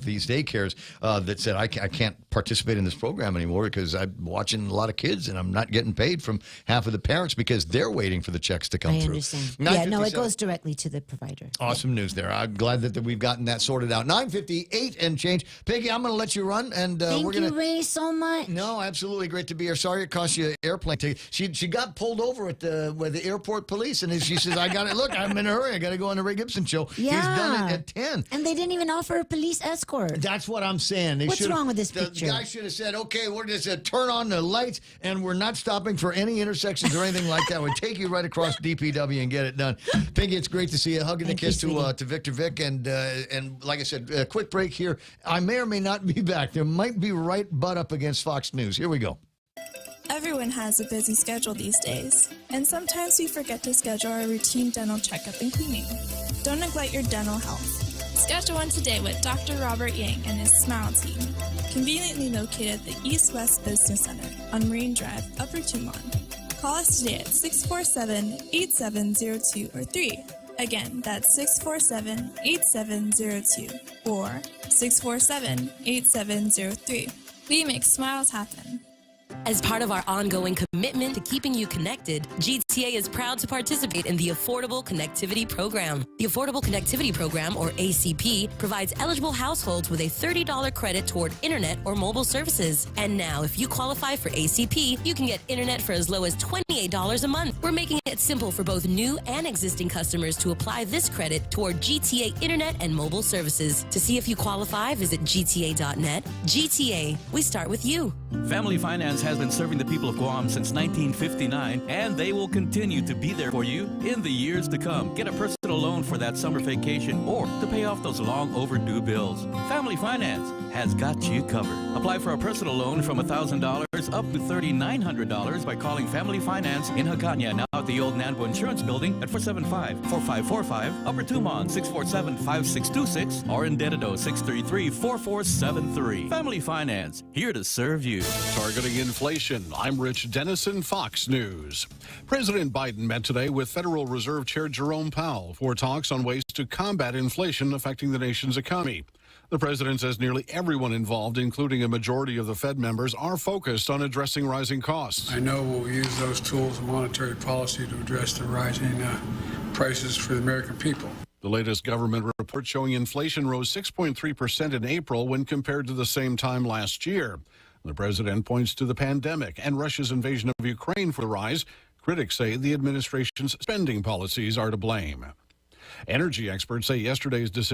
these daycares that said I can't participate in this program anymore because I'm watching a lot of kids and I'm not getting paid from half of the parents because they're waiting for the checks to come I through. understand. Yeah, no, it goes directly to the provider. Awesome news there. I'm glad that we've gotten that sorted out. 9:58 and change. Peggy, I'm going to let you run, and Thank we're going you, Ray, so much. No, absolutely great to be here. Sorry it cost you an airplane ticket. She got pulled over at the airport police, and she says, "I got it. Look, I'm in a hurry. I got to go on the Ray Gibson show." Yeah. He's done it at 10. And they didn't even offer a police escort. That's what I'm saying. What's wrong with this picture? The guy should have said, "Okay, we're just turn on the lights, and we're not stopping for any intersections or anything like that. We'll take you right across DPW and get it done." Peggy, it's great to see you. Hugging the kiss to Victor Vic, and like I said, a quick break here. I may or may not be back. There might be right butt up against Fox News. Here we go. Everyone has a busy schedule these days, and sometimes we forget to schedule our routine dental checkup and cleaning. Don't neglect your dental health. Schedule one today with Dr. Robert Yang and his Smile team, conveniently located at the East West Business Center on Marine Drive, Upper Tumon. Call us today at 647-8702 or 3. Again, that's 647-8702 or 647-8703. We make smiles happen. As part of our ongoing commitment to keeping you connected, GTA is proud to participate in the Affordable Connectivity Program. The Affordable Connectivity Program, or ACP, provides eligible households with a $30 credit toward internet or mobile services. And now, if you qualify for ACP, you can get internet for as low as $28 a month. We're making it simple for both new and existing customers to apply this credit toward GTA internet and mobile services. To see if you qualify, visit gta.net. GTA, we start with you. Family Finance has been serving the people of Guam since 1959, and they will continue to be there for you in the years to come. Get a personal loan for that summer vacation or to pay off those long overdue bills. Family Finance has got you covered. Apply for a personal loan from $1,000 up to $3,900 by calling Family Finance in Hagåtña, now at the old Nanbo Insurance Building at 475-4545, Upper Tumon 647-5626, or in Dededo 633-4473. Family Finance, here to serve you. Targeting inflation. I'm Rich Dennison, Fox News. President Biden met today with Federal Reserve Chair Jerome Powell for talks on ways to combat inflation affecting the nation's economy. The president says nearly everyone involved, including a majority of the Fed members, are focused on addressing rising costs. I know we'll use those tools of monetary policy to address the rising prices for the American people. The latest government report showing inflation rose 6.3% in April when compared to the same time last year. The president points to the pandemic and Russia's invasion of Ukraine for the rise. Critics say the administration's spending policies are to blame. Energy experts say yesterday's decision